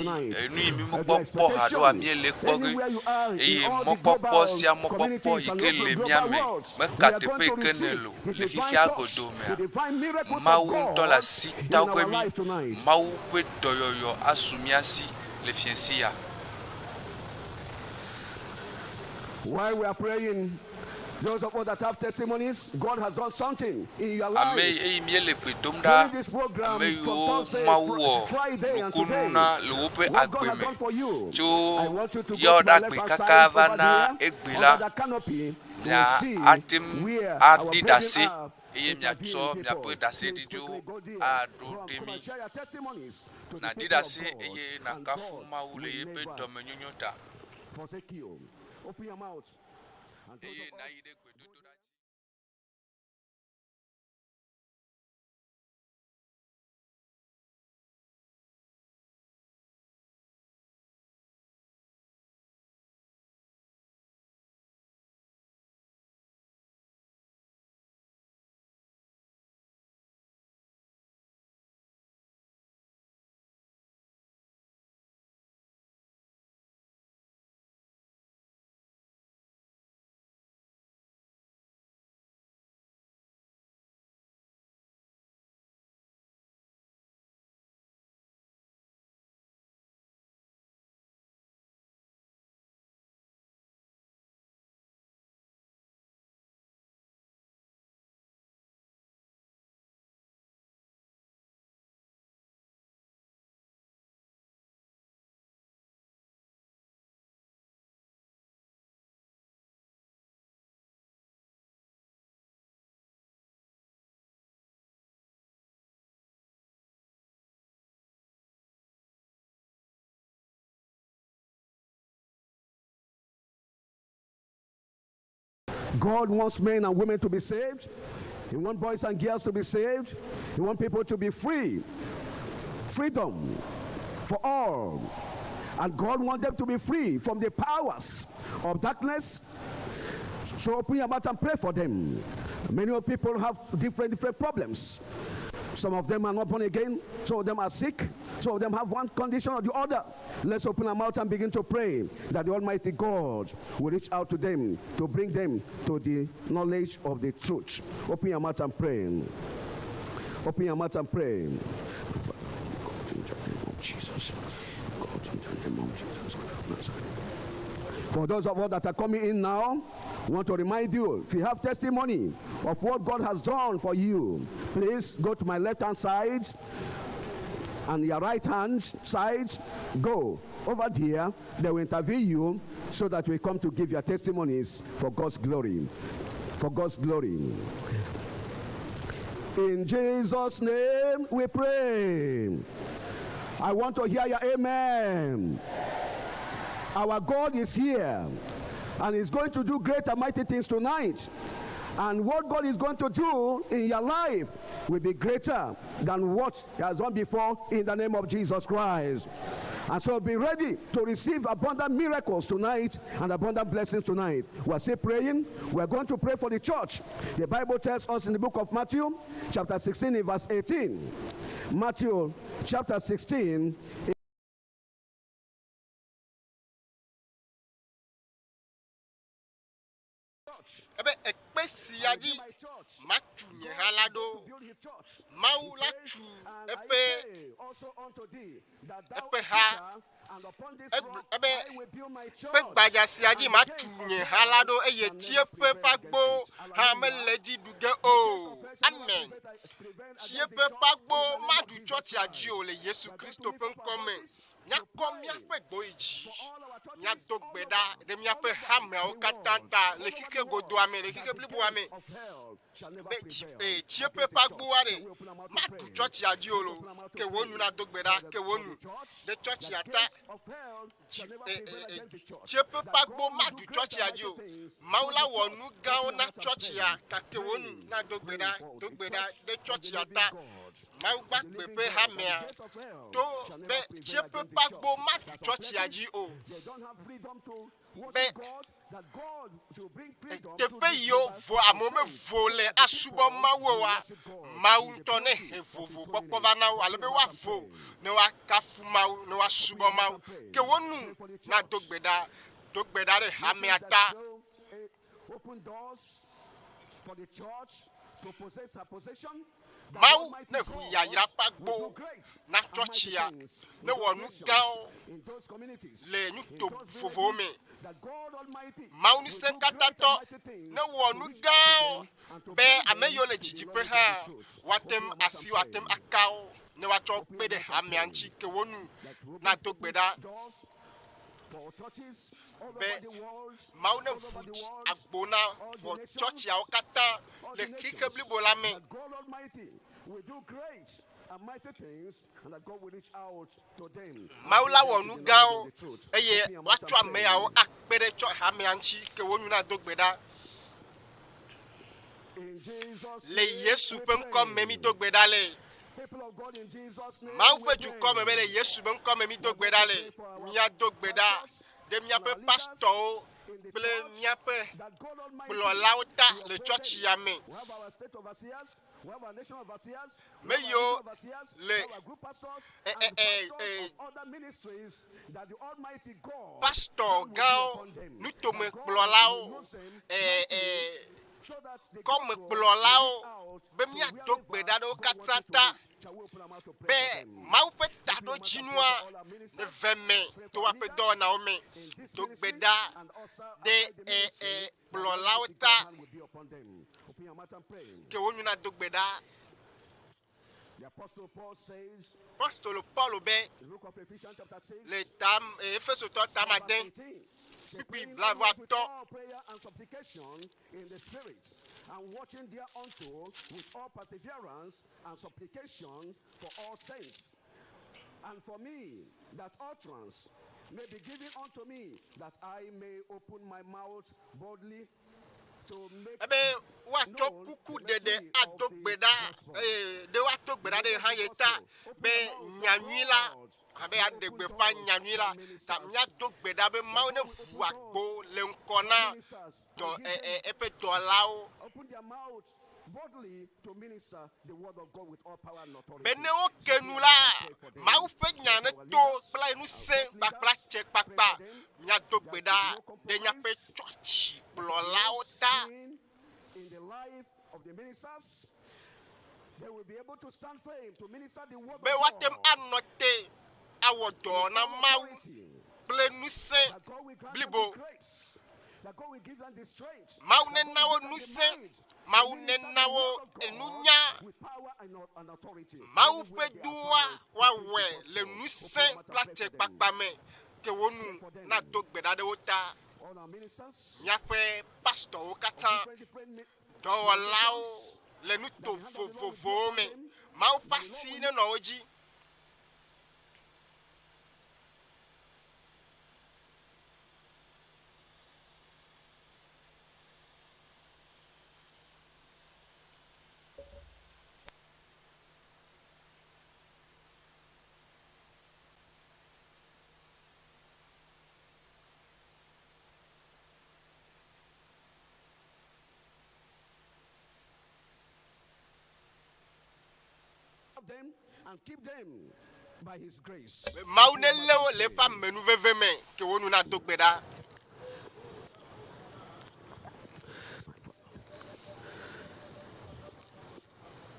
tonight. Anywhere you are, in all the global communities and global worlds, we are going to receive the divine touch, the divine miracles of God in our life tonight. While we are praying, those of us that have testimonies, God has done something in your life. During this program from Thursday, Friday, and today, what God has done for you, I want you to go to my left-hand side over there, under the canopy, to see where our brethren are interviewing people. Please quickly go there. Come and share your testimonies to the people of God, and God will never forsake you. Open your mouth. And those of us God wants men and women to be saved. He wants boys and girls to be saved. He wants people to be free. Freedom for all. And God wants them to be free from the powers of darkness. So open your mouth and pray for them. Many people have different problems. Some of them are not born again. Some of them are sick. Some of them have one condition or the other. Let's open our mouth and begin to pray that the Almighty God will reach out to them to bring them to the knowledge of the truth. Open your mouth and pray. Open your mouth and pray. God, in the name of Jesus. God, in the name of Jesus. For those of us that are coming in now, I want to remind you, if you have testimony of what God has done for you, please go to my left-hand side and your right-hand side. Go over there. They will interview you so that we come to give your testimonies for God's glory. For God's glory. In Jesus' name we pray. I want to hear your amen. Our God is here, and He's going to do great and mighty things tonight. And what God is going to do in your life will be greater than what He has done before, in the name of Jesus Christ. And so be ready to receive abundant miracles tonight and abundant blessings tonight. We're still praying. We're going to pray for the church. The Bible tells us in the book of Matthew, chapter 16, in verse 18. Matthew, chapter 16. Siaji machu halado mau lachu epe ha ebe baja siaji machu halado eye chiepe pagbo ha meleji duge o amen chiepe pagbo madu church aji o le Yesu Kristo pen come nya komia pe gboiji nya dogbeda de mia pe hamel katanta le kike godo ame le kike blibu ame be chiepe pagbuare ma du church ajiolo ke wonu na dogbeda ke wonu de church ata chiepe pagbo ma du church ajio maula wonu gaona church ya ka ke wonu na dogbeda de church ata Mawu gba pepe hamea. To be chiepe pagbo ma church ya ji o. Be tepe yo vo amome vole asubo mawu wa. Mawu ntone he vovo pokpo vana wa lebe wa vo ne wa kafu mawu ne wa subo mawu. Ke wonu na dogbeda re hamea ta. Open doors for the church to possess her possession. Mawu ne hu ya yira pagbo na church ya ne wonu gao le nu to vovo me. Mawu ni senkatato ne wonu gao be ameyo le jijipe ha watem asi watem akao ne wa cho pe de amianchi ke wonu na dogbeda be Mawu ne huti agbona for church ya okata le kike blibo la me. We do great and mighty things, and that God will reach out to them. Maula wonu gao eye wacho ameya o akpere cho hamianchi ke wonu na dogbeda. Le Yesu pen kom memi dogbeda le. People of God in Jesus' name. Mawu fe ju kom me le Yesu pen kom memi dogbeda le. Mia dogbeda de mia pe pastor ple mia pe plo lauta le church ya me. We have our state overseers. We have our nation overseers. Me yo le Group pastors and pastors of other ministries that the Almighty God pastor gao nu to me plo lao comme plo lao be mia dogbeda do katanta be Mawu pe ta do jinua ne veme to wa pe do na o me dogbeda de plo lao ta ke wonu na dogbeda. The Apostle Paul says, Apostole Paul be in the book of Ephesians chapter 6, le tam Efeso to tamadin pipi blavo to all prayer and supplication in the spirit, and watching thereunto with all perseverance and supplication for all saints, and for me, that utterance may be given unto me, that I may open my mouth boldly to make ebe wa to kuku dede adogbeda de wa to gbeda de hayeta be nyanwila abe adegbe pa nyanwila tam nya dogbeda be Mawu ne fu agbo le nkona to epe to lao open their mouth boldly to minister the word of God with all power and authority. be ne o kenula Mawu fe nyane to pla nu se pakpla che pakpa nya dogbeda de nya pe church plo lao ta. In the life of the ministers, they will be able to stand firm to minister the word be of watem God. anote awodo na Mawu ple nu se That God will grant them blibo the grace. That God will give them the strength. Mawu ne That God nawo will give them nu the se mind Mawu to ne minister the nawo word of God enunya with power and authority. Mawu Anywhere pe they are duwa found, wa to preach we the le gospel. nu se Open your mouth and pla pray che for them. pakpa me ke wonu na dogbeda de wota All our ministers, nya pe pastor o kata different do lao le nu to fo me Mawu pasi ne no oji. them and keep them by his grace. Mawu ne lewo le pa menu veve me ke wonu na dogbeda.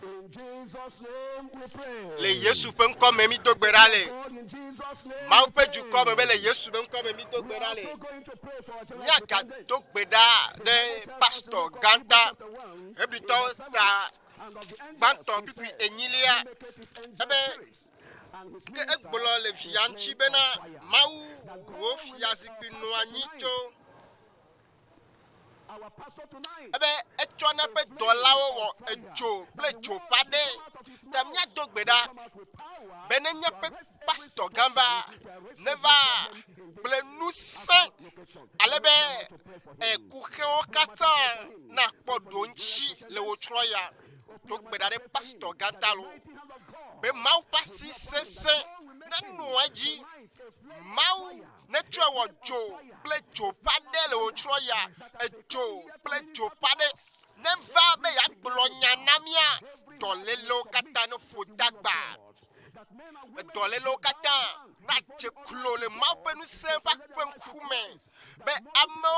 In Jesus' name we pray. Le Yesu pe nko me mi dogbeda le. God, in Jesus' name Mawu we pe pray. ju ko me be le Yesu pe nko me mi We are dogbeda le. also going to pray for our general Nya ka superintendent. dogbeda de pastor Ganta ebrito ta And of the angels, Banto he pipi said, enyilia he maketh his angels ebe spirits, and his ke ministers egbolo le a fianchi flame bena of fire. Mawu That God wo will fiazipi make no our anyito Our pastor tonight. ebe etwana pe dolawo wo ejo ple jo pade tamnya dogbeda benemnya pe pastor Gamba never ple nusa alebe kuhe o kata na podonchi le wo troya to gbeda de pastor gantalo be mau pasi sese na nuaji mau ne twa jo ple jo padele o troya jo ple jo pade ne va be ya gblonya namia dolelo kata no fotagba dolelo kata na che klole mau pe nu se fa pen kume be amo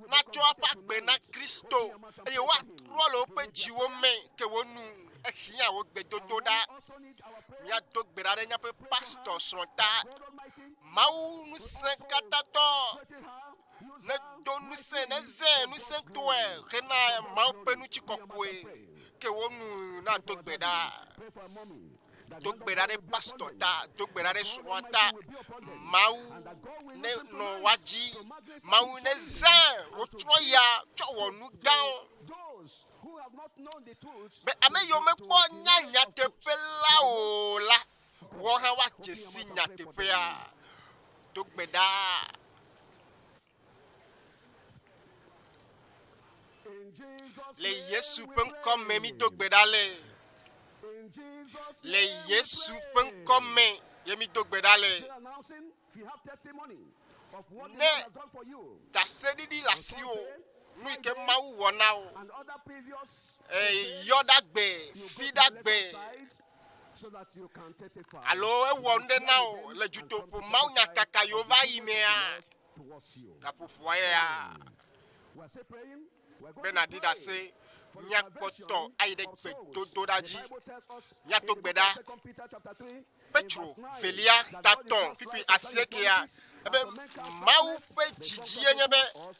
na twa pa gbe na Kristo e wa rolo pe jiwo me ke wonu ehia wo gbedodo da ya to gbera nya pe pastor sonta mau nu se katato ne do nu se ne ze nu se to e kena mau pe nu chikokwe ke wonu na to gbeda de pastor ta to gbera de sonta mau ne no waji mau ne ze o troya cho wonu gan be ame yo me po nya te pela o la wo ha wa jesi nya te pe a to gbeda le Yesu pen comme mi to gbeda le Yesu pen comme yemi to gbeda le ne ta sedi di la si o nu ke mawu wona o yoda gbe fida gbe alo e wonde na o le Dutoƒo Mawu nya kaka yo va imea kapufu ya benadida se nya poto aide gbe dodo daji nya to gbeda Petro velia taton pipi asiekia ebe mau pe jiji enyebe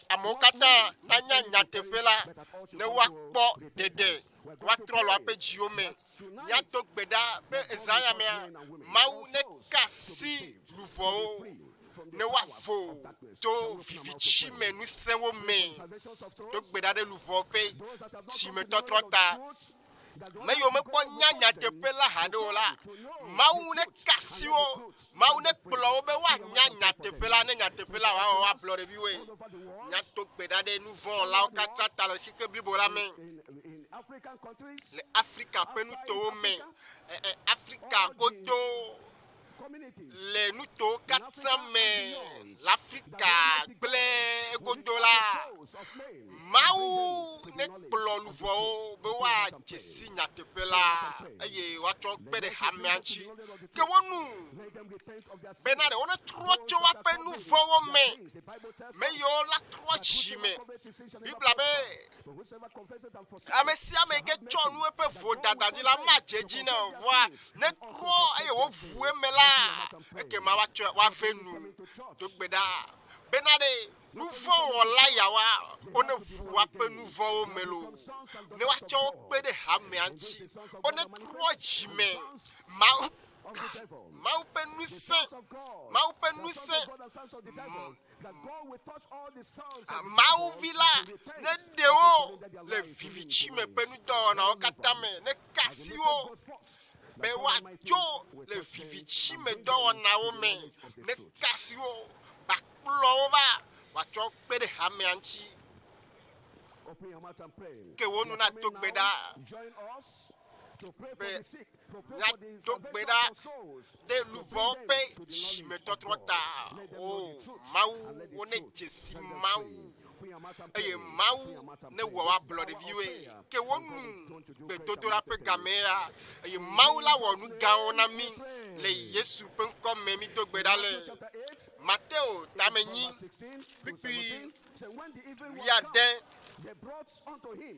amokata na nya tefela ne wa kpo dede wa trolo ape jiome nya to gbeda pe ezaya me mau ne kasi lupo ne wa fo to vivichi me nu senwo me to gbeda de lupo pe ti me to trota me yo me ko nya te pela hadola mau ne kasio mau ne plo be wa nya te pela ne nya te pela wa upload review nya to gbeda de nouveau la o kata ta le kike bibola me le Africa pe nu to me Africa koto le nu to kata me l'Africa ple godola mau ne plo nouveau be wa jesi nya te pela eye wa to pe de hamianchi ke wonu benade on trocho wa pe nouveau me yo la trochi me bibla be amesia me ke chonu e pe voda dadi la majeji na wa ne tro eye wo vue me la e ke ma wa fenu to gbeda benade nouveau la ya wa on vu wa pe nouveau melo ne wa cho pe de hamianchi on trochi me mau pe nu se mau vila ne deo le vivichi me pe nu do na o katame ne kasio be wa jo le vivichi me do na o me ne kasio ba plo va wa cho pe de hamianchi ke wonu na to gbeda ya to gbeda de lupo pe chime to trota o mau one jesi mau eye mau ne wa blood review ke wonu be totora pe gamea eye mau la wonu ga ona mi le Yesu pen comme mi to gbeda le Matteo tamenyi pipi ya den they brought unto him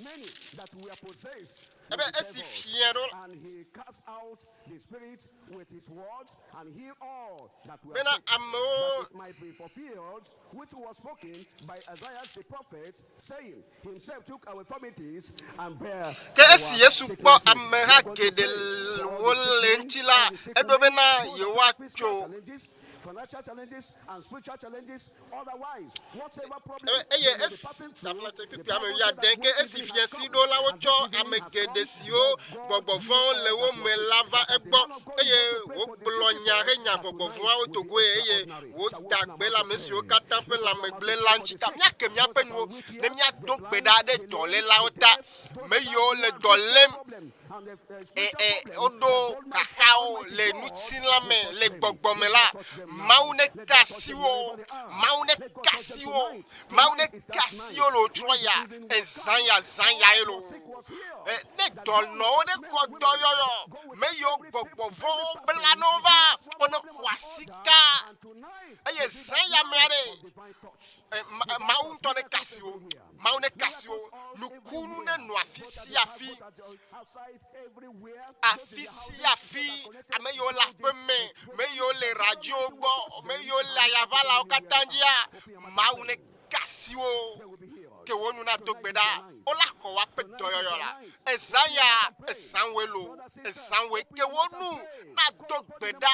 many that were possessed ebe esi fiero and he cast out the spirit with his word and healed all that were bena sick, amo that it might be fulfilled which was spoken by Isaiah the prophet, saying, himself took our infirmities and bare ke our esi Yesu po sicknesses. amha We are going to gede pray for wolentila all the sickness, edobena all the yewa physical cho challenges, financial challenges and spiritual challenges. Otherwise, whatever problem eye you may be es passing na through, fala te the pipi ame Bible ya said that den ke when esi it fiasi do la wotsɔ ame geɖe siwo gbɔgbɔvɔwo le wo me la va egbɔ eye wogblɔ nya he nya gbɔgbɔvɔawo Togoe eye woda gbe le ame siwo katã ƒe lãmegble la ŋuti ta míake míaƒe nuwo ne míado gbe ɖa ɖe dɔlélawo ta me yiwo le dɔ lém woɖo kaxawo le nutilã me le gbɔgbɔ me la Mawu ne ka asi wo Mawu ne ka asi wo Mawu ne ka asi wo le wotrɔ ya zã ye lo ne dɔnɔwo ne xɔ dɔyɔyɔ me yiwo gbɔgbɔvɔwo bla no va wone xɔ asi ka eye zã ya mea ɖe Mawu ŋutɔ ne ka asi wo Mawu ne ka asi wo nukunu ne nɔ afi sia afi ame yiwo le aƒe me me yiwo le radio gbɔ me yiwo le ayavalawo katã dzia Mawu ne ka asi wo ke wo nu na do gbe ɖa wola xɔ woaƒe dɔyɔyɔ la ezãwoe lo ezãwoe ke wo nu na do gbe ɖa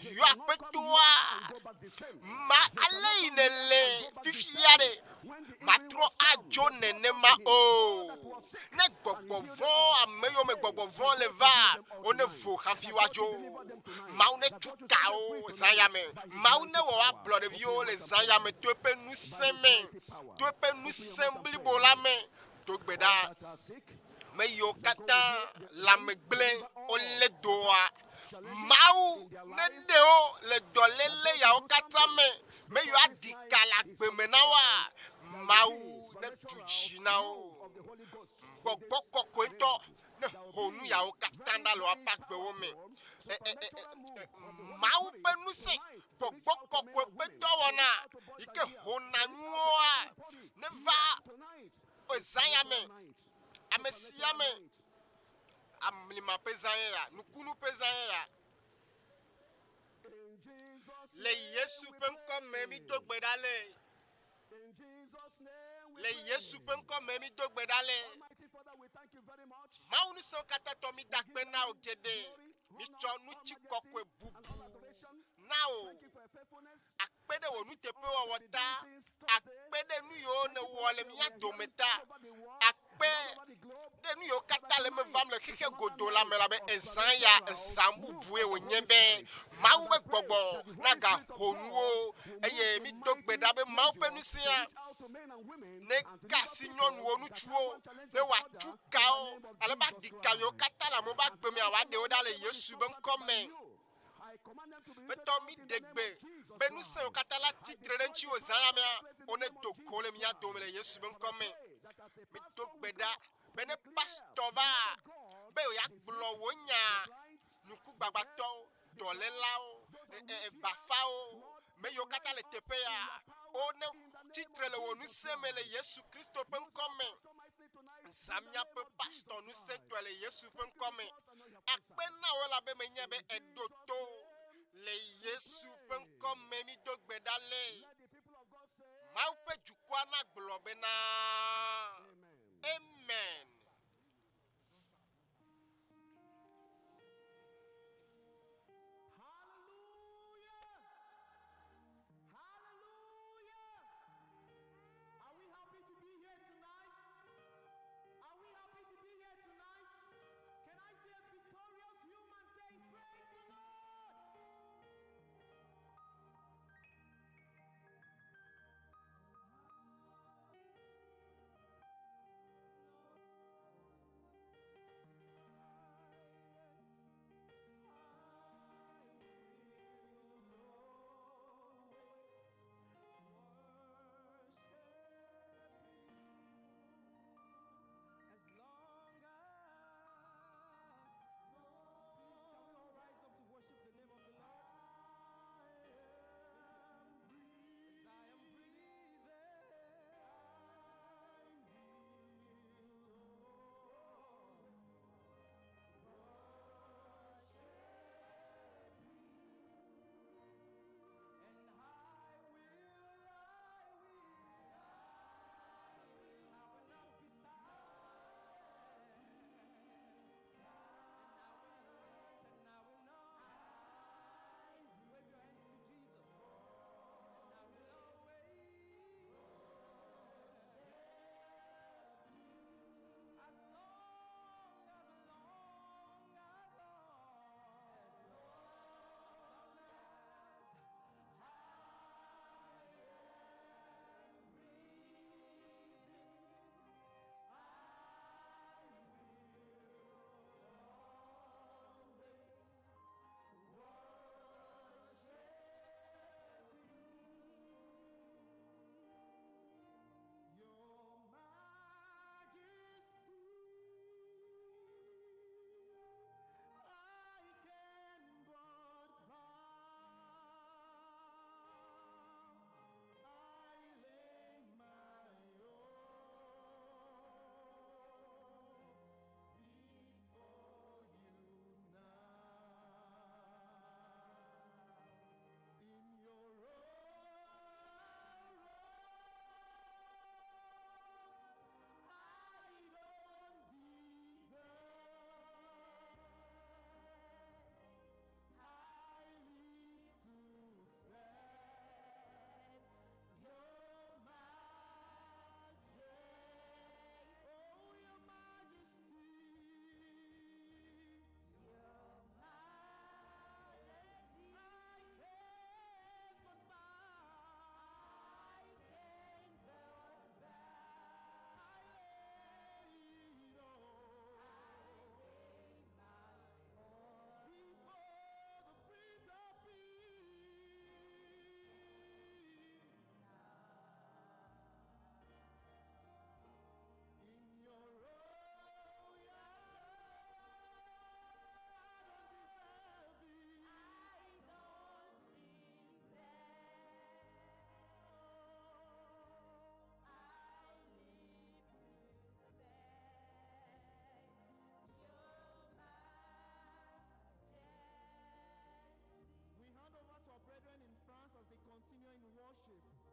yɔ aƒetoa ma ale yi ne le fifia ɖe matrɔ adzo nenema o ne gbɔgbɔvɔ ame yiwo me gbɔgbɔvɔ le va wone vo hafi woadzo Mawu ne tu kawo zã ya me Mawu ne wɔ woablɔ ɖeviwo le zã ya me to eƒe ŋusẽ me to eƒe ŋusẽ blibo la me do gbe ɖa me yiwo katã lãmegble wole doa Mawu ne ɖe wo le dɔléle yawo katã me yiwo aɖi ka le agbe me na woa Mawu ne tu dzi na wo gbɔgbɔ kɔkɔetɔ ne ho nu yawo katã ɖa le woaƒe agbewo me Mawu ƒe ŋusẽ gbɔgbɔ kɔkɔe ƒe dɔwɔna yi ke hona nuwoa ne va zã ya me ame sia me amlima ƒe zã ye ya nukunu ƒe zã ye ya le Yesu ƒe ŋkɔ me mi do gbe ɖa le Yesu ƒe ŋkɔ me mi do gbe ɖa le Mawu ŋusẽwo katã tɔ mi da kpe na wo geɖe mi tsɔ nutsi kɔkɔe bubu na wo akpe ɖe wò nuteƒewɔwɔ ta akpe ɖe nu yiwo ne wɔ le mía dome ta akpe ɖe nu yiwo katã le me vam le xexe godo la me la be ezã ya ezã bubue wònye be Mawu be gbɔgbɔ na ga ho nuwo eye mi do gbe ɖa be Mawu ƒe ŋusẽa ne ka asi nyɔnuwo ŋutsuwo ne wòatu kawo ale be aɖi ka yiwo katã le amewo be agbe mea wòaɖewo ɖa le Yesu be ŋkɔ me betɔ mi ɖe gbe be ŋusẽwo katã la titre ɖe ŋuti wo zã ya mea wone do go le mía dome le Yesu be ŋkɔ me mi do gbe ɖa be ne pastor va be wòya gblɔ wò nya nukugbagbãtɔwo dɔlélawo bafawo me yiwo katã le teƒe ya wone titre le wò ŋusẽ me le Yesu Kristo ƒe ŋkɔ me zã míaƒe pastor ŋusẽtɔe le Yesu ƒe ŋkɔ me akpe na wo la be menye be eɖo to le Yesu ƒe ŋkɔ me mi do gbe ɖa le Mawu ƒe dukɔa na gblɔ bena amen. worship.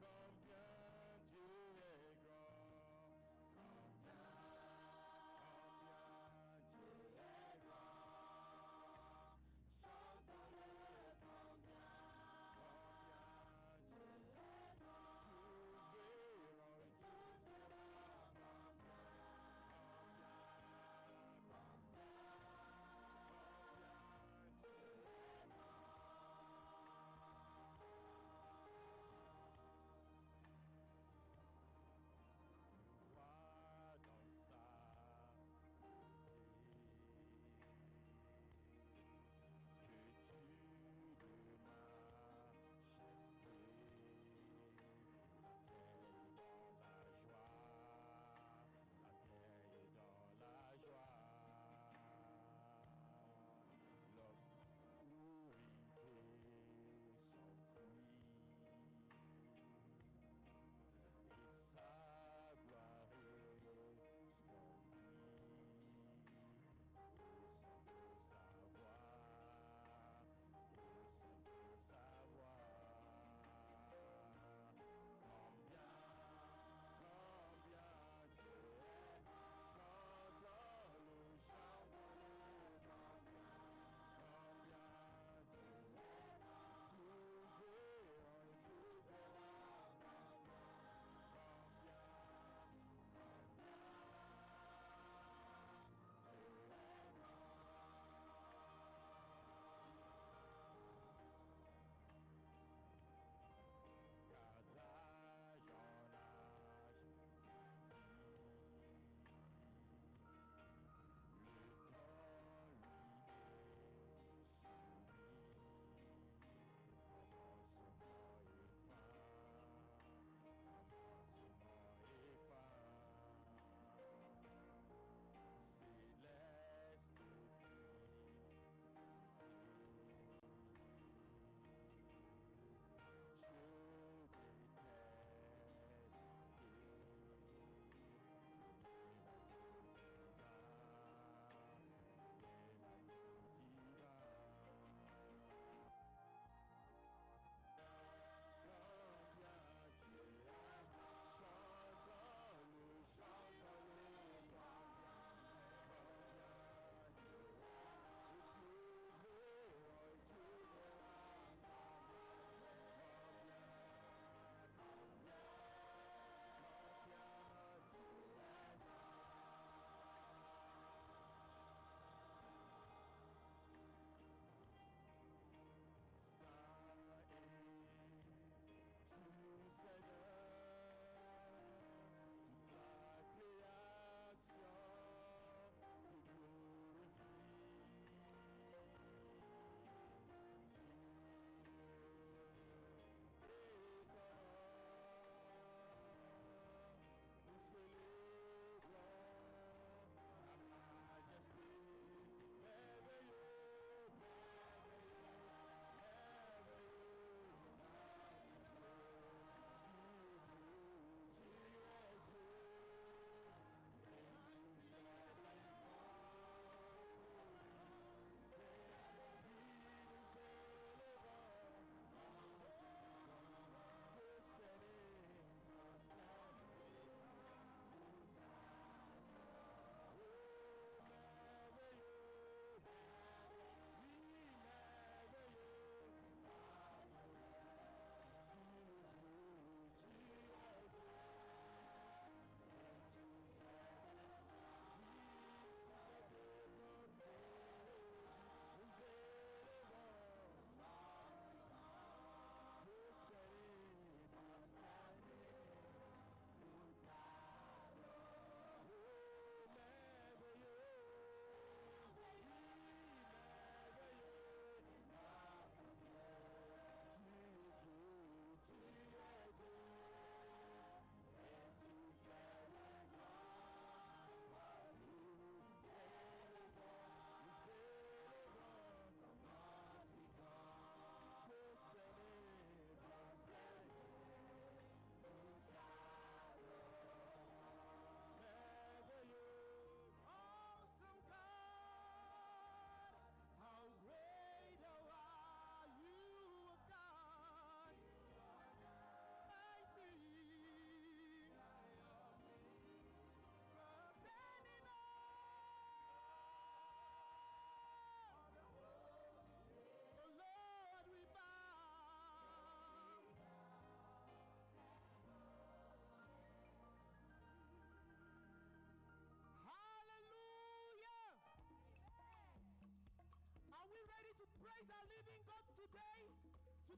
Combien Dieu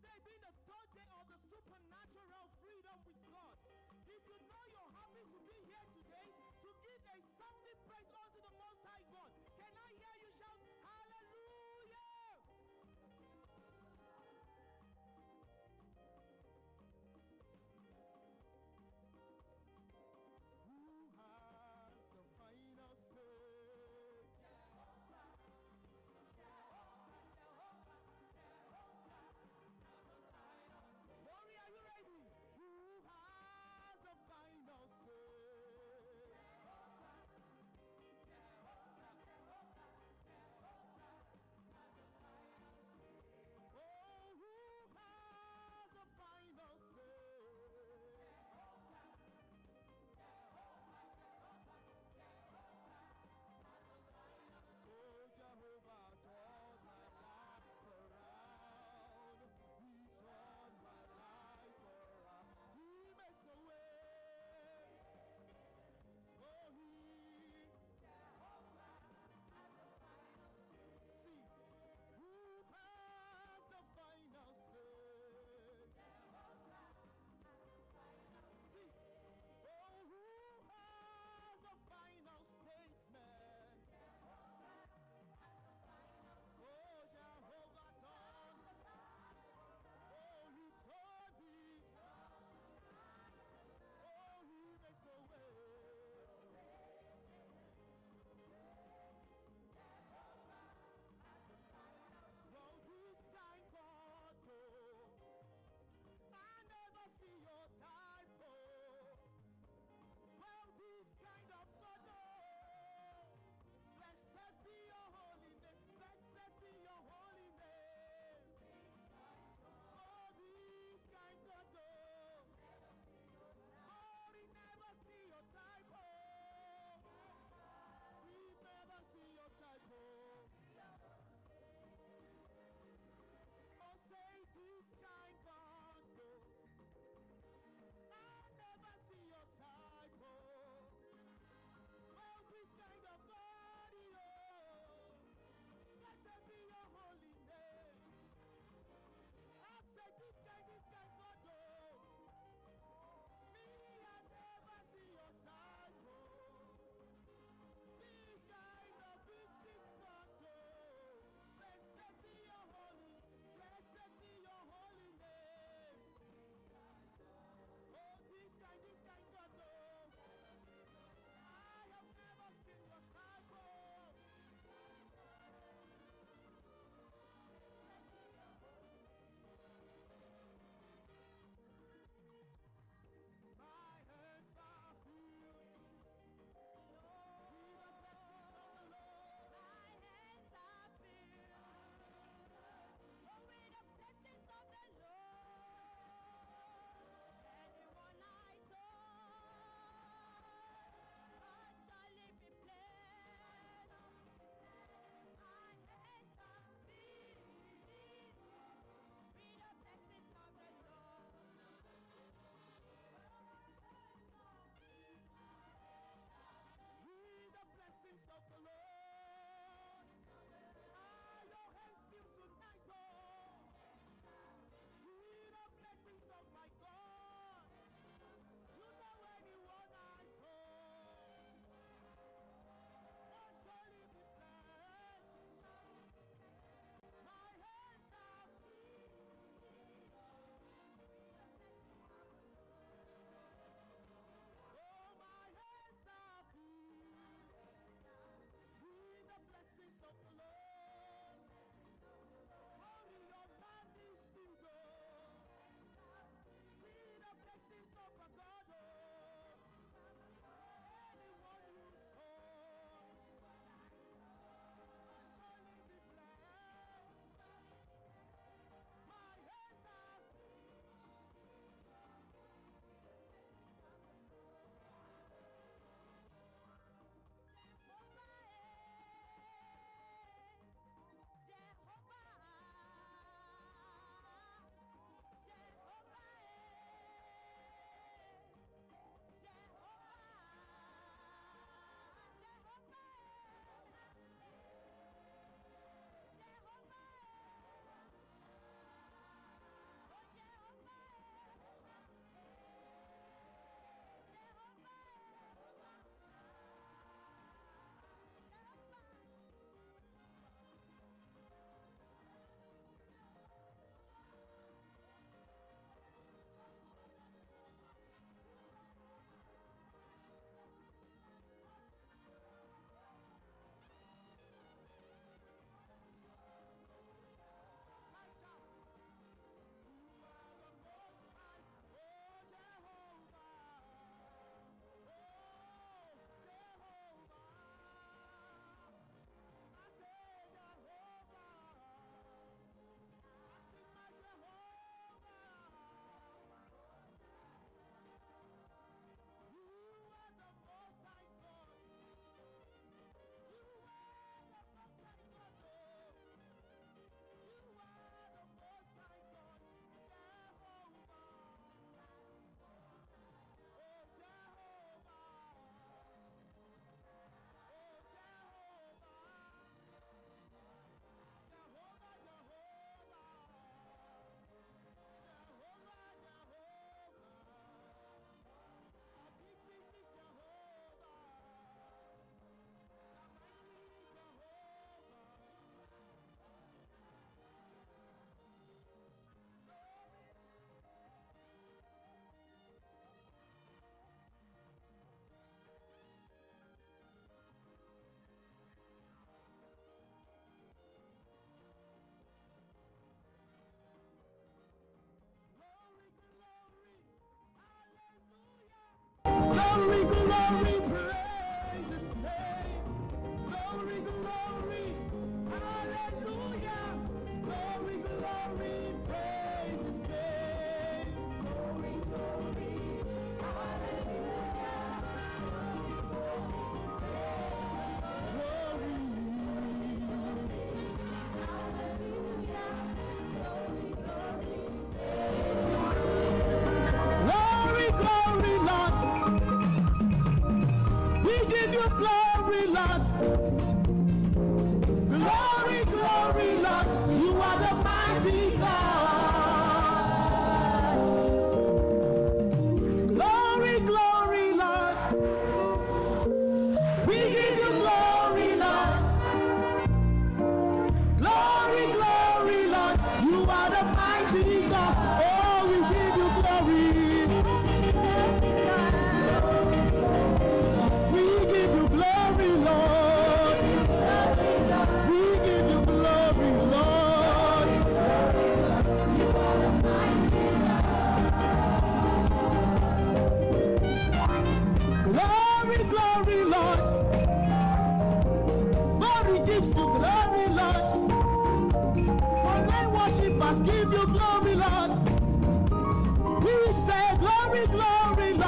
today being the third day of the supernatural freedom with God. If you know you're happy to be here today to give a sounding praise unto the Most High God, can I hear you shout hallelujah? Who has the final say? Jehovah, Jehovah, Jehovah, Jehovah,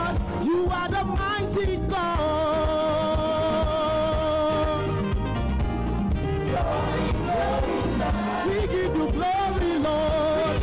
God. You are the mighty God. We give you glory, Lord.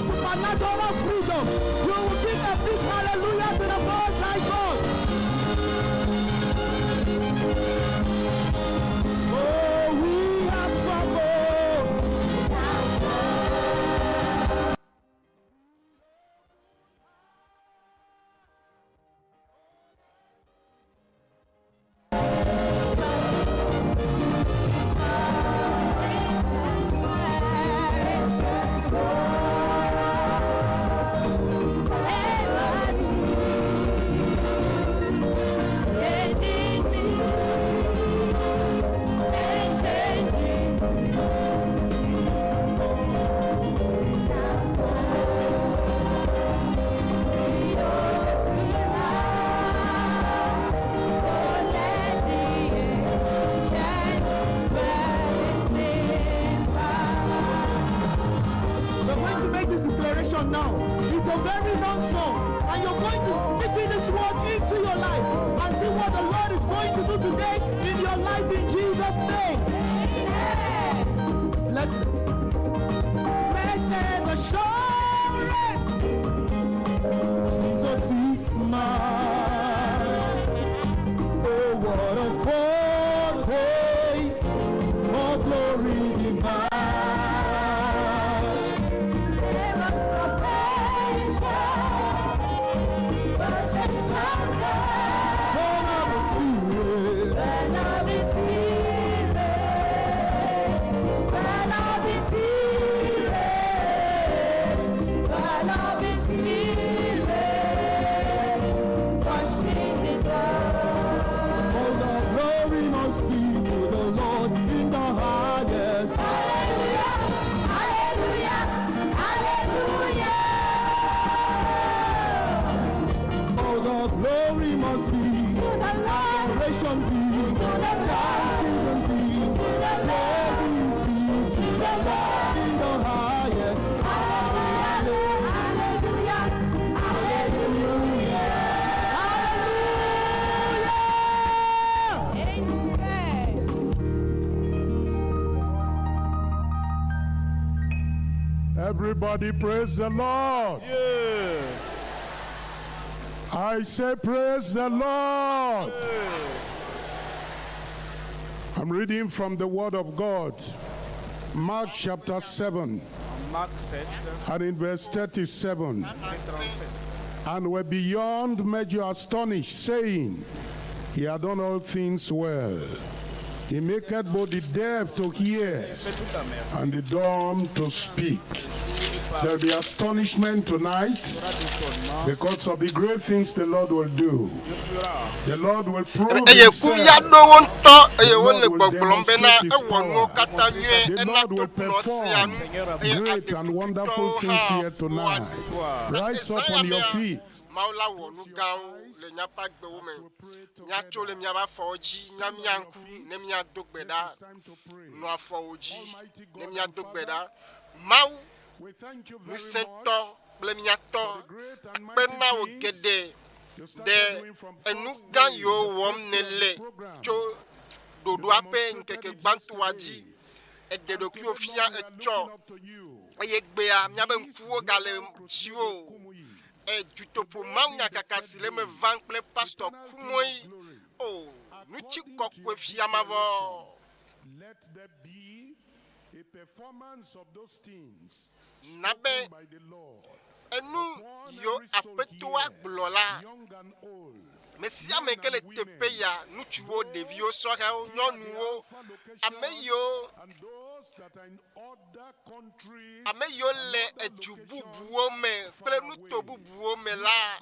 Supernatural freedom. You will give a big hallelujah to the Most High God. Oh, we have come home. Now, it's a very long song, and you're going to speak in this word into your life and see what the Lord is going to do today in your life in Jesus' name. Blessed assurance, Jesus is mine. Oh, what a foretaste of glory divine. Everybody praise the Lord. Yeah. I say praise the Lord. Yeah. I'm reading from the Word of God. Mark chapter 7. Marc 7, And in verse 37. 37. And were beyond measure astonished, saying, He had done all things well. He maketh both the deaf to hear and the dumb to speak. There will be astonishment tonight because of the great things the Lord will do. The Lord will prove himself. The Lord will perform great and wonderful things here tonight. Rise up on your feet. We thank you very much for the great pena wo gede de enuga yo wom nele cho dodo ape nkeke gbantu waji ede do kri ofia echo EÚEGBE a miabe nkuo gale jiwo Dutoƒo Mawu kaka sile me van kple pastor Kumuyi oh nuchi kokwe fiamavo. Let there be a performance of those things Nabe by the Lord. enu yo apetoa glola Young and old. Mesia mekele tepe ya nuchuo devio soka nyonuo ameyo And those that are in other countries. ameyo le ejububuo me kple nutobubuo me la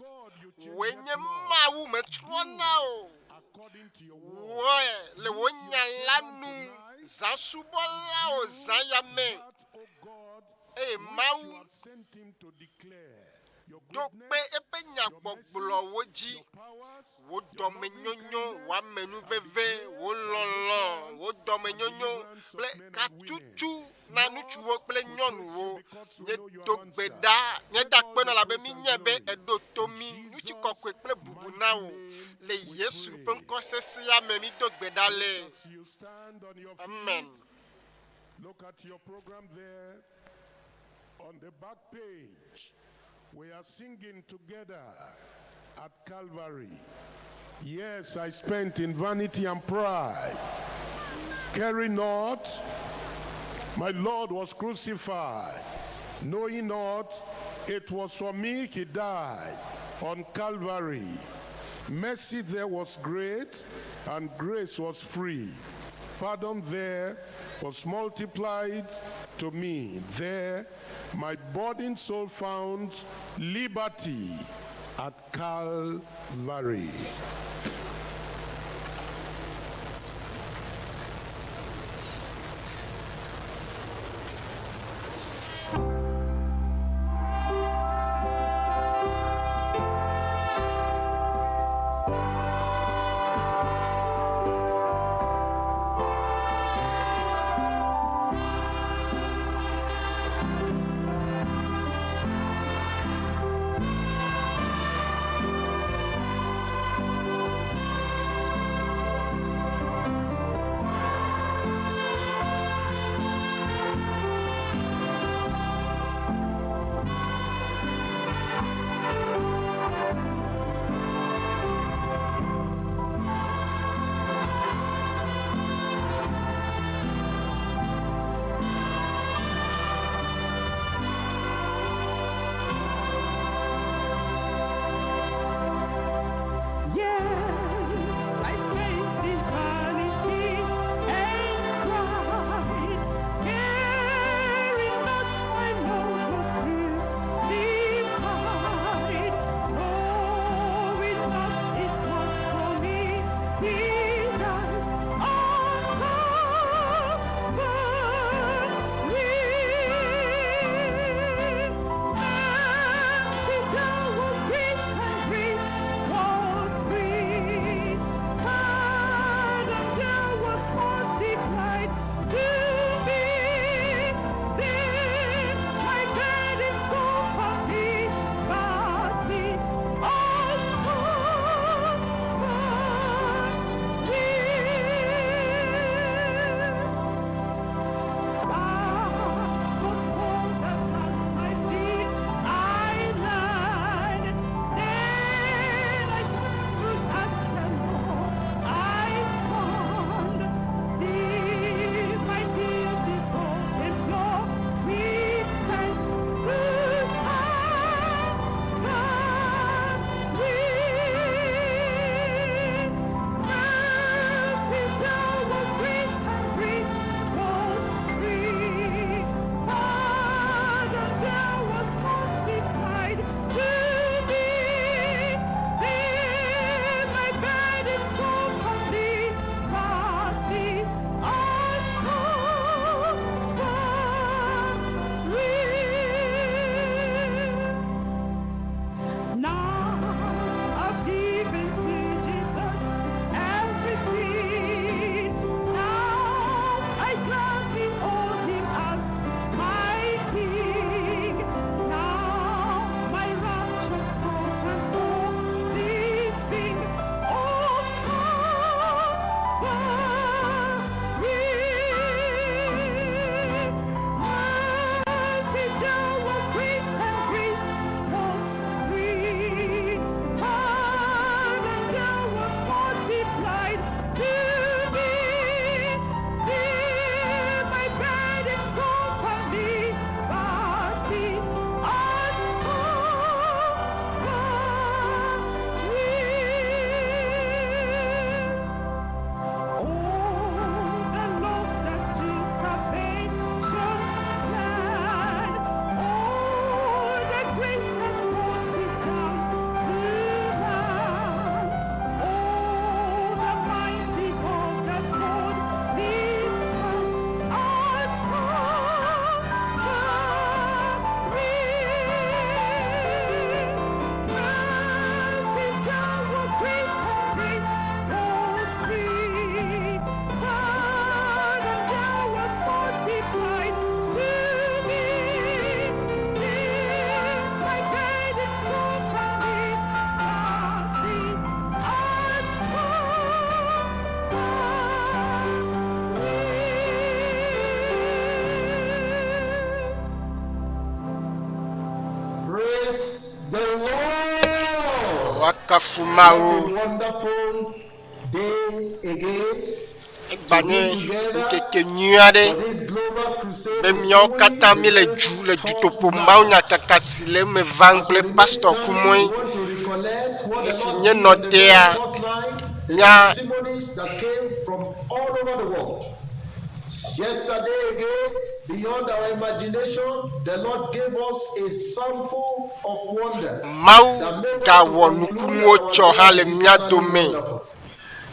wenye mawu metrona o According to your word. wo le wonya lanu zasubola o zayame Oh God, mawu you have sent him to declare your do goodness, pe epe nyagboglo woji powers, wo dome nyonyo wa menu veve wo lolo wo dome nyonyo ple katutu na nuchuwo ple nyonu nye dogbeda nye dakpeno la be mi nyebe edo tomi nuchi kokwe ple bubuna o le Yesu pe nko sesia me mi dogbeda le. as you stand on your feet. Amen. Look at your program there. On the back page, we are singing together at Calvary. Yes, I spent in vanity and pride. Carry not, my Lord was crucified. Knowing not, it was for me he died on Calvary. Mercy there was great, and grace was free. Pardon there was multiplied to me. There my burdened soul found liberty at Calvary. the Lord. Wakafu What Mawu. a wonderful day again Egbanye nkeke nyuade. for this global crusade. Be mio kata mi le ju le Dutoƒo Mawu nya kaka si le me vangle pastor Kumuyi. Want to recollect what the Esi Lord nye did no on the dea. very first night, the Nya testimonies that came from all over the world. Yesterday again, beyond our imagination, the Lord gave us a sample of wonder. Mawu ga wɔ nukunuwo tsɔ ha le mía dome.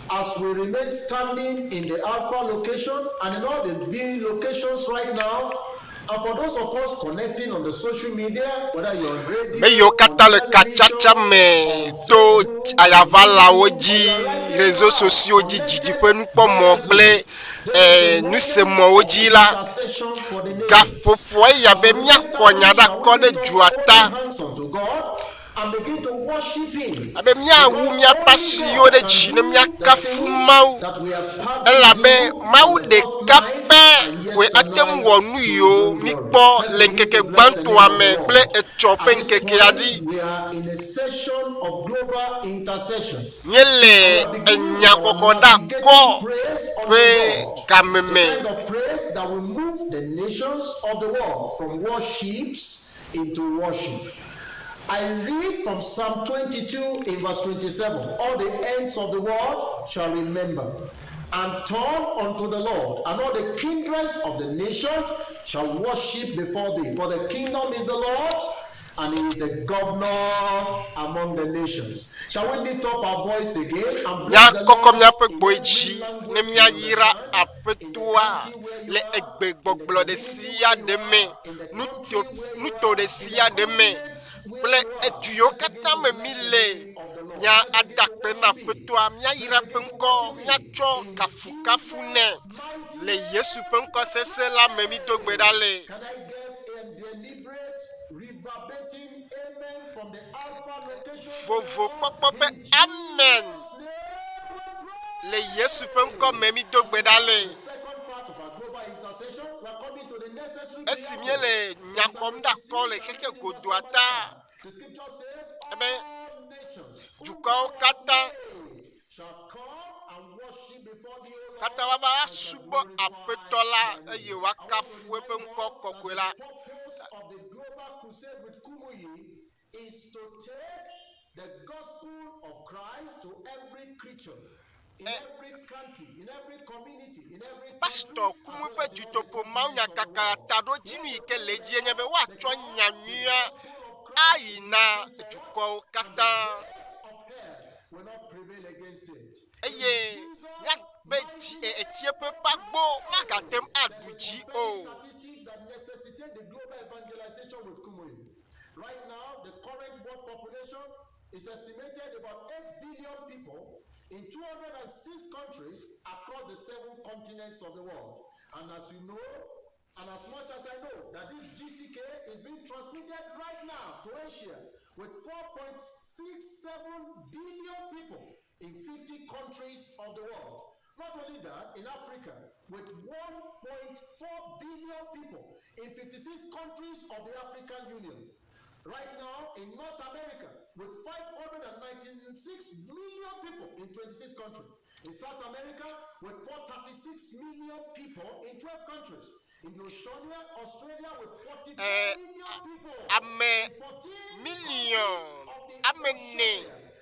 As we remain standing in the Alpha location and in all the viewing locations right now, and for those of us connecting on the social media, whether you're on radio, Me yo kata le katsatsa me to ayavalawo dzi, réseaux sociaux dzi, dzidziƒe nukpɔmɔ kple nusemɔwo dzi la, gaƒoƒoa ya be míaxɔ nya ɖe akɔ ɖe dzua ta. and begin to worship him. Abe míawu míaƒe asiwo ɖe dzi ne míakafu Mawu. Elabe Mawu ɖeka pɛ koe ate ŋu wɔ nu yiwo míkpɔ le ŋkeke gbãtɔa me kple etsɔ ƒe ŋkekea dzi. We are in a session of global intercession. Nye le enyaxɔxɔ ɖe akɔ ƒe game me. Kind of praise that will move the nations of the world from warships into worship. I read from Psalm 22 in verse 27. All the ends of the world shall remember and turn unto the Lord, and all the kindreds of the nations shall worship before thee. For the kingdom is the Lord's, and he is the governor among the nations. Shall we lift up our voice again and bless the Míakɔkɔ Lord míaƒe in gboe the dzi language ne míayra aƒetoa le egbegbɔgblɔ ɖe sia ɖe me, nuto ɖe sia ɖe me kple edu yiwo katã me mi le. Mía adakpe na aƒetoa, míayra ƒe ŋkɔ, míatsɔ kafukafu nɛ le Yesu ƒe ŋkɔ sesẽ la me mi do gbe ɖa le. Can I get a deliberate, reverberating amen from the Alpha location? Vovo kpɔkpɔ ƒe amen le Yesu ƒe ŋkɔ me mi do gbe ɖa le. Second part of our global intercession, we are coming to the necessary. Esi mie le nya xɔm ɖe akɔ le xexe godoa ta, The scripture says, ebe all nations dukɔwo katã shall come and worship before the Lord. katã wava asubɔ aƒetɔ la eye woakafu eƒe ŋkɔ kɔkɔe la. The purpose of the global crusade with Kumuyi is to take the gospel of Christ to every creature, in every country, in every community, in every Pastor Kumuyi ƒe Dutoƒo Mawu nya kaka ta ɖo dzinu yi ke le edzi nye be woatsɔ nyanyuia ayi na dukɔwo katã will not prevail against it. eye míabe etieƒe ƒe agbo magate ŋu aɖu dzi o. Statistics that necessitate the global evangelization with Kumuyi. Right now, the current world population is estimated about 8 billion people in 206 countries across the 7 continents of the world. And as you know, and as much as I know, that this GCK is being transmitted right now to Asia with 4.67 billion people in 50 countries of the world. Not only that, in Africa, with 1.4 billion people in 56 countries of the African Union. Right now, in North America, with 596 million people in 26 countries. In South America, with 436 million people in 12 countries. In Oceania, Australia, with 44 million people. Ame in 14 million, countries of the amene,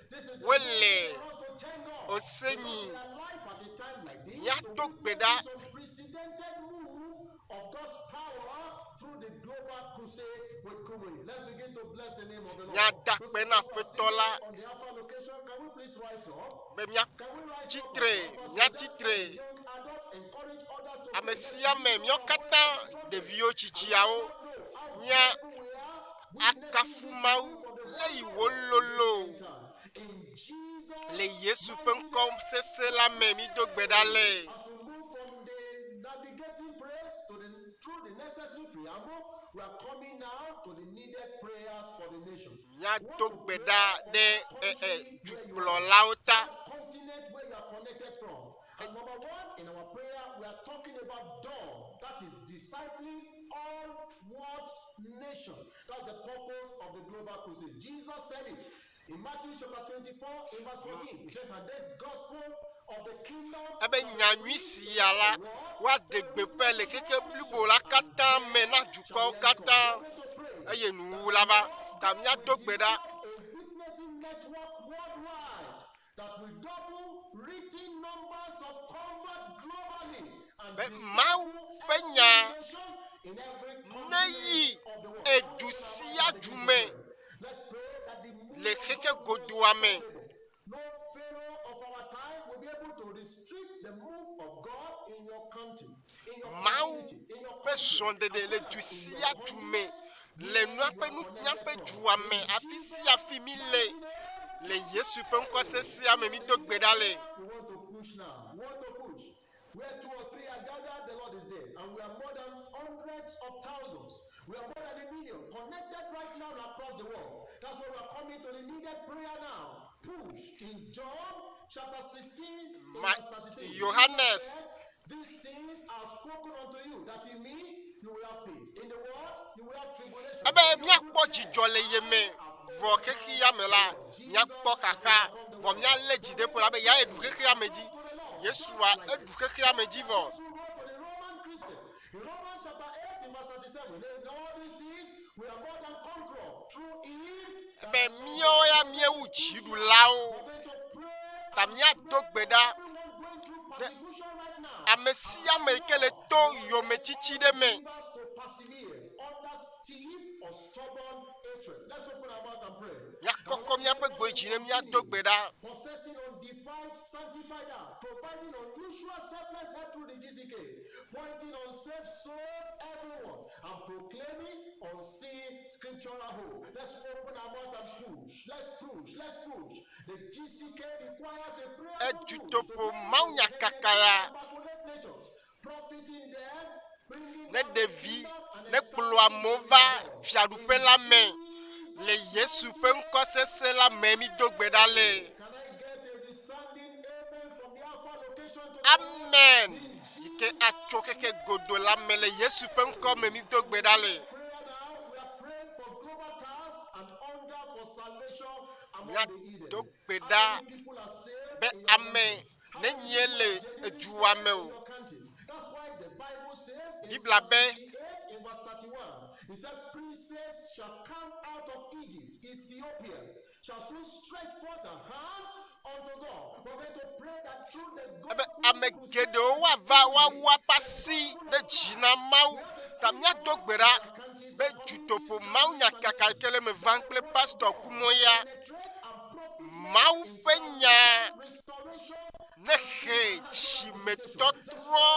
This is the wele, for us to thank God. osenyi, We are alive at a time like this ya to to witness gbeda. this unprecedented move of God's power through the global crusade with Kumuyi. Let's begin to bless the name of the Lord. Nya dakpe na aƒetɔ la On the Alpha location, can we please rise up? be mía Can we rise tsitre, up? mía tsitre. Young adults, encourage others to Ame sia me míawo katã ɖeviwo tsitsiawo mía akafu Mawu le yi wo lolo in Jesus. le Yesu ƒe ŋkɔ sesẽ la me mi do gbe ɖa le. As we move from the navigating prayers to through the necessary preamble, we are coming now to the needed prayers for the nation. Mía do gbe ɖa ɖe dukplɔlawo ta. Continent where you are connected from. And number one, in our prayer, we are talking about dawn. That is discipling all what nation. That's the purpose of the global crusade. Jesus said it in Matthew chapter 24, in verse 14. He says, and this gospel of the kingdom Ebe nyanyui siala wa degbe pe le keke blibo la kata me na juko kata eye nu lava tamia dogbeda a witnessing network worldwide that will double written numbers of converts globally and be disciple mau penya nation in every neyi continent of the world. edusia jume Let's pray that the move le of keke God will goduame no pharaoh of our time will be able to restrict the move of God in your country, in your mau community, in your pe country, sonde de le edusia jume le nu ape nu nyape juame afisi afimile le Yesu pe nko sesi ame mi dogbeda le we want to push now. We want to push. Where 2 or 3 are gathered, the Lord is there. And we are more than hundreds of thousands. We are more than 1 million connected right now across the world. That's why we are coming to the needed prayer now. Push. In John chapter 16, in verse 33. Yohannes These things are spoken unto you, that in me you will have peace. In the world you will have tribulation. ebe mia kpo jijo le yeme vo keke ya me la mia kpo kaka vo mia le jide po la be ya edu keke ya meji Yesu a edu keke ya meji vo Also wrote to the Roman Christian. In Romans chapter 8, in verse 37, in all these things we are more than conquerors through him. ebe mio ya mie u jidu lao We're going to pray. ta mia dogbeda Everyone going through persecution right now. amesia me kele to yo me chichi de me Us to persevere under stiff or stubborn hatred. Let's open our mouth and pray. ya koko mia pe gbo jine mia dogbeda Possessing undefined, sanctified art, providing unusual selfless help through the GCK, pointing on saved souls, everyone, and proclaiming unseen scriptural hope. Let's open our mouth and push. Let's push. Let's push. The GCK requires a prayer. Dutoƒo Mawu nya kaka ya Profiting them, bringing ne devi ne kplo amova fiadupe la me le Yesu pe nko sese la me mi dogbeda le Can I get a resounding amen from the Alpha location to amen ike acho keke godo la me le Yesu pe nko me mi dogbeda le prayer now? We are praying for global task and hunger for salvation among nya the hidden. dogbeda How many people are saved be in your ame ne nyele ejuame o your country? That's why the Bible says in Bible Psalm abe 68 in verse 31, it said, princes shall come out of Egypt, Ethiopia shall soon stretch forth her hands unto God. We're going to pray that through the ebe gospel ame gede o wa va wa pasi de jina Mawu ta mia dogbeda be Dutoƒo Mawu nya kaka kele me van kple pastor Kumuyi Mawu pe nya ne he chime totro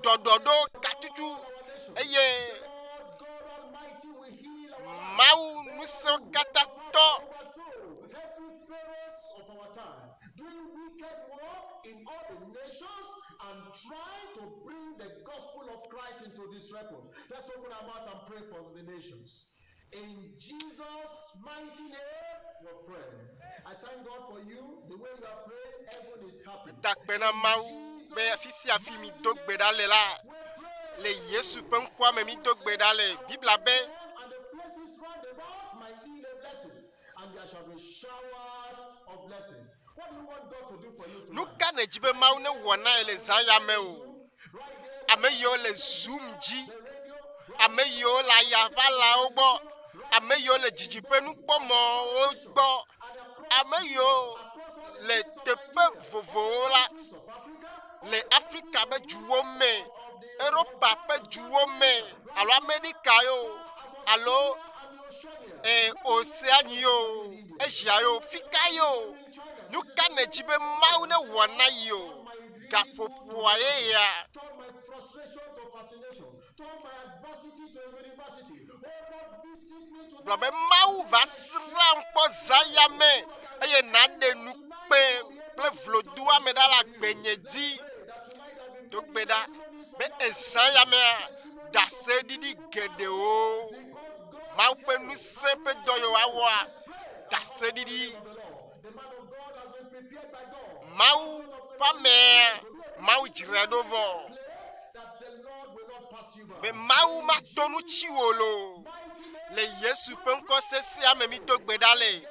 dododo katutu eye Mawu nuso kata to every pharaohs of our time doing wicked work in all the nations and trying to bring the gospel of Christ into this record. Let's open our mouth and pray for the nations. In Jesus' mighty name, we're praying. I thank God for you. The way you are praying, everyone is happy. takpena Mawu be afisi afi mi dogbeda le la le Yesu pe nkwa me mi dogbeda le Bible be And the places round about might yield a blessing, and there shall be showers of blessing. What do you want God to do for you tonight? nuka ne jibe Mawu ne wona ele zan ya me o Right there, ame yo le zoom ji the radio, ame yo la ya va la ogbo ame yo le jijipe nu kpomo ogbo ame yo le tepe vovowo la of Africa, le Afrika be juwo me Europa pe juwo me alo Amerika yo alo Oceania yo Asia yo Fika yo nuka ne jibe Mawu ne wona yo gapopoa ye ya turn my frustration to fascination, turn my adversity to a university. Oh Lord, visit me tonight. Blabe Mawu va sra nkpo zaya me eye na de nu pe ple vlodu ame da la gbenye di dogbeda be esan ya me da se didi gede o Mawu pe nu se pe doyo awa da se didi The man of God has been prepared by God. Mawu pa me Mawu jire do vo That the Lord will not pass you by. be Mawu ma tonu chiwolo. Le Yesu penko sesi amemi dogbedale.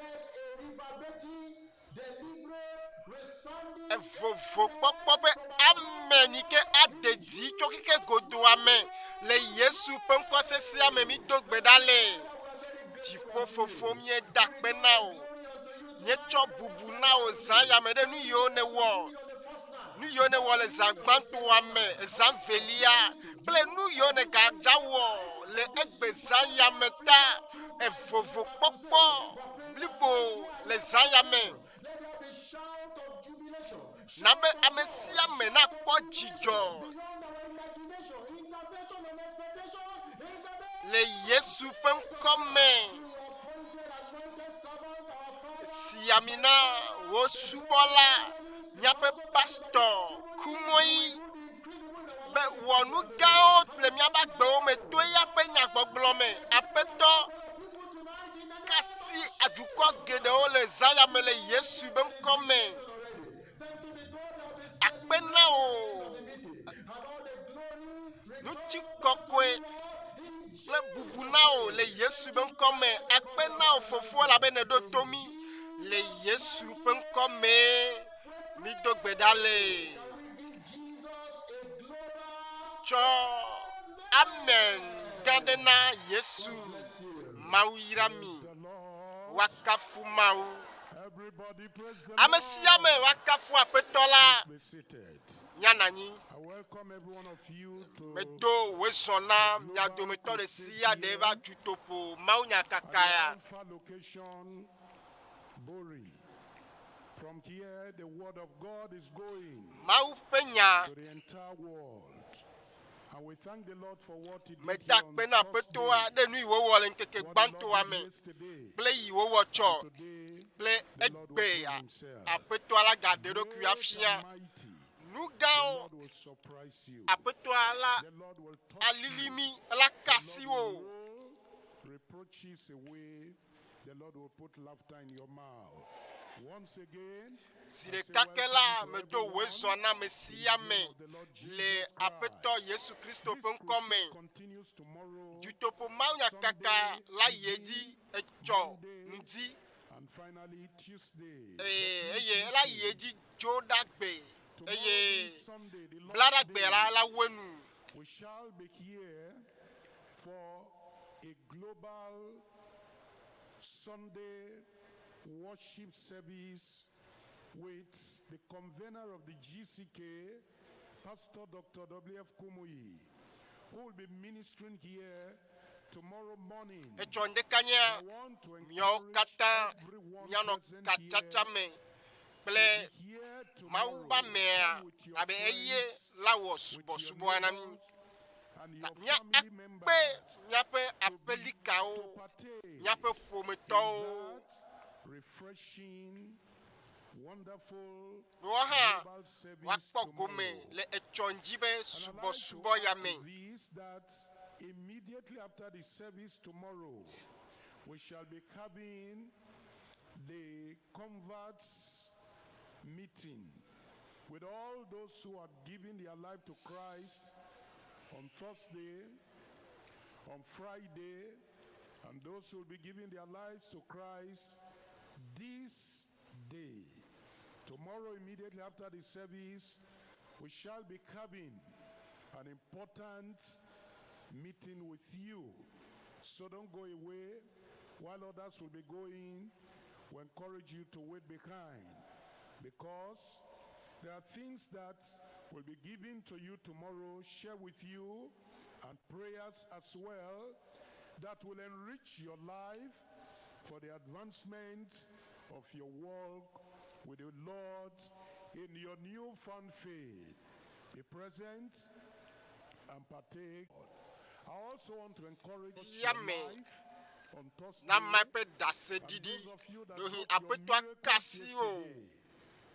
Evovo popope amenike adedi chokike godo amen. Le Yesu penko sesi amemi dogbedale. Tipo fofo mie dakpe na o. Nye cho bubu na o zan ya me de nu yo ne wo. Nu yo ne wo le zan gbanto ame, zan velia. Ple nu yo ne gaja wo. Le egbe zan ya me ta. Evovo popo. Blibo le zan ya me. Nabe amesia me na kwa jijo. Le Yesu penkome. Siamina wo subola. Nyape pastor Kumuyi. Be wonu gao le miaba gbe me to ya pe nyagboglo me. Apeto kasi aduko gede o le zaya me le Yesu penkome. Akpena o. Nuchi kokwe. Le bubunao le Yesu benkome akpenao fofo la bene do tomi le Yesu benkome mi dogbedale cho amen gadena Yesu mawirami wakafu mau amesiame wakafu apetola nyanani. I welcome every one of you to Meto wesona nyado meto de siya deva Dutoƒo Mawu kakaya. Alpha location, Bori. From here, the word of God is going Mawu penya to the entire world. And we thank the Lord for what He did meta here on pena the first petoa day. de nu iwo wole nkeke What the gbanto Lord ame did yesterday, ple iwo wo cho today, ple the Lord will egbe show ya Himself. apetoa la gadero Great kuafia and mighty. The nugao Lord will surprise you. apetoa la The Lord will touch you. alilimi la The Lord kasiwo will roll reproaches away. The Lord will put laughter in your mouth. Once again, sire I say kakela welcome to meto everyone. wesona mesia me of the Lord le Jesus apeto Christ. Yesu Kristo This penkome crusade continues tomorrow Dutoƒo Mawu kaka la yedi echo ndi and finally Tuesday. eye la yedi jodagbe Tomorrow eye being Sunday, the Lord's bladagbe day, la wenu we shall be here for a global Sunday worship service with the convener of the GCK, Pastor Dr. W.F. Kumuyi, who will be ministering here tomorrow morning. echo ndekanya I want to mio encourage kata everyone nyano present kachacha here me ple here Mawu tomorrow. ba mea Come with your abe eye friends, la wo with subo your subo anami neighbors, and your nya family members akpe nyape to apelikao partake nyape in fometo that refreshing, wonderful Waha global service wakpo tomorrow. gome le echonjibe And I'd subo like to subo add yame to this that immediately after the service tomorrow, we shall be having the converts meeting with all those who are giving their life to Christ on Thursday, on Friday, and those who will be giving their lives to Christ this day. Tomorrow, immediately after the service, we shall be having an important meeting with you. So don't go away while others will be going. We encourage you to wait behind, because there are things that will be given to you tomorrow, share with you, and prayers as well that will enrich your life for the advancement of your walk with the Lord in your newfound faith. Be present and partake. I also want to encourage your Yame. life on Thursday. na mape dase And didi those of you that dohi got your apetwa miracles kasi o yesterday,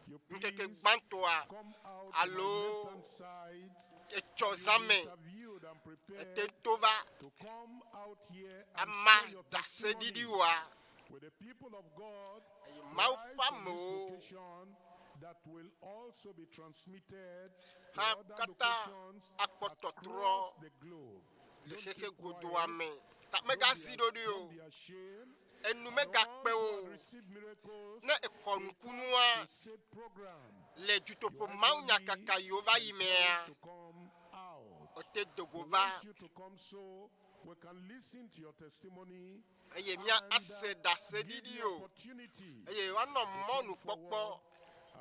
you nkeke please gbantoa come out Allo. to my left-hand side. echo You'll be zame interviewed and prepared etetova to come out here and ama share your dase didi testimony wa with the people of God Mawu right on famo. this location that will also be transmitted to Ha other kata locations akpɔtɔtrɔ across the globe. le Don't xexe keep godoa quiet. me. Ta mega si do di Don't o. be ashamed. Enu mega kpe o. Receive miracles. Ne ekɔ nukunua Crusade program. le Dutoƒo Mawu nyakaka yiwo va yi mea. To come out. Ote dogo We va. want you to come so we can listen to your testimony Eye mia and, ase dase give didi you o. opportunity Eye wanɔ mɔnu forward kpɔkpɔ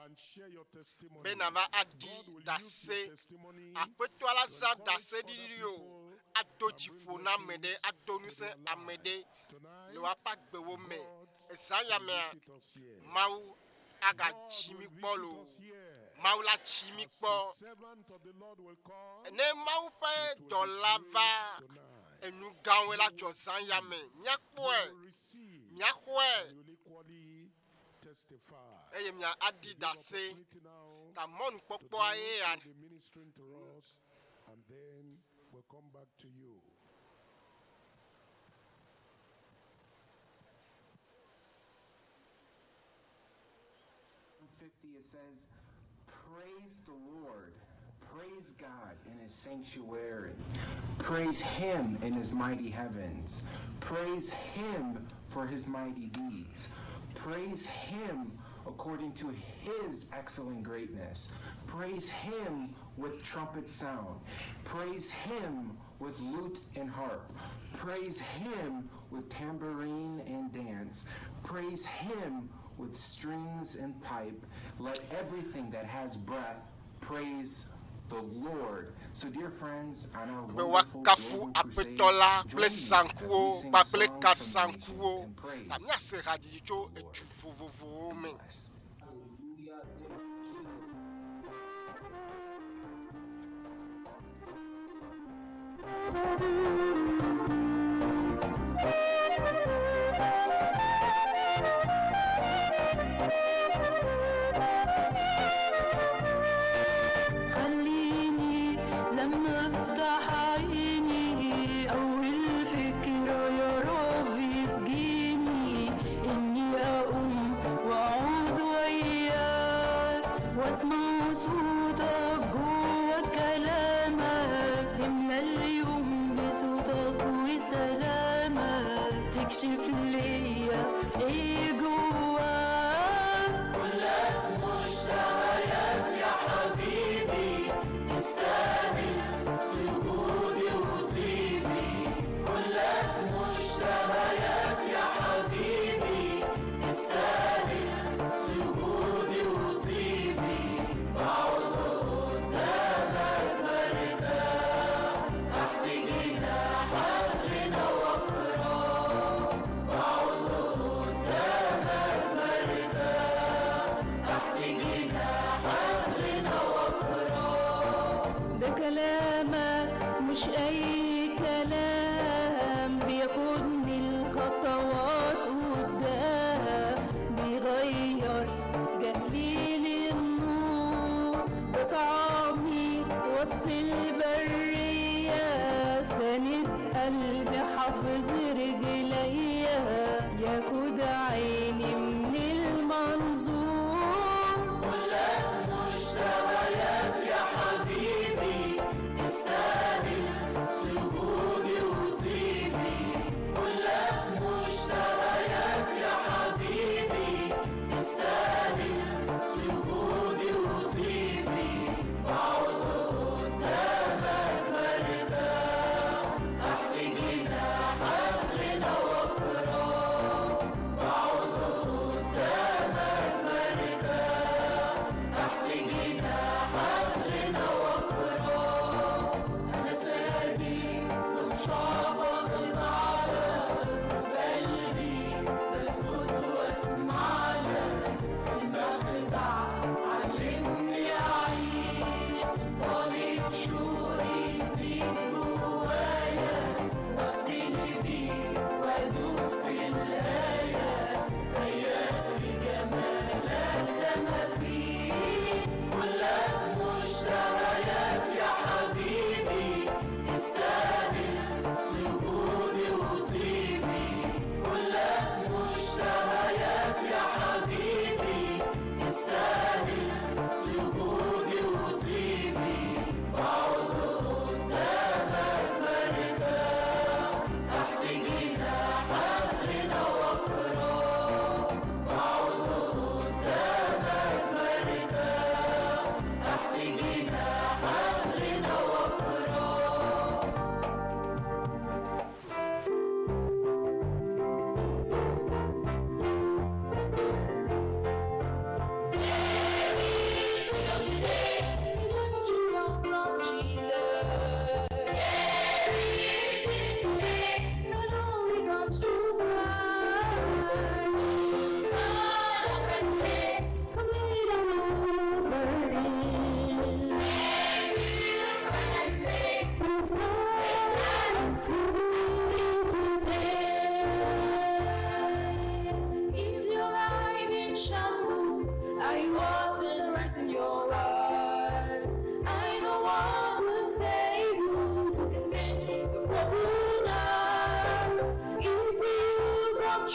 and share your testimony. be na va adi God will use dase. your testimony Aƒetɔ la za to encourage dase other didi o. people Ado and dziƒo bring na ame ɖe, blessings ado to nusẽ their ame life. ɖe Tonight, le woaƒe agbewo me. God Eza ya will mea, visit us here. Mawu aga God tsi mi will kpɔ visit lo. us here. Mawu la tsi mi As kpɔ. the servant of the Lord will come, Ne Mawu ƒe it will be dɔla great va tonight. enu gãwoe la dzɔ zã ya me. You Míakpɔe, will receive, míaxɔe, you will equally testify. eye mía adi Give dase. opportunity now Ta mɔnu to kpɔkpɔa ye ya. those who will be ministering to us, and then we'll come back to you. It says, praise the Lord, praise God in his sanctuary, praise him in his mighty heavens, praise him for his mighty deeds, praise him according to his excellent greatness, praise him with trumpet sound, praise him with lute and harp, praise him with tambourine and dance, praise him with strings and pipe. Let everything that has breath praise the Lord. So dear friends, on our Be wonderful wakafu global crusade, aƒetɔ la join kple me as we sankuwo sing kpakple songs from kasankuwo. nations and praise Ta míase haɖi tso edu vovovowo me. us. خليني لما افتح عيني اول فكرة يا رب تجيني اني اقوم واقعد وياك واسمع صوتك جوا كلامك تملى اليوم بصوتك وسلامك تكشف ليا ايه جواك كلك مشتهيات يا حبيبي تستاهل سجودي وطيبي كلك مشتهيات يا حبيبي تستاهل سجودي وطيبي بقعد قدامك برتاح تحت جناحك غنى وافراح بقعد قدامك برتاح تحت جناحك غنى وافراح ده كلامك مش اي كلام بياخدني الخطوات قدام بيغير جهلي للنور بطعمي وسط البرية سند قلبي حافظ رجليا ياخد عيني من المنظور كلك مشتهيات يا حبيبي تستاهل سجودي وطيبي كلك مشتهيات يا حبيبي تستاهل سجودي وطيبي بقعد قدامك مرتاح تحت جناحك غنى وافراح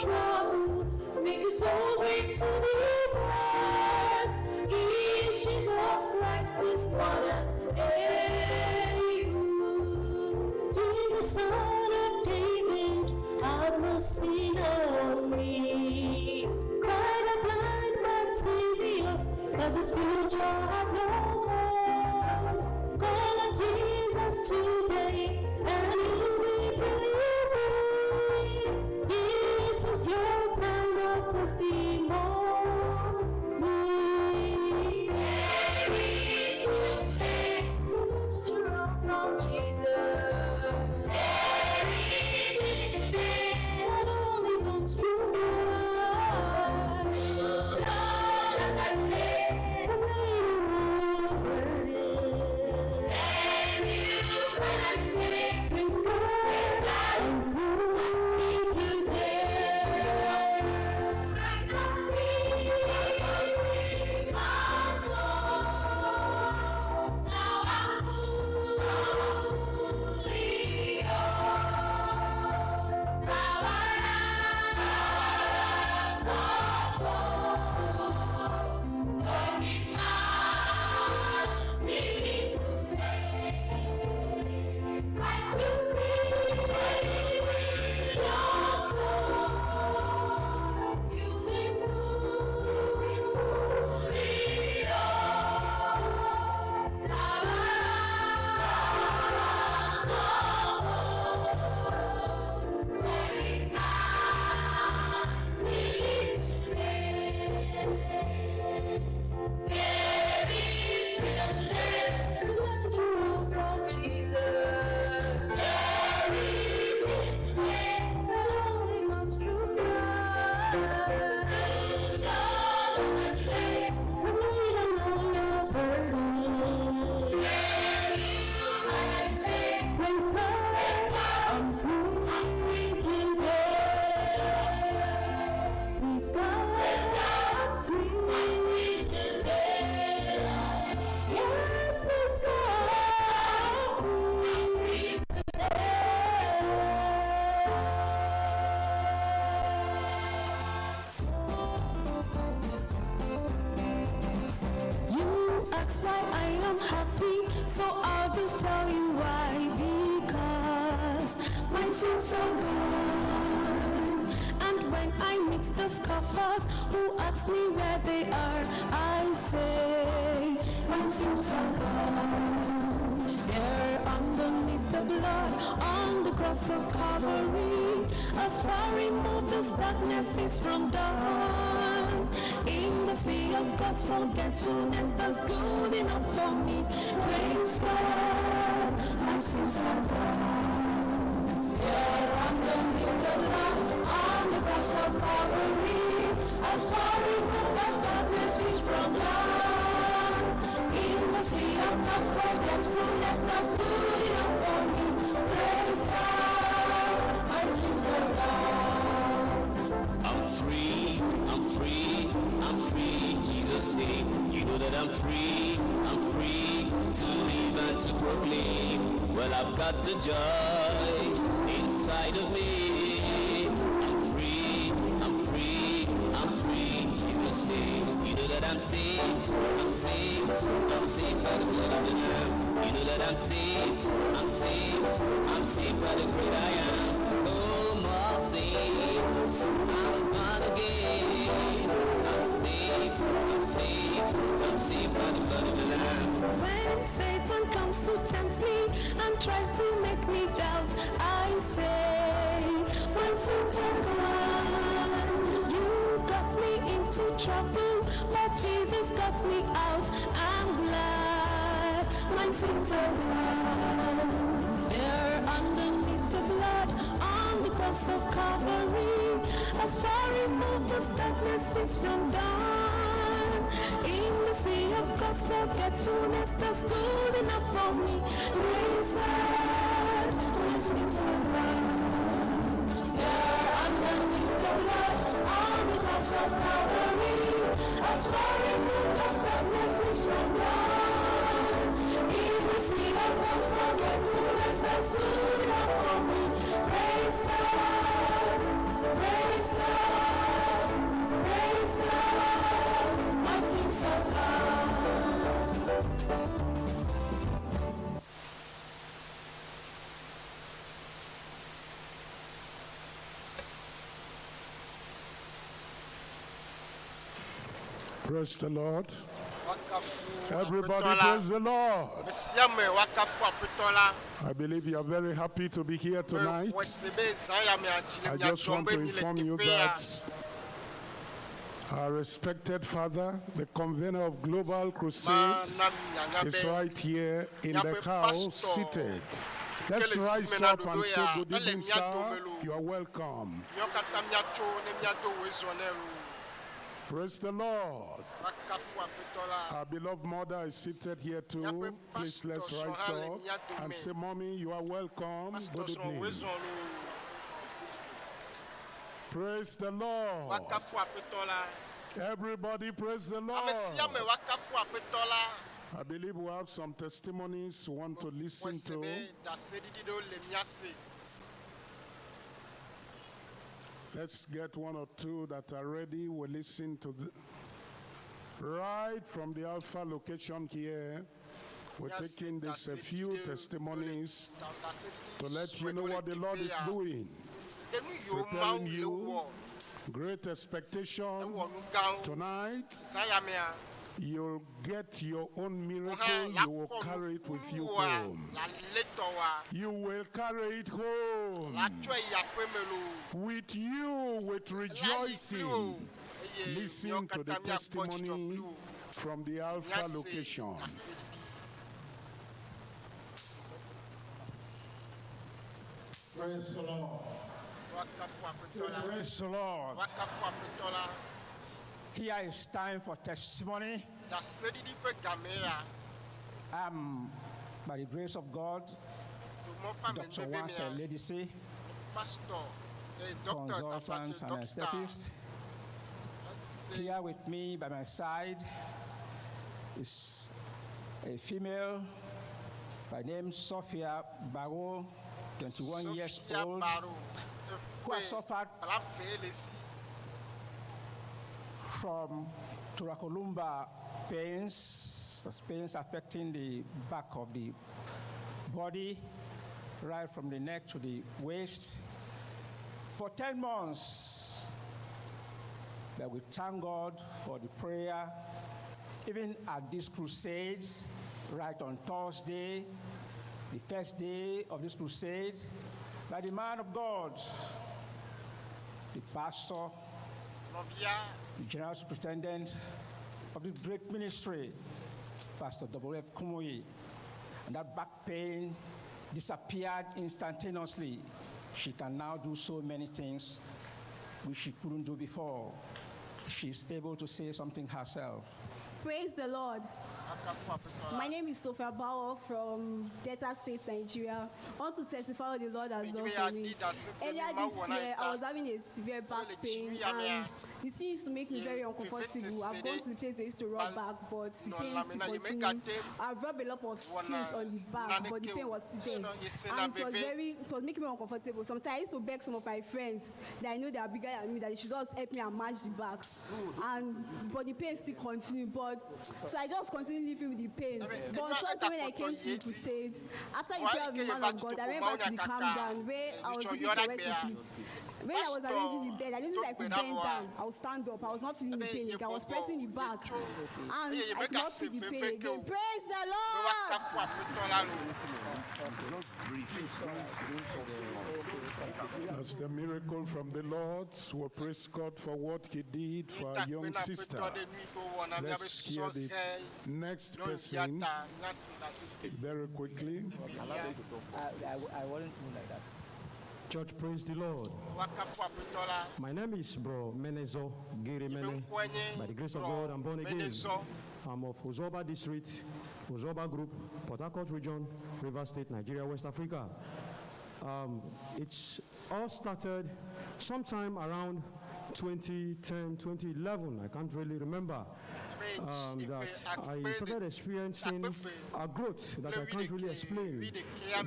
trouble, make your soul bring to depart. Is Jesus Christ is more than able. Jesus, Son of David, have mercy on me. Cried a blind Bartimaeus, 'cause his future had no cause. Call on Jesus today, and you'll be free. This is your time of testimony. There is today, supernatural from Jesus. There is today, not only comes through blood. Lord, I pray, from your burden. And you can say, praise God, and through me today. Christ has freed my soul. Now I'm fully yours. Power and support. Looking mighty today. Christ will free your soul. You'll be fully yours. Power and support. Looking mighty today. There is freedom today, supernatural from Jesus. There is healing today, that only comes through blood. Praise God, Lord, today, from weight on all your burden. There you can say, praise God, I'm free today. Praise God, I'm free today. Yes, praise God, I'm free today. You ask why I am happy, so I'll just tell you why. Because my sins are gone. And when I meet the scoffers who ask me where they are, I say, my sins are gone. They're underneath the blood on the cross of Calvary. As far removed as darkness is from dawn. In the sea of God's forgetfulness, that's good enough for me. Praise God, my sins are gone. They're underneath the blood on the cross of Calvary. As far removed as darkness is from dawn. In the sea of God's forgetfulness, that's good enough for me. Praise God, my sins are gone. I'm free, I'm free, I'm free in Jesus' name. You know that I'm free to live and to proclaim. Well, I've got the joy inside of me. I'm free, I'm free, I'm free in Jesus' name. You know that I'm saved, I'm saved, I'm saved by the blood of the Lamb. You know that I'm saved, I'm saved, I'm saved by the great I am. Oh, my saved, I'm born again. I'm saved, I'm saved, I'm saved by the blood of the Lamb. When Satan comes to tempt me and tries to make me doubt, I say, my sins are gone. You got me into trouble, but Jesus got me out. I'm glad my sins are gone. They're underneath the blood on the cross of Calvary. As far removed as darkness is from dawn. In the sea of God's forgetfulness, that's good enough for me. Praise God, my sins are gone. They're underneath the blood on the cross of Calvary. As far removed as darkness is from dawn. In the sea of God's forgetfulness, that's good enough for me. Praise God, praise God. Praise the Lord. Wakafu Everybody apetola. praise the Lord. Mesiame wakafu apetola. I believe you are very happy to be here tonight. Wesebe zaya me achile I mia just want to jombe mi inform you lekepea. that our respected father, the convener of Global Crusade, is right here in the house, seated. Let's rise up and say good evening, sir. You are welcome. Nyokata miacho ne miado wezonero. Praise the Lord. Wakafu apetola. Our beloved mother is seated here too. Please let's rise up and say, Mommy, you are welcome. Good evening. Praise the Lord. Wakafu apetola. Everybody praise the Lord. Mesiame wakafu apetola. I believe we have some testimonies we want to listen to. Wesebe da sedidido le miase. Let's get one or two that are ready. We'll listen to right from the Alpha location here. We're taking this a few testimonies to let you know what the Lord is doing. Preparing you. Great expectation tonight. You'll get your own miracle. You will carry it with you home. You will carry it home. With you, with rejoicing. Listen to the testimony from the Alpha location. Praise the Lord. Praise the Lord. Here is time for testimony. By the grace of God, Dr. Watts and Lady C, consultants and anesthetists. Here with me by my side is a female by name Sophia Barrow, 21 years old, who has suffered from thoracolumbar pains affecting the back of the body, right from the neck to the waist, for 10 months. But we thank God for the prayer, even at these crusades, right on Thursday, the first day of this crusade, by the man of God, the pastor, the general superintendent of this great ministry, Pastor W.F. Kumuyi, and that back pain disappeared instantaneously. She can now do so many things which she couldn't do before. She's able to say something herself. Praise the Lord. My name is Sophia Bauer from Delta State, Nigeria. I want to testify what the Lord has done for me. Earlier this year, I was having a severe back pain, and the thing used to make me very uncomfortable. I've gone to the place they used to rub back, but the pain used to continue. I've rubbed a lot of things on the back, but the pain was there. And it was making me uncomfortable. Sometimes I used to beg some of my friends that I know they are bigger than me, that they should just help me and match the back. But the pain still continued. So I just continued living with the pain. But trust me, when I came to the crusade, after the prayer of the man of God, I went back to the camp down where I was looking for where to sleep. When I was arranging the bed, I didn't think I could bend down. I would stand up. I was not feeling the pain. I was pressing the back. And I could not feel the pain again. Praise the Lord! That's the miracle from the Lord. We praise God for what He did for our young sister. Let's hear the next person very quickly. I wasn't doing like that. Church, praise the Lord. My name is Bro Menezo Girimene. By the grace of God, I'm born again. I'm of Uzoba District, Uzoba Group, Port Harcourt Region, Rivers State, Nigeria, West Africa. It's all started sometime around 2010, 2011. I can't really remember. That I started experiencing a growth that I can't really explain.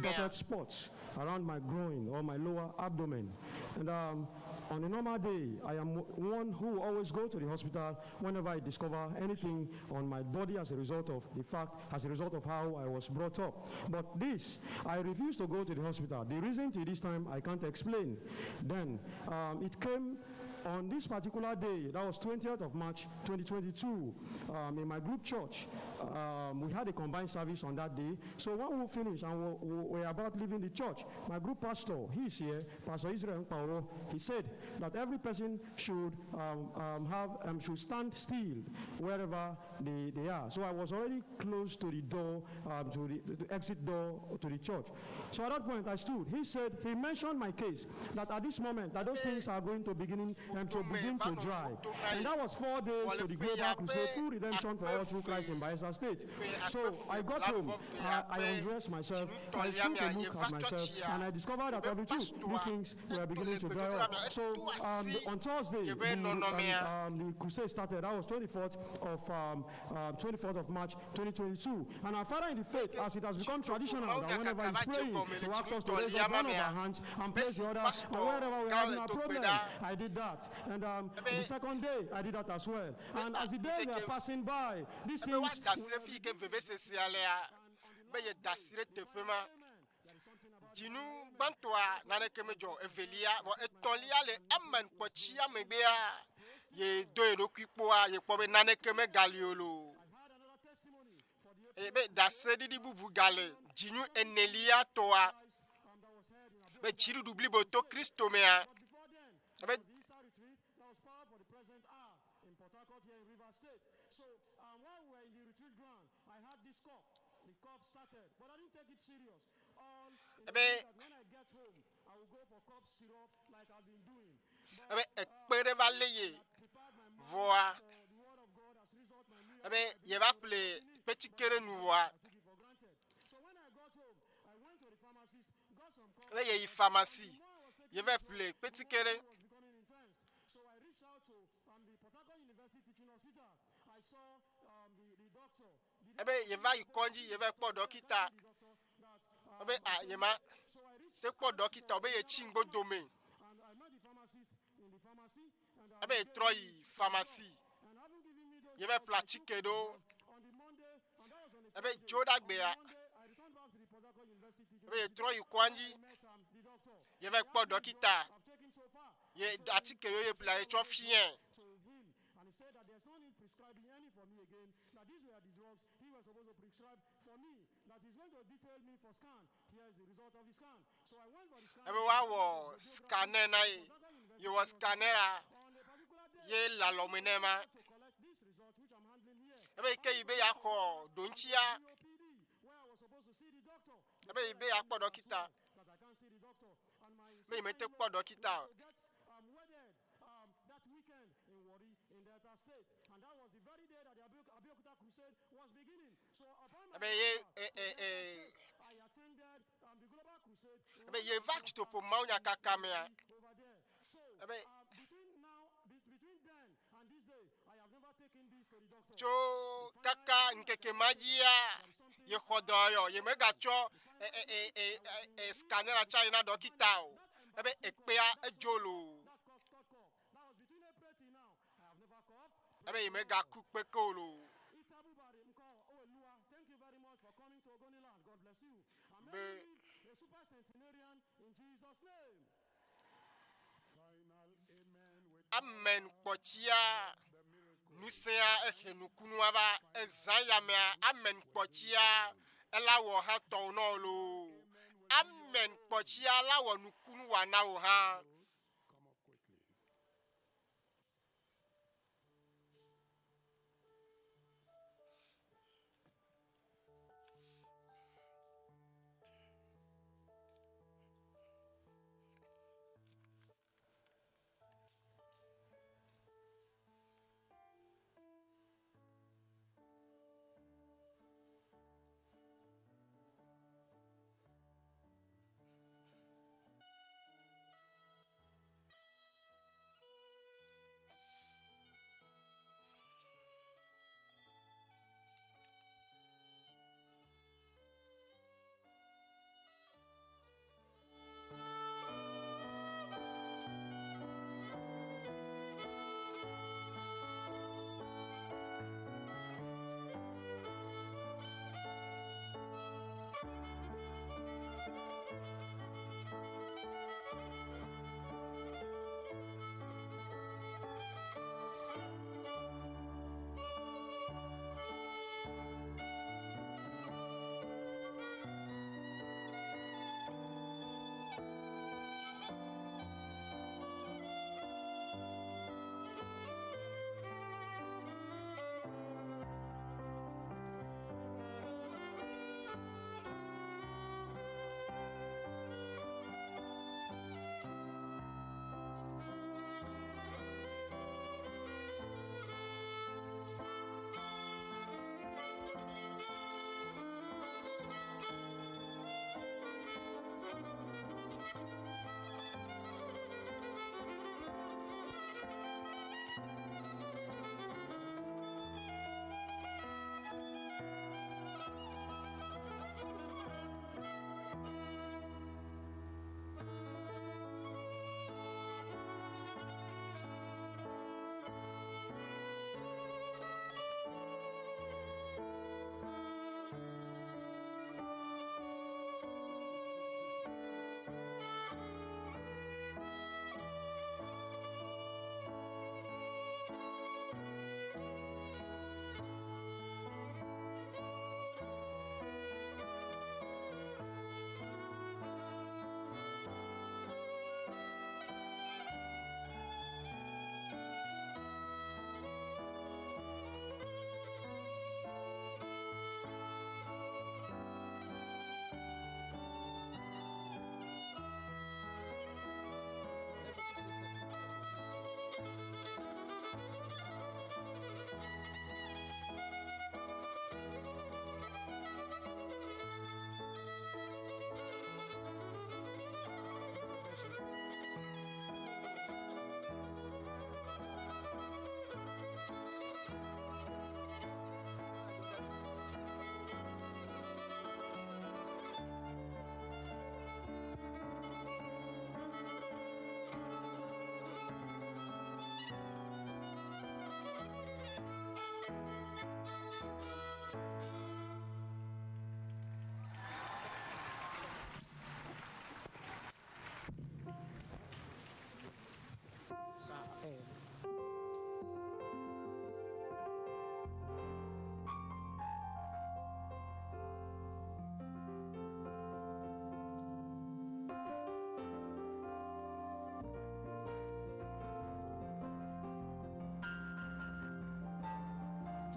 Dotted spots around my groin or my lower abdomen. And on a normal day, I am one who always go to the hospital whenever I discover anything on my body as a result of the fact, as a result of how I was brought up. But this, I refuse to go to the hospital. The reason till this time, I can't explain. Then it came on this particular day, that was 20th of March 2022, in my group church, we had a combined service on that day. So when we finished and we were about leaving the church, my group pastor, he's here, Pastor Israel Paulo, he said that every person should should stand still wherever they are. So I was already close to the door, to the exit door to the church. So at that point I stood. He mentioned my case, that at this moment that those things are going to begin to dry. And that was 4 days to the Global Crusade, full redemption for all through Christ in Bayelsa State. So I got home, I undressed myself, I took a look at myself, and I discovered that every these things were beginning to dry up. So on Thursday, the crusade started. That was 24th of March 2022. And our father in the faith, as it has become traditional, that whenever he's praying, he asks us to raise up one of our hands and place the other, and wherever we're having a problem, I did that. And the second day, I did that as well. And as the days were passing by, these things... Dinu bantoa nane kemejo evelia bo etolia le amen pochia megbea ye do no kwipoa ye pobe nane keme galiolo ebe dasedi di bubu gale dinu enelia toa be chiru dubli boto Kristo mea ebe when I get home, I will go for cough syrup like I've been doing. Voix. Je vais appeler petit kere nous voir. So when I got home, I went to the pharmacy, got some cough. Il y a une pharmacie. Je vais appeler petit kere. So I reached out to the Port University Teaching Hospital. I saw the doctor. Je vais y conduire, je vais pas docteur. Obe ayema te po dokita obe ye chingbo domain abe troy pharmacie ye be pratique do abe joda gbea abe troy kwanji ye be po dokita ye atike yo ye pla e cho fien and he said that there's no need prescribing any for me again, that these were the drugs he was supposed to prescribe for me, that he's going to detail me for scan. Here's the result of the scan. So I went for the scan. Everyone was scanner na you was scanner ye la lomenema to collect this result which I'm handling here. Ebe ke ibe ya ko donchia where I was supposed to see the doctor. Ebe ibe ya po dokita that I can't see the doctor and my me mete po dokita that weekend in Wari in Delta State, and that was the very day that the Abeokuta Crusade was beginning. So upon my I attended the Global Crusade. Dutoƒo Mawu kaka over there. So between then and this day, I have never taken this to the doctor. Cho kaka nkeke magia ye khodoyo ye mega cho scanner a China dokita o ebe ekpea ejolo. Thank you very much for coming to Ogoniland. God bless you. A super centenarian in Jesus' name. Amen. Pochia. Nusea ehenukunuava ezayamea. Amen. Pochia. Ela wo ha tonolo. Amen. Pochia la wo nukunu wana wo ha.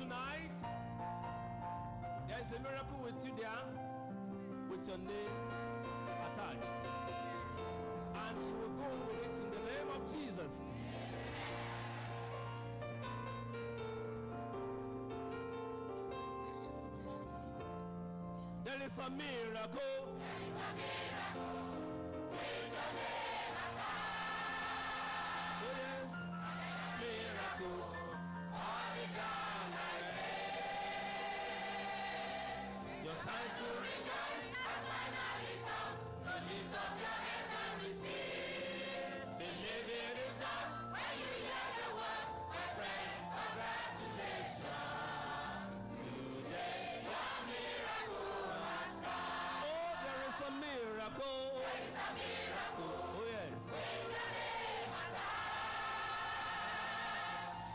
tonight, there's a miracle with you there, with your name attached. And you will go with it in the name of Jesus. There is a miracle. There is a miracle with your name attached. Oh yes, miracles falling down like rain. Your time to rejoice has finally come. So lift up your hands and receive. Believe it is done when you hear the word. My friend, congratulations. Today your miracle has come. Oh, there is a miracle. There is a miracle. Oh yes. With your name attached.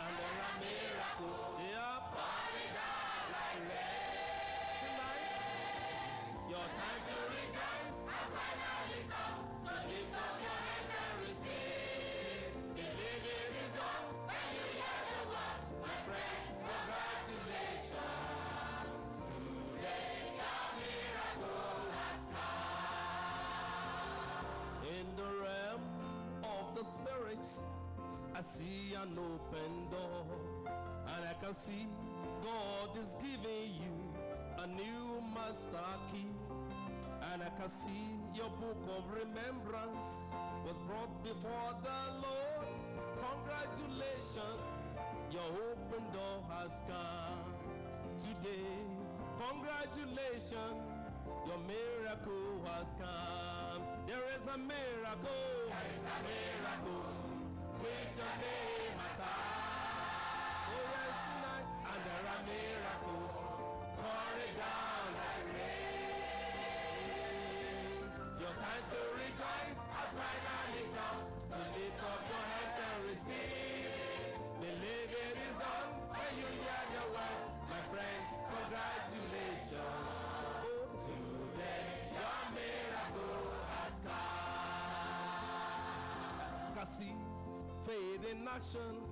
And there are miracles. Yep. Falling down like rain. Tonight, your time to rejoice has finally come. So lift up your hands and receive. Believe it is done when you hear the word. My friend, congratulations. Today your miracle has come. In the realm of the spirits, I see an open door, and I can see God is giving you a new master key. And I can see your book of remembrance was brought before the Lord. Congratulations, your open door has come today. Congratulations, your miracle has come. There is a miracle. There is a miracle with your name attached. Oh yes, tonight, and there are miracles pouring down like rain. Your time to rejoice has finally come. So lift up your hands and receive. Believe it is done when you hear the word. My friend, congratulations. Oh, today your miracle has come. Can see faith in action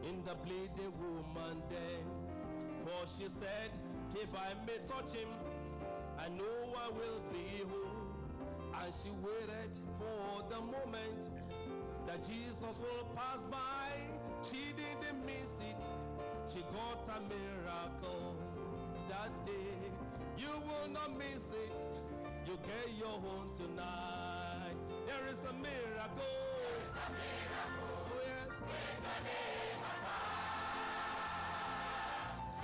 in the bleeding woman then. For she said, if I may touch him, I know I will be whole. And she waited for the moment that Jesus will pass by. She didn't miss it. She got a miracle that day. You will not miss it. You get your own tonight. There is a miracle. There is a miracle. Oh yes. With your name attached.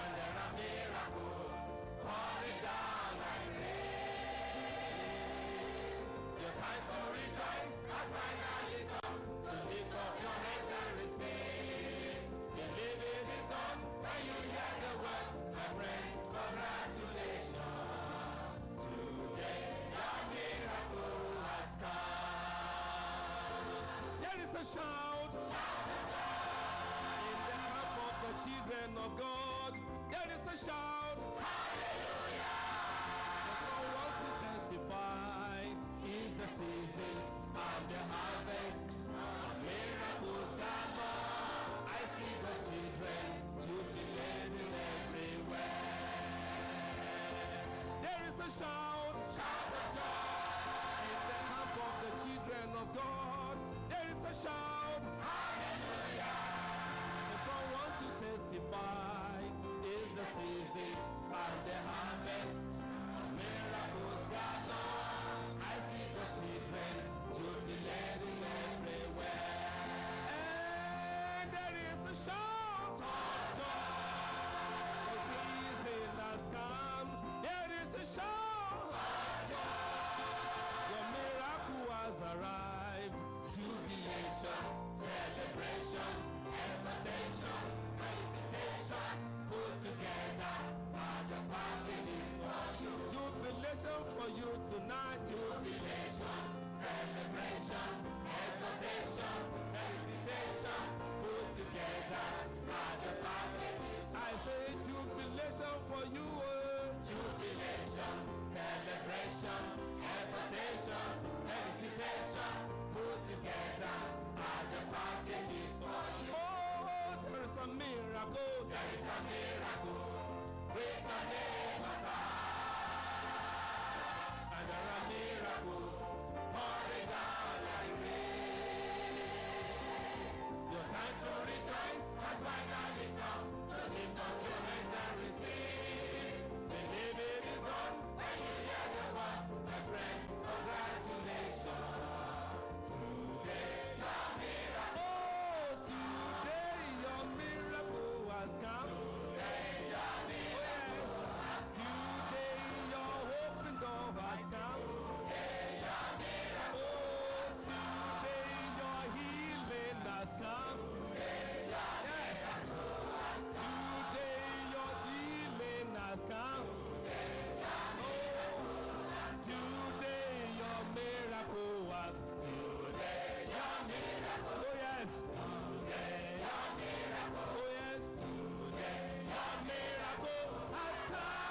And there are miracles falling down like rain. Your time to rejoice has finally come. So lift up your hands and receive. Believe it is done when you hear the word. My friend, congratulations. Today your miracle has come. There is a shout. Shout of joy. In the camp of the children of God. There is a shout. Hallelujah. For someone to testify. Is the season of the harvest. Miracles galore. I see the children jubilating everywhere. There is a shout. Shout of joy. In the camp of the children of God. There is a shout. Hallelujah. For someone to testify. Is the season of the harvest. Miracles galore. I see the children jubilating everywhere. And there is a shout of joy. The season has come. There is a shout of joy. Your miracle has arrived. Jubilation, celebration, exaltation, felicitation, put together. All the packages for you. Jubilation for you tonight. Jubilation, celebration, exaltation, felicitation, put together. All the packages. I say jubilation for you. Jubilation, celebration, exaltation, felicitation. miracle. There is a miracle. With your name attached. And there are miracles pouring down like rain. Your time to rejoice has finally come. So lift up your hands and receive. Believe it is done when you hear the word. My friend, congratulations. Today your miracle. Oh, today your miracle has come. Today your miracle has come. Today your open door has come. Today your miracle. Oh, today your healing has come. Yes. Today your healing has come. Today your miracle has. Today your miracle. Oh yes. Today your miracle. Oh yes. Today your miracle has come.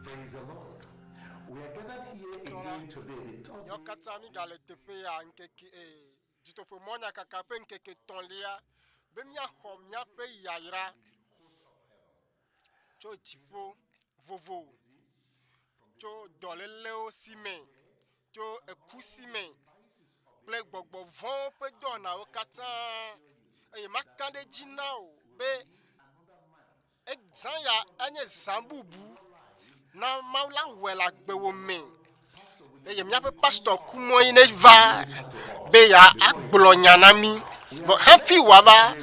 Praise the Lord. We are gathered here again today. Yokatami galetepe ya nkeke Dutoƒo Mawu kaka pe nkeke tolia be mia xɔ miaƒe yayra tso dziƒo vovo tso dɔlélewo si me tso eku si me kple gbɔgbɔ vɔ̃wo ƒe dɔwɔnawo katã eye maka ɖe dzi na o be zã ya enye zã bubu na Mawu la wɔe le agbewo me eye miaƒe pastor Kumuyi ne va be ya agblɔ nya na mi vɔ hafi wòava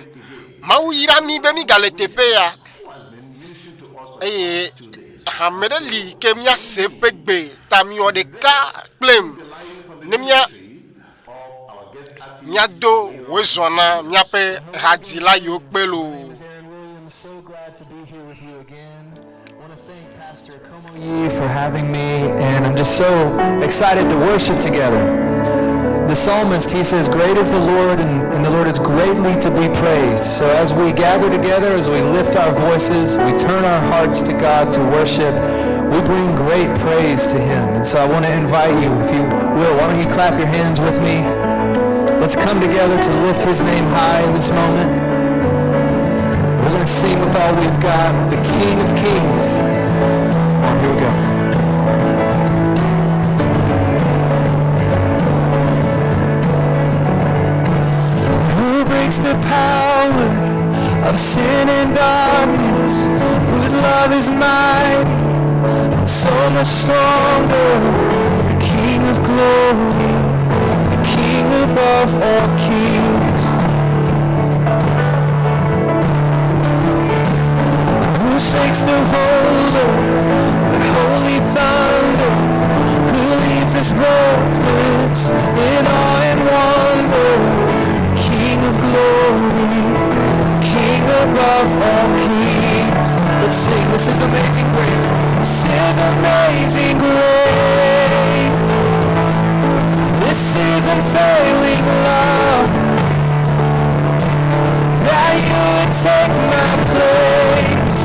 Mawu yra mi be mi gale teƒe ya eye hame ɖe li ke miase ƒe gbe ta miwɔ ɖeka kplem ne miado wòzɔna miaƒe hadzila yiwo kpe lo. So glad to be here with you again. I want to thank Pastor Kumuyi for having me, and I'm just so excited to worship together. The psalmist, he says, great is the Lord, and the Lord is greatly to be praised. So as we gather together, as we lift our voices, we turn our hearts to God to worship, we bring great praise to Him. And so I want to invite you, if you will, why don't you clap your hands with me? Let's come together to lift His name high in this moment. We're going to sing with all we've got, the King of Kings. Come on, here we go. Who breaks the power of sin and darkness, whose love is mighty and so much stronger, the King of glory, the King above all kings. Shakes the whole earth with holy thunder, who leaves us breathless in awe and wonder, the King of glory, the King above all kings. Let's sing, this is amazing grace, this is amazing grace, this is unfailing love, that you would take my place,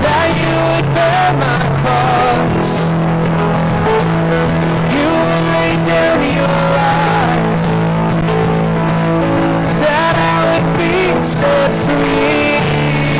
that you would bear my cross, you would lay down your life, that I would be set free.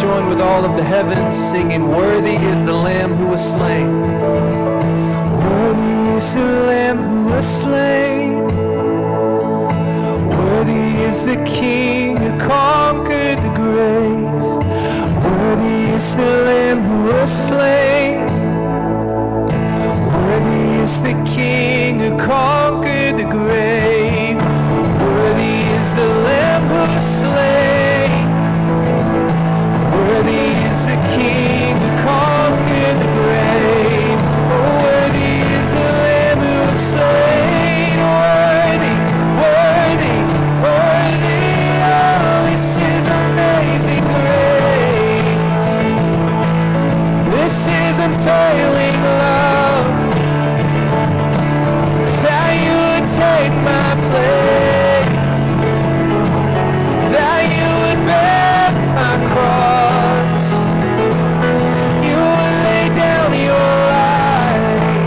join with all of the heavens, singing, "Worthy is the Lamb who was slain. Worthy is the Lamb who was slain. Worthy is the King who conquered the grave. Worthy is the Lamb who was slain. Worthy is the King who conquered the grave. Worthy is the Lamb who was slain. Worthy is the King who conquered the grave. Oh, worthy is the Lamb who was slain. Worthy, worthy, worthy. Oh, this is amazing grace. This is unfailing love. That you would take my place. That you would bear my cross. You would lay down your life.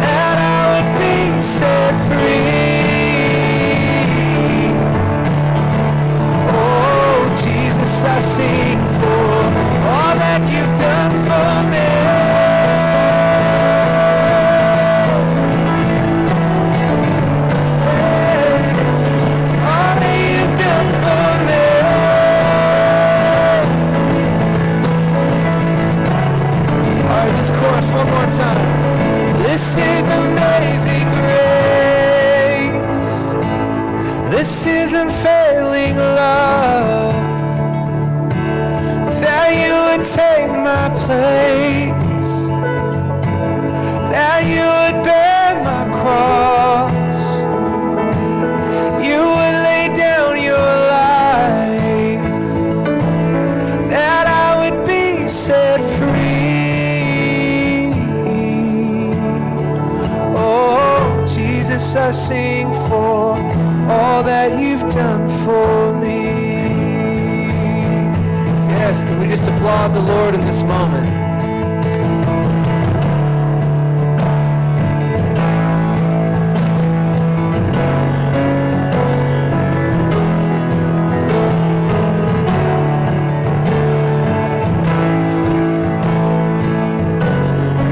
That I would be set free. Oh, Jesus, I sing for all that you've done for me. All that you've done for me. All right, this chorus one more time. This is amazing grace. This is unfailing love. That you would take my place. That you would bear my cross. You would lay down your life. That I would be set free. Oh, Jesus, I sing for all that you've done for me. Yes, can we just applaud the Lord in this moment?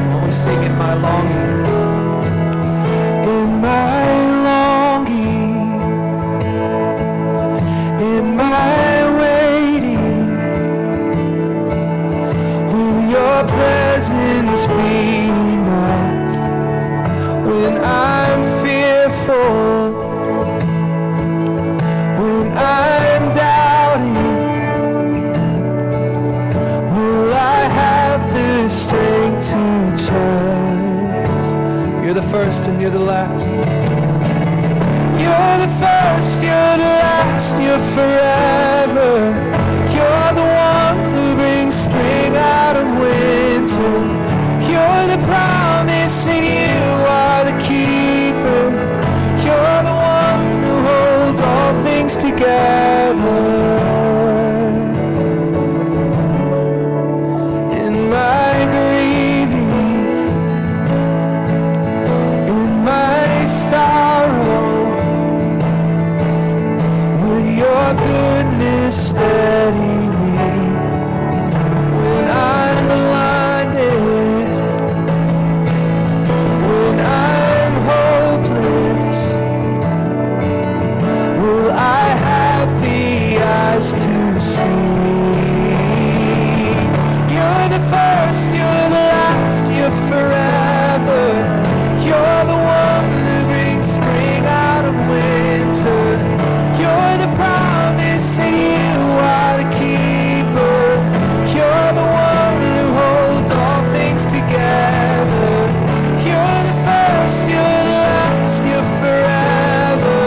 While we sing in my longing. In my longing, in my waiting, will your presence be enough? When I'm fearful, when I'm doubting, will I have the strength to trust? You're the first and you're the last. You're the first, you're the last, you're forever. You're the one who brings spring out of winter. You're the promise and you are the keeper. You're the one who holds all things together. In my grieving, in my sorrow, will your goodness steady me? When I'm blinded, when I'm hopeless, will I have the eyes to see? You're the first, you're the last, you're forever. You're the one who brings spring out of winter. You're the promise and you are the keeper. You're the one who holds all things together. You're the first, you're the last, you're forever.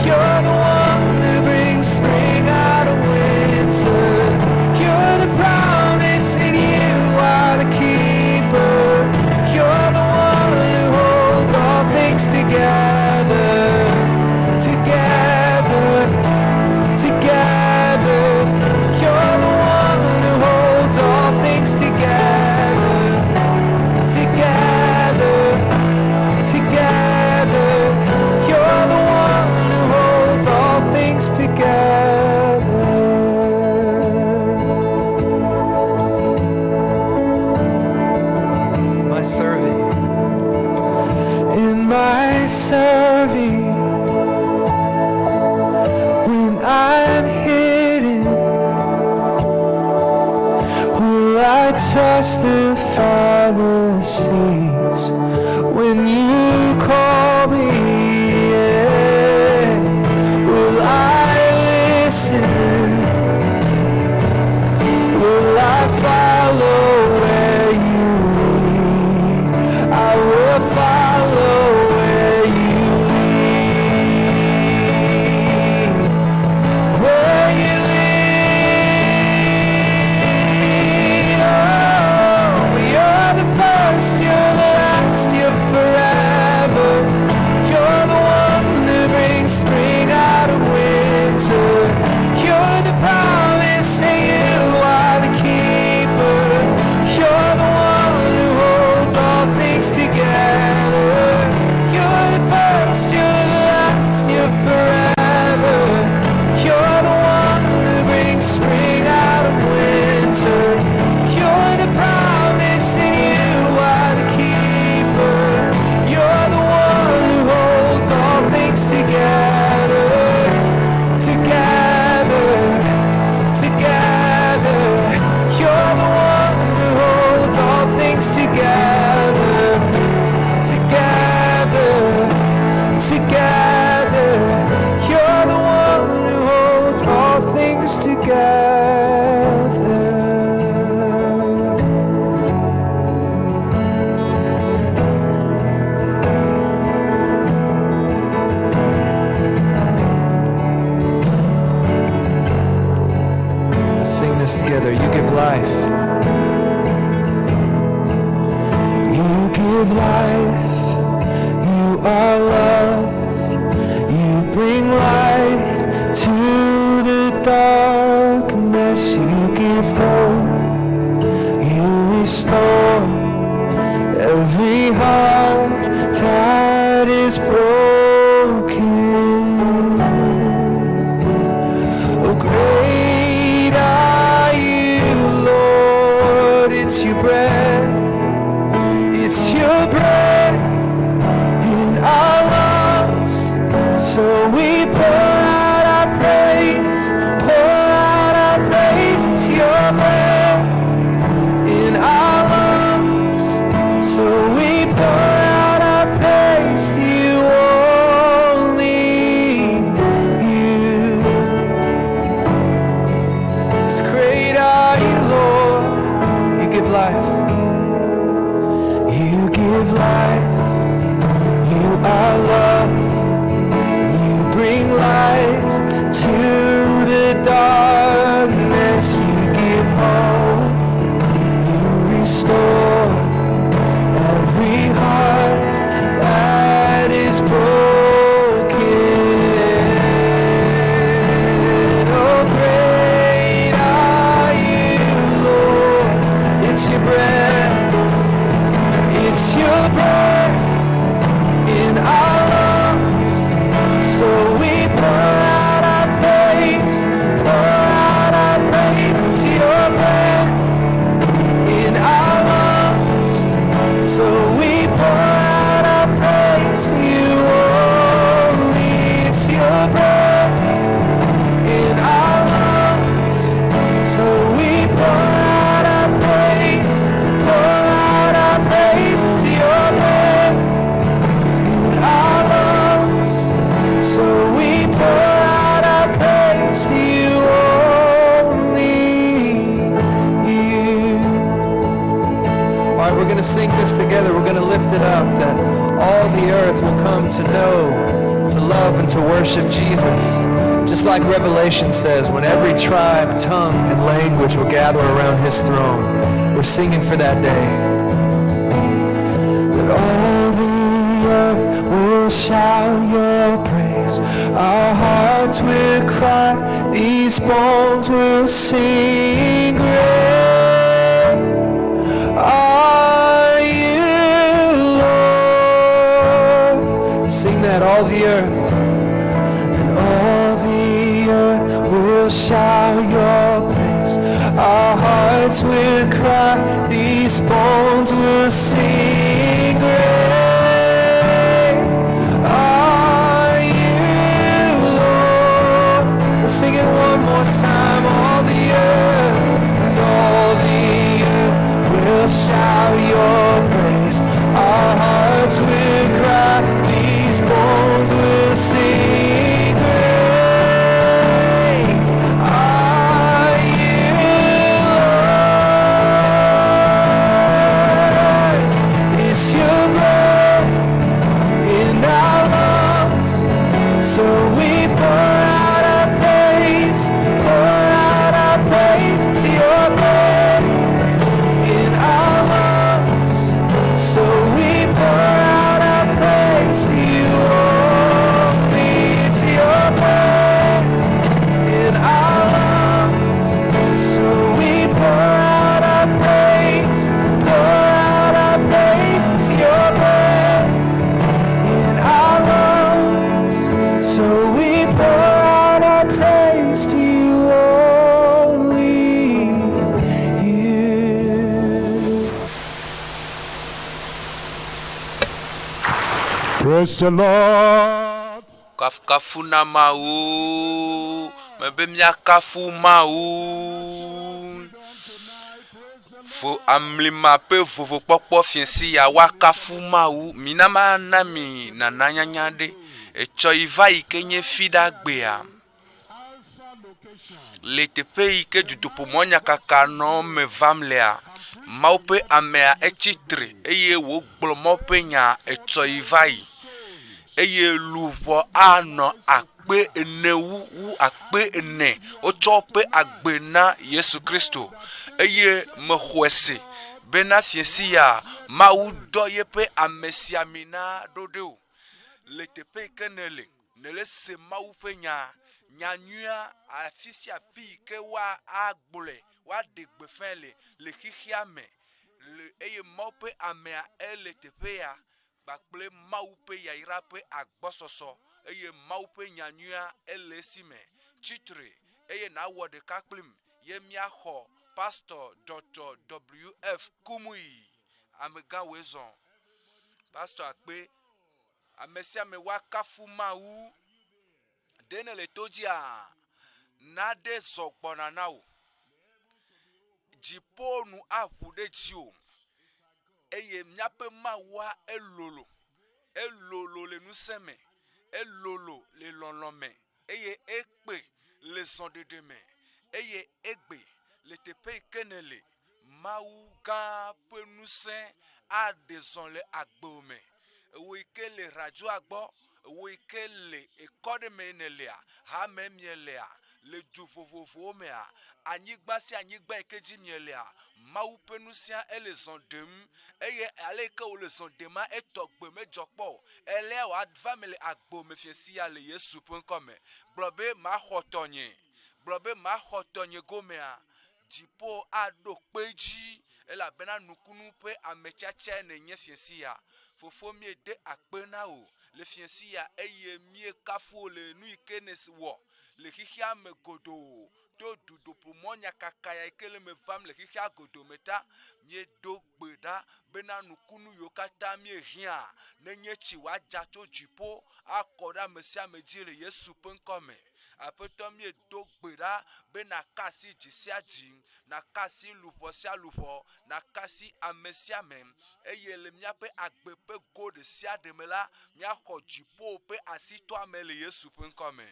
You're the one who brings spring out of winter. You're the promise and you ask the Pharisees when you call me, yeah, will I listen? Will I follow where you lead? I will follow where you lead. Where you lead. Oh, you're the first, you're the last, you're forever. You're the one who brings spring out of winter. You're the promise and you are the keeper. You're the one who holds all things together. You're the first, you're the last, you're forever. You're the one who brings spring out of winter. You're the promise and you are the keeper. You're the one who holds all things together. Together, together. You're the one who holds all things together. Together, together. You're the one who holds all things together. Let's sing this together. You give life. You give life. You are love. You bring light to the darkness. You give hope. You restore every heart that is broken. Oh, great are you, Lord. It's your breath. It's your breath in our lungs. So we pour out our praise. Pour out our praise. It's your breath in our lungs. So we pour out our praise to you, only you. It's great are you, Lord. You give life. You give life. You are love. You bring light to the darkness. You give hope. You restore every heart that is broken. Oh, great are you, Lord. It's your breath. It's your breath in our lungs. So we pour out our praise. Pour out our praise. It's your breath in our lungs. So we pour out our praise to you only. It's your breath in our lungs. So we pour out our praise. Pour out our praise. It's your breath in our lungs. So we pour out our praise to you only. You. All right, we're going to sing this together. We're going to lift it up that all the earth will come to know, to love, and to worship Jesus. Just like Revelation says, when every tribe, tongue, and language will gather around his throne. We're singing for that day. That all the earth will shout your praise. Our hearts will cry. These bones will sing. Great are you, Lord. Sing that, all the earth. And all the earth will shout your praise. Our hearts will cry. These bones will sing. Great are you, Lord. We'll sing it one more time. All the earth, and all the earth will hearts will cry, these bones will sing. Great are you, Lord. It's your breath in our lungs, so we pour out our praise to your breath in our lungs, so we pour out our praise to you only, to your breath in our lungs, so we pour out our praise to your breath in our lungs, so we pour out our praise to you only, you. Praise the Lord. Kafuna mau, mebemia kafu mau. Fo amlima pe vovo pokpo fiensi ya wakafu mau. Minama nami na nanyanyade. Echo iva ikenye fida gbea. Letepe ike Dutoƒo Mawu kaka no me vamlea. Maupe amea echitre eye wo gblo maupe nya echo ivai. Eye lupo ano akpe enewu wu akpe ene ochope agbe na Yesu Kristo. Eye mehwese bena fiesi ya Mawu do yepe amesiamina dodeo. Letepe kenele nele se Mawu pe nya nyanyua afisi api ke wa agbole wa degbe fele le khikhiame le eye Mawu pe amea letepe ya bakple Mawu pe ya ira pe agbososo eye Mawu pe nyanyua elesime chitre eye na wode kakplim ye miaho Pastor Dr. W.F. Kumuyi amega wezon Pastor akpe amesia me wakafu Mawu dene le todia nade zogbona nawo jipo nu apude jio eye miape Mawa elolo le nuseme elolo le lonlome eye ekpe le sondedeme eye egbe le tepe kenele Mawu ga pe nusen a deson le agbome we le radio agbo we le ekode menelea ha memielea le duvovovo mea anyigba si anyigba ekeji mielea Mawu penusia elezon dem eye aleke o lezon dema etogbe mejokpo ele wa family agbo mefiesi ya le Yesu penkome blobe ma hotonye gomea jipo ado peji ela bena nukunu pe amechacha ne nyefiesi ya fofo mi de akpena o le fiesi ya eye mi kafu le nu ikenes wo le khia me godo to Dutoƒo Mawu kaka ya ikele me vam le khia godo meta mi do gbeda bena nukunu yokata mi hia ne nyechi wa jato jipo akoda mesia meji le Yesu penkome apeto mi do gbeda bena kasi jisia jin na kasi lupo sia lupo na kasi amesia mem eye le miape agbepe go de sia demela mia jipo pe asito amele Yesu penkome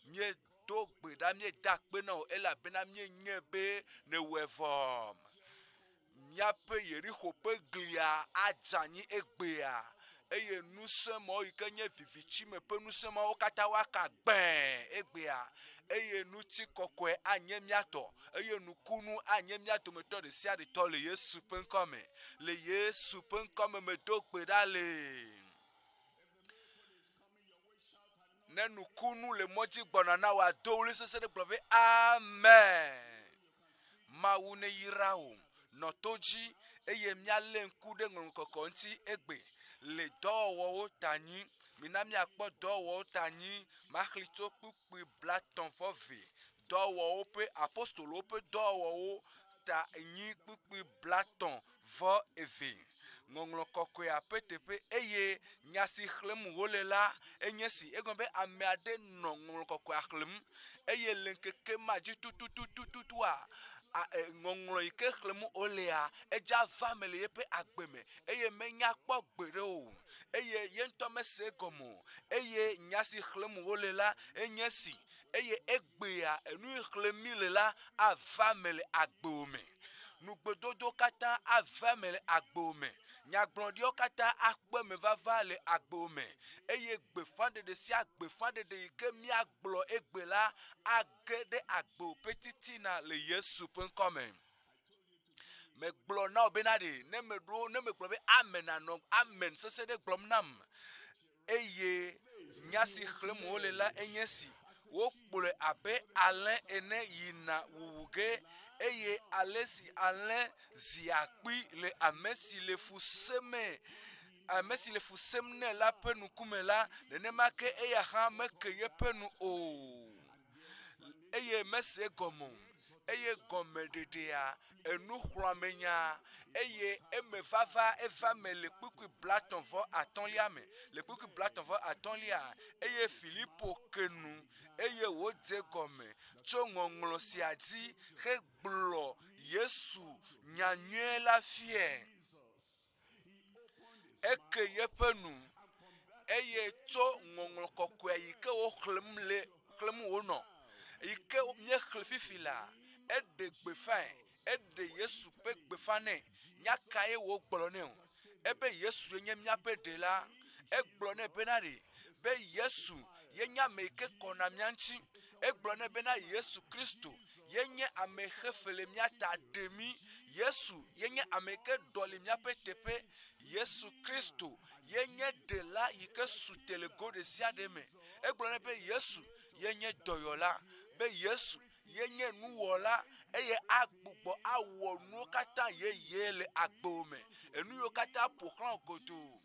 mi do gbeda mi dakpe na ela bena mi nyebe ne wevom miape Yericho pe glia ajani egbea eye nusemo ikenye vivichi me pe nusemo kata waka gben egbea eye nuti kokwe anyemiato eye nukunu anyemiato meto de sia de to le Yesu penkome me do gbeda le nenukunu le moji gbona na wa do le sese de blobe amen Mawu ne yirawo notoji eye miale nkude ngonkoko nti egbe le dowo tani minami akpo dowo tani machlito pupi blaton fove dowo pe apostolo pe dowo ta nyi pupi blaton vo eve ngonglo kokwe apetepe eye nyasi khlem wolela enyesi egombe ameade no ngonglo kokwe akhlem eye lenkeke maji tututututua ngonglo ike xlemu olea eja family yepe agbeme eye menya kpo gbere o eye yento mese gomo eye nyasi xlemu olela enyesi eye egbea enu xlemi lela a family agbome nugbedodo kata a family agbome nyagbrondio kata akpeme vava le agbome eye gbefande de si agbefande de ike mi agblo egbela agede agbo petitina le Yesu penkome me gblo na obenade ne me gblo be amen anom amen sese de glom nam eye nyasi xlemu olela enyesi wo kpole abe alen ene yina wuwuge eye alesi alen ziakpi le amesi le fusemne la penu kumela ne make eya ha make ye penu o eye mese gomo eye gomededea enu khramenya eye emevava evame le kpukui blaton vo atonlia me le kpukui blaton vo atonlia eye Philippo kenu eye wodze gome tsongonglo siadi he gblo Yesu nyanyue la fie eke yepenu eye tso ngonglo kokwe yike wo khlem wono yike mye khlfifila ede gbefan ede Yesu pe gbefane nyakaye wo gblone ebe Yesu yenye miape de la egblone benari be Yesu yenya meke kona mianchi egblone bena Yesu Kristo yenye amehefele miata demi Yesu yenye ameke doli miape tepe Yesu Kristo yenye de la yike sutele gode siademe egblone be Yesu yenye doyola be Yesu yenye nuwola eye agbugbo awo nu kata yeyele agbome enu yo kata pokran koto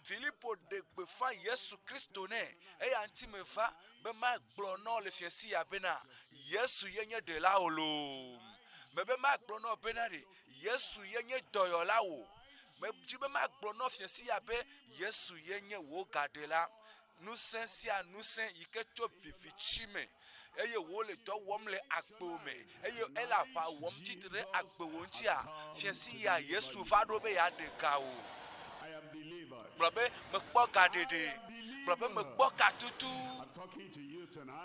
Philippo de gbefa Yesu Kristo ne eye anti meva be ma gblo no le fiesi ya bena Yesu yenye de la olo me be ma gblo no benare Yesu yenye doyola wo me jibe ma gblo no fiesi ya be Yesu yenye wo gadela nusen sia nusen iketo fifichime eye wole do womle agbome eye ela pa wom titre agbowonti a fiesi ya Yesu vado be ya de kawo brabe me kpo gadede brabe me kpo katutu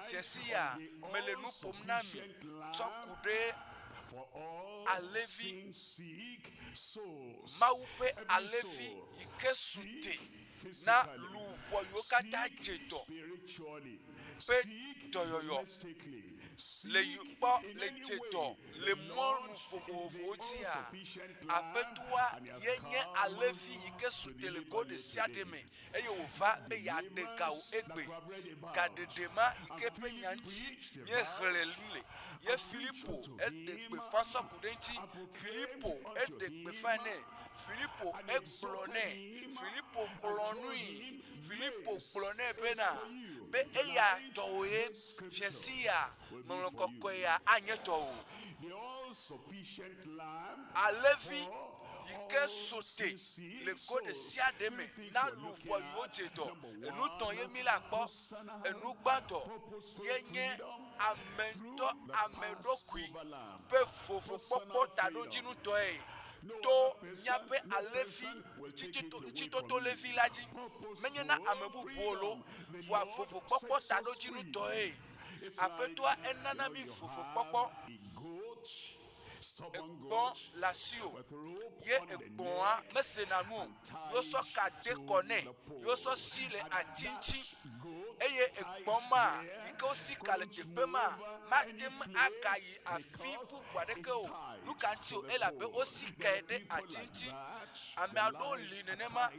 fiesi ya mele nu pomnami tokude alevi maupe alevi ikesute na luwo yokata jeto pe doyoyo le yupo le jeto le monu fofofo tia apetua yenye alevi ikesute le gode siademe eye ova be ya deka o egbe kadedema ikepe nyanti nye helelule ye Philippo edegbe faso kudenti Philippo edegbe fane Philippo egblone Philippo glonui Philippo glone bena be eya towe fiesia nolokokoya anyeto alevi ike sote le gode siademe na luwo yojedo enu ton yemi la gbo enu gbado yenye amento amedokui pe fofo popo tado jinu to e to nyape alevi tito to levi laji menye na amebu bolo vo fofo popo tado jinu to e apetwa enana mi fofo popo Egbon la sio ye egbon a mesena nu yo so ka dekone yo so sile atinti eye egbon ma iko si kale tepe ma dem akayi afi pupwa deke o lukanti o elabe o si kede atinti ame ado linenema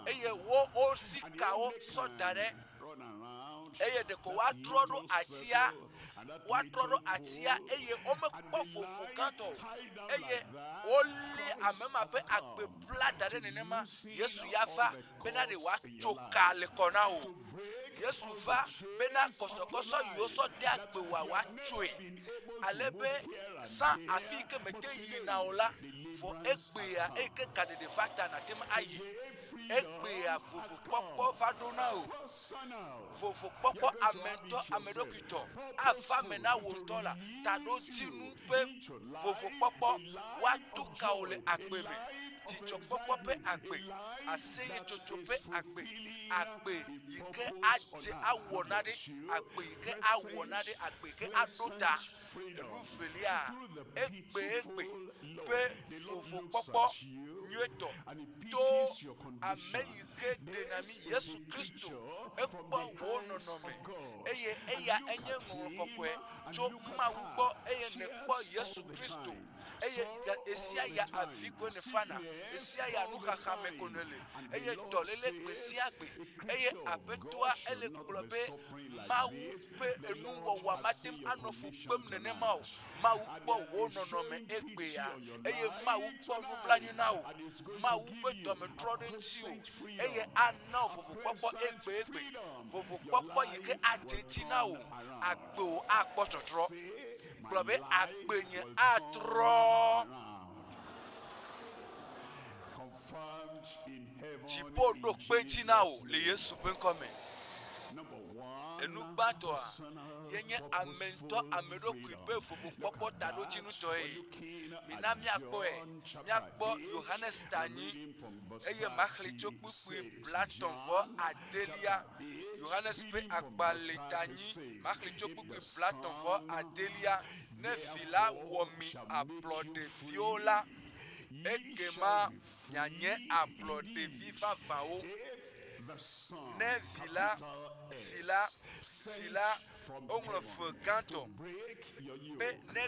eye wo o si ka o so dare eye de ko wa trodo atia eye omekpo fofo kanto eye oli amema be agbe bladare nenema Yesu yafa benade wa choka le kona o Yesu va bena kosokoso yo so de agbe wa choe alebe san afike mete yi na ola fo egbe ya eke kade de fata na tem ayi egbe a vovo kpɔkpɔ va ɖo na o vovo kpɔkpɔ amedokitɔ ava me na wo ŋutɔ la ta ɖo tinu ƒe vovo kpɔkpɔ woato ka wo le agbe me dzidzɔkpɔkpɔ ƒe agbe aseyetsotso ƒe agbe yi ke adze awɔ na ɖe agbe yi ke awɔ na ɖe agbe yi ke aɖo ta enu velia egbe ƒe vovo kpɔkpɔ nyuietɔ to ame yi ke ɖena mi Yesu Kristo ekpɔ wo nɔnɔme eye eya enye ŋɔŋlɔ kɔkɔe tso Mawu gbɔ eye nekpɔ Yesu Kristo eye esia ya avi ko ne fana esia ya nuxaxa me ko ne le eye dɔlele gbe sia gbe eye aƒetɔa ele gblɔ be Mawu ƒe enuwɔwɔ matem anɔ fu kpem nenema o Mawu kpɔ wo nɔnɔme egbea eye Mawu kpɔ nublanui na wo Mawu ƒe dɔme trɔ ɖe ŋuti o eye ana vovokpɔkpɔ egbe vovokpɔkpɔ yi ke adze ti na wo agbewo akpɔ tsɔtrɔ gblɔ be agbe nye atrɔ dziƒo ɖo kpe dzi na wo le Yesu ƒe ŋkɔme. Enugbãtɔa yenye ame ŋutɔ ame ɖokui ƒe vovokpɔkpɔ taɖodzinutɔe mina miakpɔe miakpɔ Yohanes tanyi eye maxli tso kpukpui blatɔ̃ adelia Yohanes ƒe agbalẽ tanyi maxli tso kpukpui blatɔ̃ adelia ne vi la wɔ mi ablɔɖeviwo la ekema mianye ablɔɖevi vavãwo ne vi la oŋlɔ fe gãtɔ be ne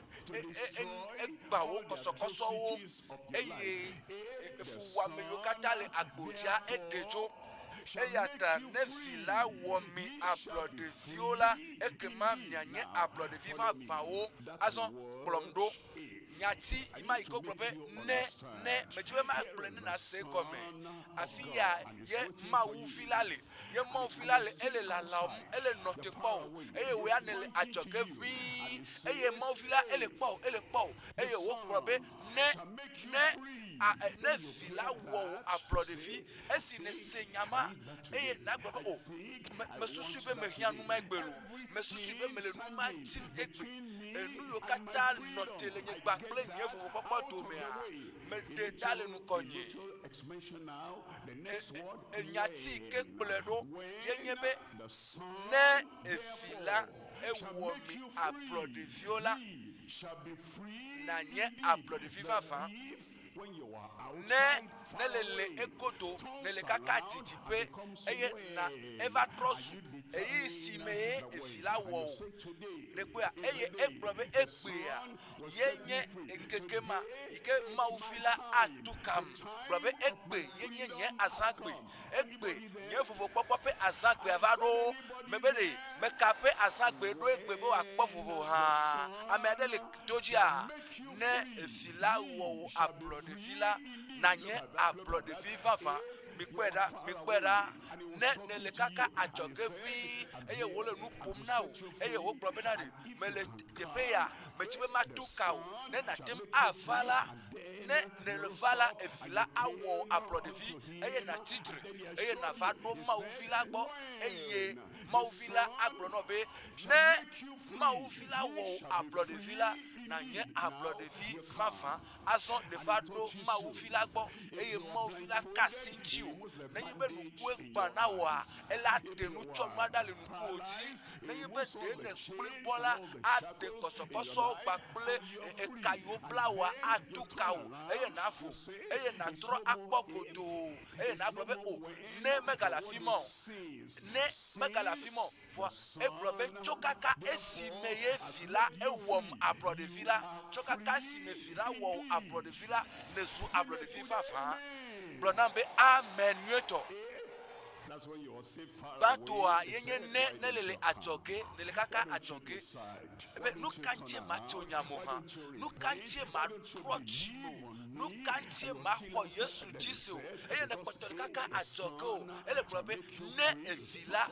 egba wo kɔsɔkɔsɔwo eye efuwame yiwo katã le agbodza eɖe dzo eya ta ne vi la wɔ mi ablɔɖeviwo la ekema mianye ablɔɖevi vavãwo azɔ kplɔm ɖo nyati ima yi ko gblɔ be ne medzi be magblɔe ne nase gɔme afi ya ye Mawuvi la le ye Mawuvi la le ele lalam ele nɔte kpɔ o eye wo ya ne le adzɔge ʋĩi eye Mawuvi la ele kpɔ o eye wo gblɔ be ne vi la wɔ wo ablɔɖevi esi ne se nyama eye nagblɔ be o mesusu be mehiã nu ma egbe lo mesusu be mele nu ma tim egbe enu yiwo katã nɔ te le nye gba kple nye vovokpɔkpɔ domea meɖe ɖa le nukɔnye enyati ke kplɔe ɖo yenye be ne evi la ewɔ mi ablɔɖeviwo la nanye ablɔɖevi vavã ne le ekoto ne le kaka didiƒe eye na eva trɔ zu eyi si me ye evi la wɔ o ne kpea eye egblɔ be egbea ye nye ŋkeke ma yi ke Mawuvi la atu kam gblɔ be egbe ye nye nye azãgbe egbe nye vovokpɔkpɔ ƒe azãgbe va ɖo me be ɖe meka ƒe azãgbe ɖo egbe be wòakpɔ vovo hã ame aɖe le to dzia ne evi la wɔ wo ablɔɖevi la nanye ablɔɖevi vavã mikpɔe ɖa ne le kaka adzɔge ʋĩi eye wole nu ƒom na wo eye wogblɔ bena ɖe mele teƒe ya medzi be matu ka o ne natem ava la ne le va la evi la awɔ ablɔɖevi eye natitre eye nava ɖo Mawuvi la gbɔ eye Mawuvi la agblɔ nɔ be ne Mawuvi la wɔ ablɔɖevi la nanye ablɔɖevi vavã azɔ ne va ɖo Mawuvi la gbɔ eye Mawuvi la ka asi ŋuti o nenye be nuku egba na woa ele aɖe nu tsɔ nua ɖa le nukuwo dzi nenye be ɖe ne kpli bɔ la aɖe kɔsɔkɔsɔwo gba kple eka yiwo bla woa atu ka wo eye navo eye natrɔ akpɔ godoo eye nagblɔ be o ne megale afi ma o vɔa egblɔ be tso kaka esi me ye vi la ewɔm ablɔɖevi la tso kaka esi me vi la wɔ ablɔɖevi la ne zu ablɔɖevi vavã gblɔ nam be amen nyuietɔ gbãtɔa yenye ne le adzɔge ne le kaka adzɔge ebe nu ka ŋutie ma tso nyamo hã nu ka ŋutie ma trɔ dzi o nu ka ŋutie ma xɔ Yesu dzi se o eye ne kpɔtɔ le kaka adzɔge o ele gblɔ be ne evi la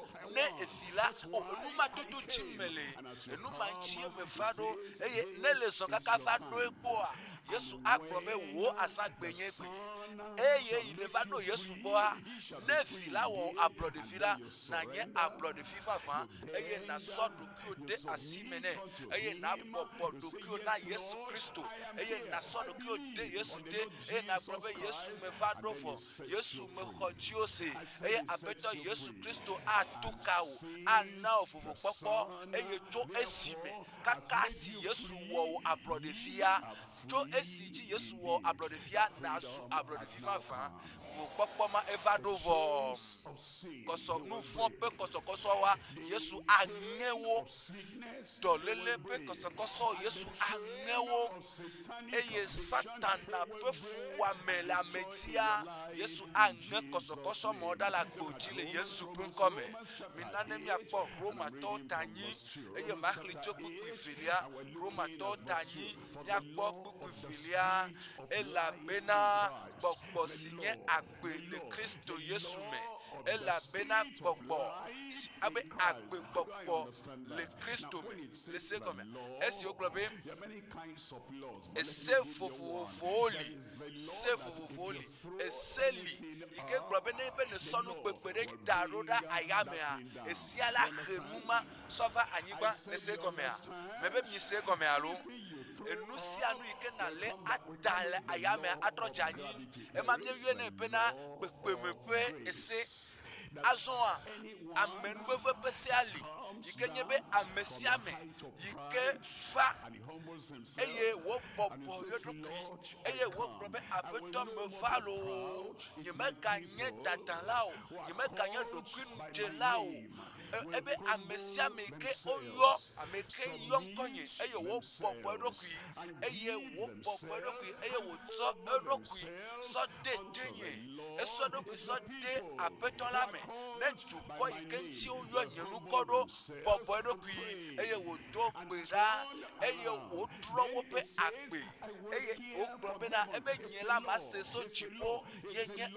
o enu ma dodo dzi me le enu ma ŋutie me va ɖo eye ne le zɔ kaka va ɖo egbɔa Yesu agbobe wo asagbenye gbe. Eye il va no Yesu boa ne fila wo ablo de fila na nye ablo de fifa fan eye na so do ki de asimene eye na popo do ki na Yesu Kristo eye na so do ki de Yesu de eye na probe Yesu me va do fo Yesu me khodio se eye abeto Yesu Kristo atuka o ana ofofo popo eye jo esime kaka si Yesu wo ablo de fia jo esiji Yesu wo ablo de fia na su ablo de fifa fan wo popo ma evadovo koso nu fon pe koso wa Yesu anyewo dolele pe koso Yesu anyewo eye Satan na pe fuwa me la metia Yesu anye koso moda la gboji le Yesu pe nkome minane mi akpo Roma to tanyi eye makli to pupu filia Roma to tanyi ya akpo pupu filia ela bena gbogbo sinye agbele Kristo Yesu me ela bena gbogbo si abe agbe gbogbo le Kristo me le se comme esi oglobe ese fofoli eseli ike globe ne be ne sonu pepere daroda ayamea esi ala renuma sova anyigba le se comme a mebe mi se comme alo enusianu ike na le adale ayame atrojanyi emamye wiene pena pepemepe ese azona amenveve pesiali ike nyebe amesiame ike fa eye wo popo yodoki eye wo probe abeto me valo nyeme ganye dadanlao nyeme ganye dokin jelao ebe amesiame ke oyo ameke yonkonye eye wo popo edoki eye wo popo edoki eye wo so edoki so de denye eso doki so de abetolame ne juko ikenchi oyo nyenu kodo popo edoki eye wo do gbera eye wo drowo pe agbe eye o probe na ebe nyela ma se so chipo yenye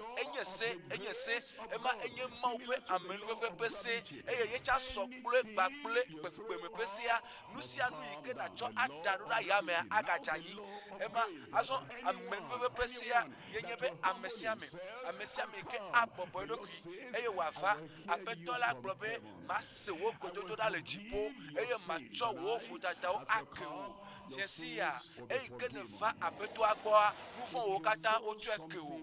enyese ema enye ma pe amenwe pese eye yecha sokule gbakule gbekpeme pesia nusia nu ike na cho adarura yame agachayi ema aso amenwe pesia yenyebe amesiame ke abobo doki eye wafa apetola globe masewo kododo da le tipo eye macho wo futata o akeu Yesia eye ne va apeto agboa nu fon o kata o tu akeu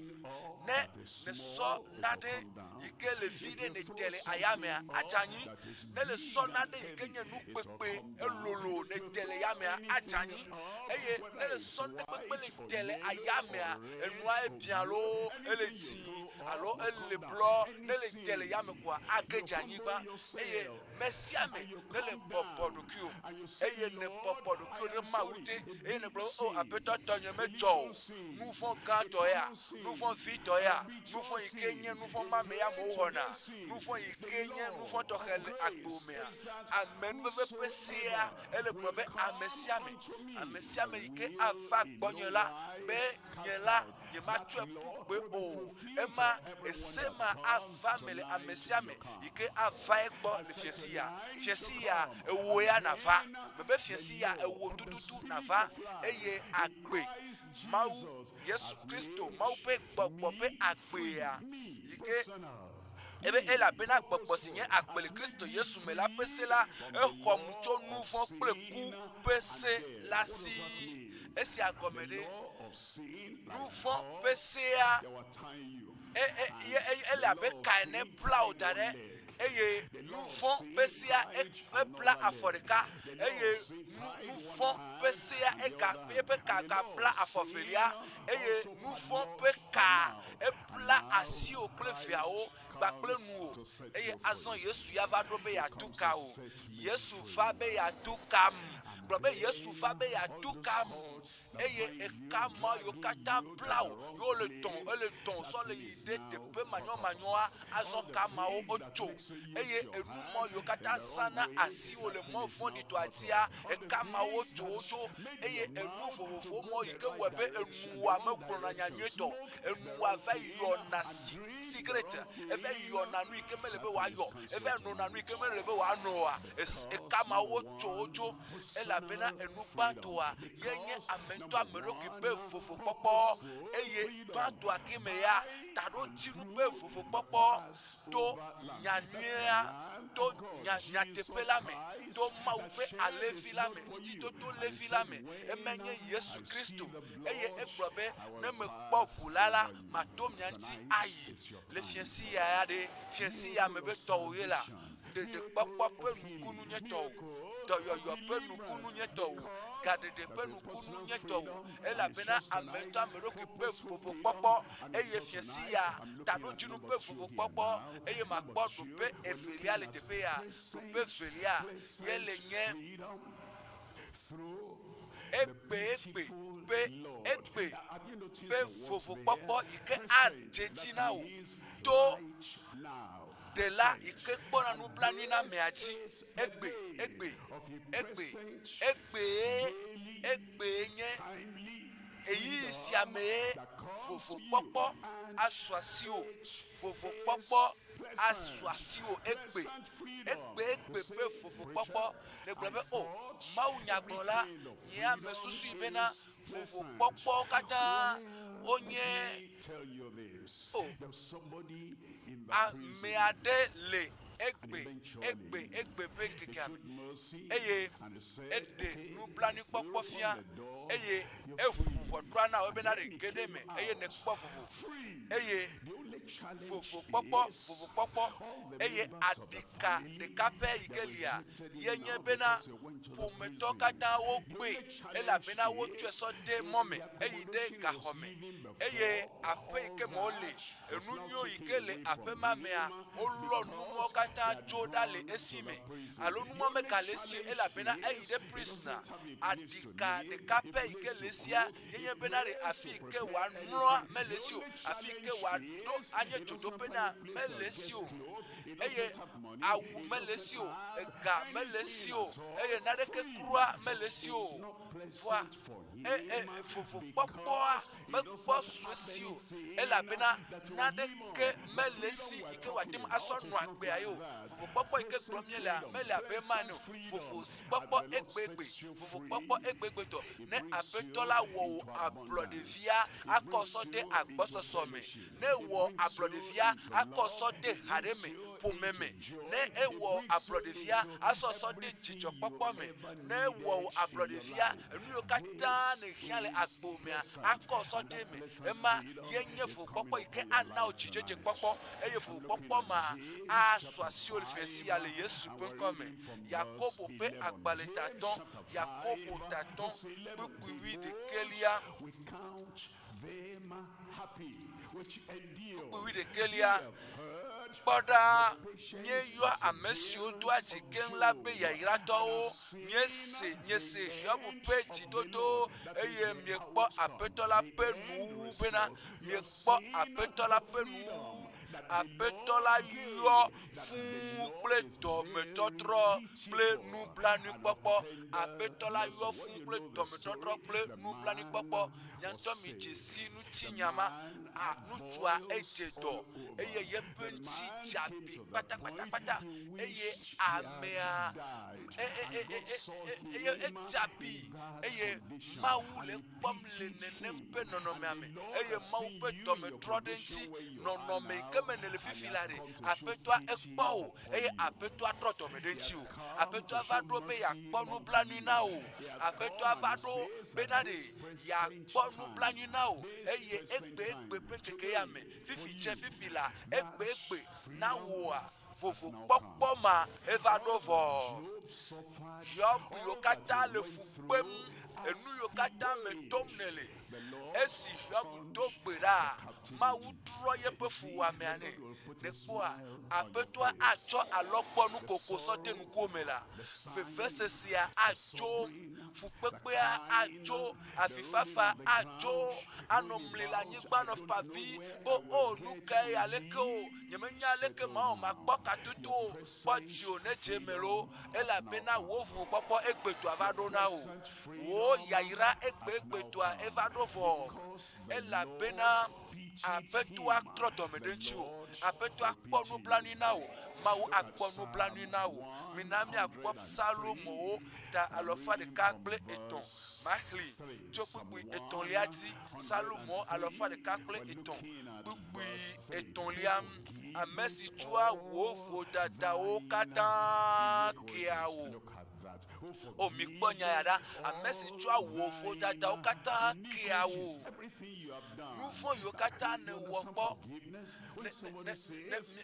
ne so nade ike le vide ne tele ayame achanyi ne le so nade ike nye nu pepe elolo ne tele yame achanyi eye ne le so ne pepe le tele ayame enwa ebialo eleti alo ele blo ne le tele yame kwa agejanyi ba eye mesiame ne le popodukio eye ne popodukio de mawute eye ne blo o apeto tonye mejo nu fon kanto ya nu fon vito ya nu fon ikenye nu fon mame ya mo hona nu fon ikenye nu fon to hele agbomea amen ve pesia ele probe amesiame ike ava gbonyola be nyela ye matwe pugbe o ema esema ava mele amesiame ike ava egbo le fiesia ewo ya nava bebe fiesia ewo tututu nava eye agbe Mawu Yesu Kristo Mawu pe gbogbo pe agbe ya ike ebe ela bena gbogbo sinye akpele Kristo Yesu me la pese la ehomcho nufon pleku pese la si esi agomede nufon pese ya ela be kaine plaudare eye nufon pese ya pla aforika eye nufon pese ya epe ka pla afofelia eye nufon pe ka pla asio plefiao bakple nu eye azon Yesu ya va do be ya tuka o Yesu va be ya tukam probe Yesu va be ya tukam eye ekama yo kata plau yo le ton so le ide te pe manyo azon kama o ocho eye enumo yo kata sana asi o le mo fon di to atia ekama o ocho eye enu fofofo mo ike webe enuwa me gbona nyanyeto enuwa va yo na secret efe yo nanu ike melebe wa yo efe no nanu ike melebe wa no a ekama wo tsojo elabena enugbato a yenye amento ameroki be fofo popo eye gbato akime ya tado tinu be fofo popo to nyanyea to nyatepelame to maupe alefilame ti to lefilame emenye Yesu Kristo eye egbobe ne me kpo kulala matom nyanti ayi le fiensi ya de fiensi ya me be to yela de kpakpa pe nukunu nyeto do yo pe nukunu nyeto gade de pe nukunu nyeto ela bena amento ameroki pe fofo popo eye fiensi ya tado jinu pe fofo popo eye makpo do pe evelia le tepe ya do pe velia yele nye egbe pe fofo popo ike ajetina o to de la ike gbona nu planu na meati egbe nye eyi si ame fofo popo aswasio fofo popo aswasio egbe pe fofo popo le globe o mawu nyagbola ya mesusu ibena fofo popo kata onye ameade le egbe pe kekame eye ede nu plani popo fia eye ehuwodra na obena re gedeme eye ne fofo eye fofo popo eye adika de kape ikelia yenye bena pometo kata wo gbe ela bena wo tweso de mome eye de gahome eye ape ike mole enunyo ikele ape mamea olo numo kata jodale esime alo numo mekalesi ela bena eye de prisoner adika de kape ikele sia yenye bena re afike wa nro melesio afike wa do anye jodopena melesio eye awu melesio ga melesio eye nadeke krua melesio voi fofo popoa mekpo sosio ela bena nadeke melesi ike wadim asonu agbe ayo fofo popo ike gromiela mele abemano fofo popo egbe to ne apetola wo ablodevia akoso de agbososome ne wo ablodevia akoso de hareme pomeme ne ewo ablodevia asoso de chicho popo me ne wo ablodevia enu kata ne hiale agbomia akoso de me ema yenye fo popo ike ana ochicheche popo eye fo popo ma aswasio le fesi ale Yesu penkome Yakobo pe agbaleta don Yakobo taton bukuwi de kelia bukuwi de kelia Boda nye yo amesio do ajiken labe ya irato nyese yobu peji dodo eye miekpo apetola penu bena miekpo apetola penu apetola yo fun ple dometotro ple nu planu popo apetola yo fun ple dometotro ple nu planu popo nyanto mi jesi nu chinyama a nu tua ejedo eye yepenchi chapi pata eye amea eye chapi eye maule pomle nenempe nonomeame eye maupe dometro denti nonome kemenele fifilare apetwa ekpo eye apetwa troto medenti o apetwa vado be ya kponu planu na o apetwa vado benade ya kponu planu na o eye egbe penkeke ya me fifila egbe na wo a fofo popo ma evado vo yobu yokata le fupem enu yokata me tomnele esi yobu dogbera ma wudro ye pefu wa me ane nekpoa apetwa acho alogbonu koko sote nu komela fefesesia acho fupepe acho afifafa acho anomlela nyigban of papi bo o nukai aleko nyemenya aleke ma o makpoka tutu potio nejemelo ela bena wofu popo egbetu avado na o yaira egbetu evado vo ela bena apetua trɔ dɔme ɖe ŋuti o, apetua kpɔ nublanui na wo, Mawu akpɔ nublanui na wo. Mina miakpɔ Salomowo ta 103 mahli tso kpukpui 3 dzi. Salomo 103 kpukpui 3 ame si tsɔa wo vodadawo katã kea wo. O mi kpɔ nya ya ɖa, ame si tsɔa wo vodadawo katã kea wo. Nu vɔ̃ yiwo katã ne wɔ kpɔ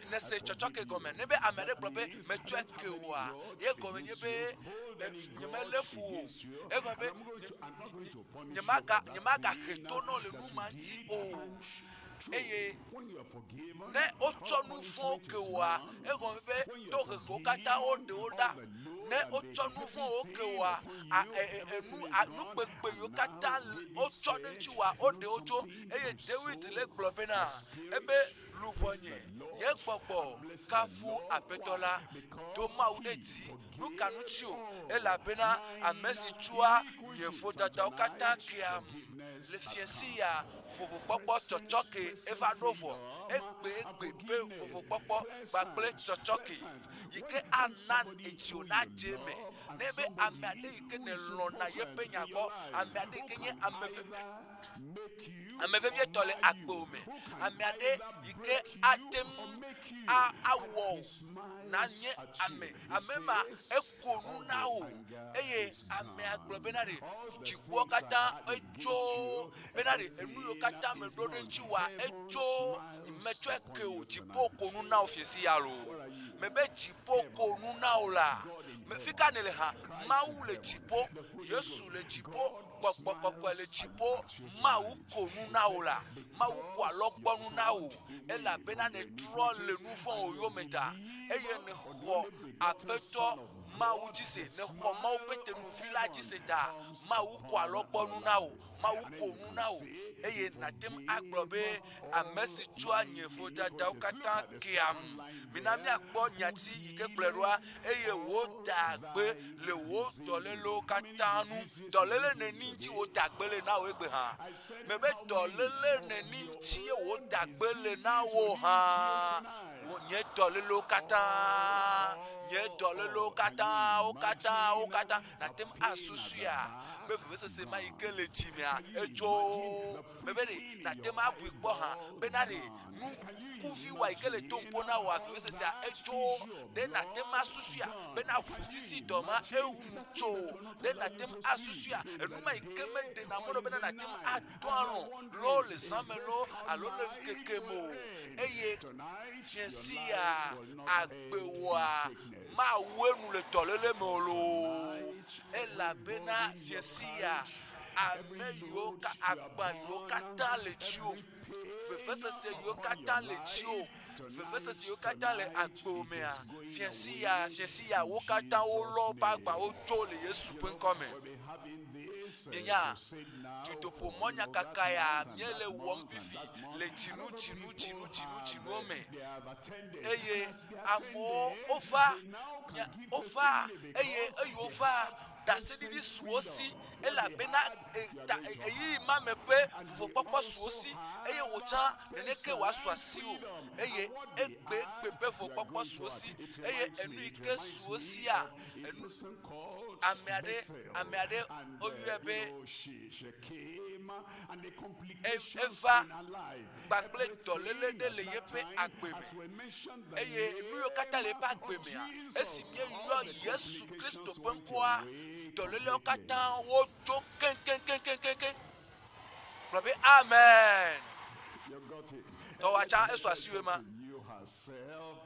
ne se tsɔtsɔke gɔme, ne be ame aɖe gblɔ be metsɔe ke woa, ye gɔme nye be nyemele fu o, ye gɔme be nyemaga he to nɔ le nu ma ŋuti o. Eye ne wotsɔ nu vɔ̃wo ke woa, egɔme be tohehewo katã woɖewo ɖa. Ne wotsɔ nu vɔ̃wo ke woa, nukpekpe yiwo katã wotsɔ ɖe ŋuti woa, woɖewo tso. Eye David le gblɔ bena ebe luʋɔnye nye gbɔgbɔ kafu Aƒetɔ la, do Mawu ɖe dzi, nu ka ŋuti o, elabena ame si tsɔa nye vodadawo katã keam. Le fiesi ya vovokpɔkpɔ tsɔtsɔke eva ɖo vɔ, egbe be vovokpɔkpɔ kpakple tsɔtsɔke yi ke ana etsi wònadze me. Ne be ame aɖe yi ke ne lɔ̃na yeƒe nya gbɔ, ame aɖe yi ke nye ame vevietɔ le agbewo me, ame aɖe yi ke ate ŋu awɔ nanye ame ma eko nu na wo, eye amea gblɔ bena ɖe dziƒowo katã etso bena ɖe enu yiwo katã me ɖo ɖe ŋuti woa etso metsɔe ke o, dziƒo ko nu na wo fiesi ya lo, me be dziƒo ko nu na wo la, me fi ka ne le ha, Mawu le dziƒo, Yesu le dziƒo, gbɔgbɔ kɔkɔe le dziƒo, Mawu ko nu na wo la, Mawu ko alɔgbɔnu na wo, elabena ne trɔ le nu vɔ̃wo yome ta, eye ne xɔ Aƒetɔ Mawu dzi se, ne xɔ Mawu ƒe tenuvi la dzi se ta, Mawu ko alɔgbɔnu na wo, Mawu ko nu na wo, eye natem agblɔ be ame si tsɔa nye vodadawo katã keam. Mina miakpɔ nyati yi ke gblɔe ɖoa, eye woda gbe le wo dɔlélewo katã nu. Dɔléle neni ŋuti woda gbe le na wo egbe hã. Me be dɔléle neni ŋuti ye woda gbe le na wo hã. Nye dɔlélewo katã, wo katã, natem asusuia be vevesese ma yi ke le dzimea etso. Me be ɖe natem abui kpɔ hã bena ɖe nukuvi wa yi ke le to ŋpo na wo vevesesea etso. Ɖe natem asusuia bena ʋu sisi dɔma ewu tso. Ɖe natem asusuia enu ma yi ke meɖena mɔ ɖo bena natem adɔ alɔ̃ lo le zã me lo alo le ŋkeke me o. Eye fiesia agbewoa Mawu enu le dɔléle me o lo, elabena fiesia ame yiwo agba yiwo katã le tsio, vevesese yiwo katã le tsio, vevesese yiwo katã le agbewo mea, fiesia wo katã wolɔ woƒe agbawo tso le Yesu ƒe ŋkɔ me. Mienya Dutoƒo Mɔnyakaka ya miele wɔm fifi le dzinuwo me, eye amewo wova eye wova ɖaseɖiɖi suwo si, elabena eyi ma me ƒe vuvɔkpɔkpɔ suwo si, eye wòtsã neneke wòasu asi o, eye egbe ƒe vuvɔkpɔkpɔ suwo si, eye enu yi ke suwo sia, ame aɖe oyɔe be eva kpakple dɔléle ɖe le yeƒe agbe me, eye nu yiwo katã le yeƒe agbe mea, esi míeyɔ Yesu Kristo ƒe ŋkɔa, dɔlélewo katã wotso keŋkeŋkeŋkeŋkeŋ. Gblɔ be amen. Tɔwoatsã esu asiwoe ma.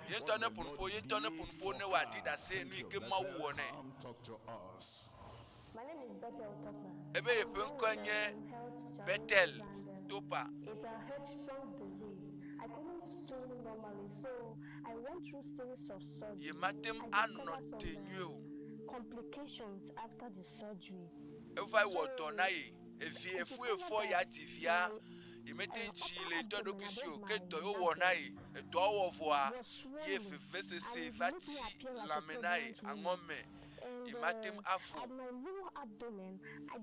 Yentɔ ne ƒonuƒo ne wòaɖi ɖase nu yi ke Mawu wɔ nɛ. My name is Bethel Topa. Ebe yeƒe ŋkɔe nye Bethel Topa. It's a headstrong disease. I couldn't stool normally, so I went through series of surgery. Ye matem anɔ te nyuie o. Complications after the surgery. Eva wɔ dɔ na ye, efo ya tivia. Imete ŋtsi le ŋutɔ ɖokui si o, ke dɔ yewo wɔ na ye, edɔa wɔ vɔa, ye vevesese va ti lãme na ye, aŋɔ me. Imatem afo,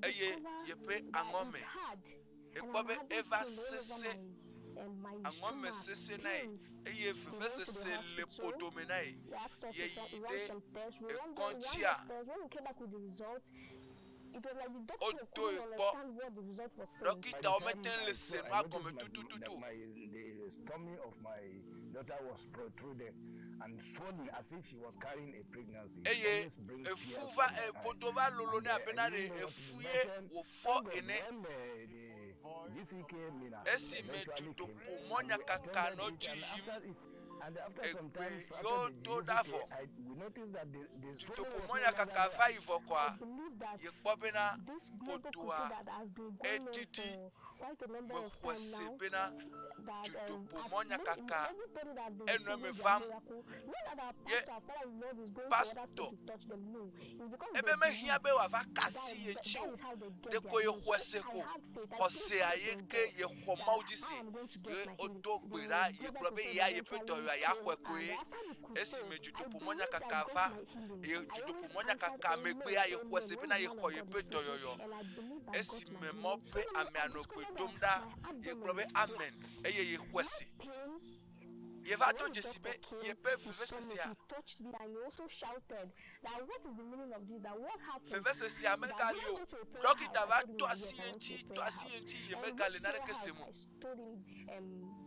eye yeƒe aŋɔ me. Ekpɔ be eva sese and my angome sese nai eye veve se le podome nai ye ide e kontia when we came back with the result, it was like the o doctor do couldn't e po understand what the result was saying. dokita o meten le se ma comme tutu The stomach of my daughter was protruded and swollen as if she was carrying a pregnancy. eye efuva e podova lolo ne abenare efuye wo fo ene esi me Dutoƒo monya kaka no tiyim egbe yo do dafo Dutoƒo monya kaka va ivo kwa ye kpobena podoa edidi me khwese bena Dutoƒo monya kaka eno me vam ye pastor ebe me hia be wa vakasi ye chiu de ko ye khwese ko khose aye ke ye khoma ujisi ye odo gbera ye probe ya ye peto ya khwekwe esi me Dutoƒo monya kaka va ye Dutoƒo monya kaka megbe ya ye khwese bena ye kho ye peto yoyo esi me mope ame anokwe domda ye probe amen eye ye khwese ye va do jesibe ye pe fevesesia fevesesia megalio dokita va to asienti ye megale na rekesemo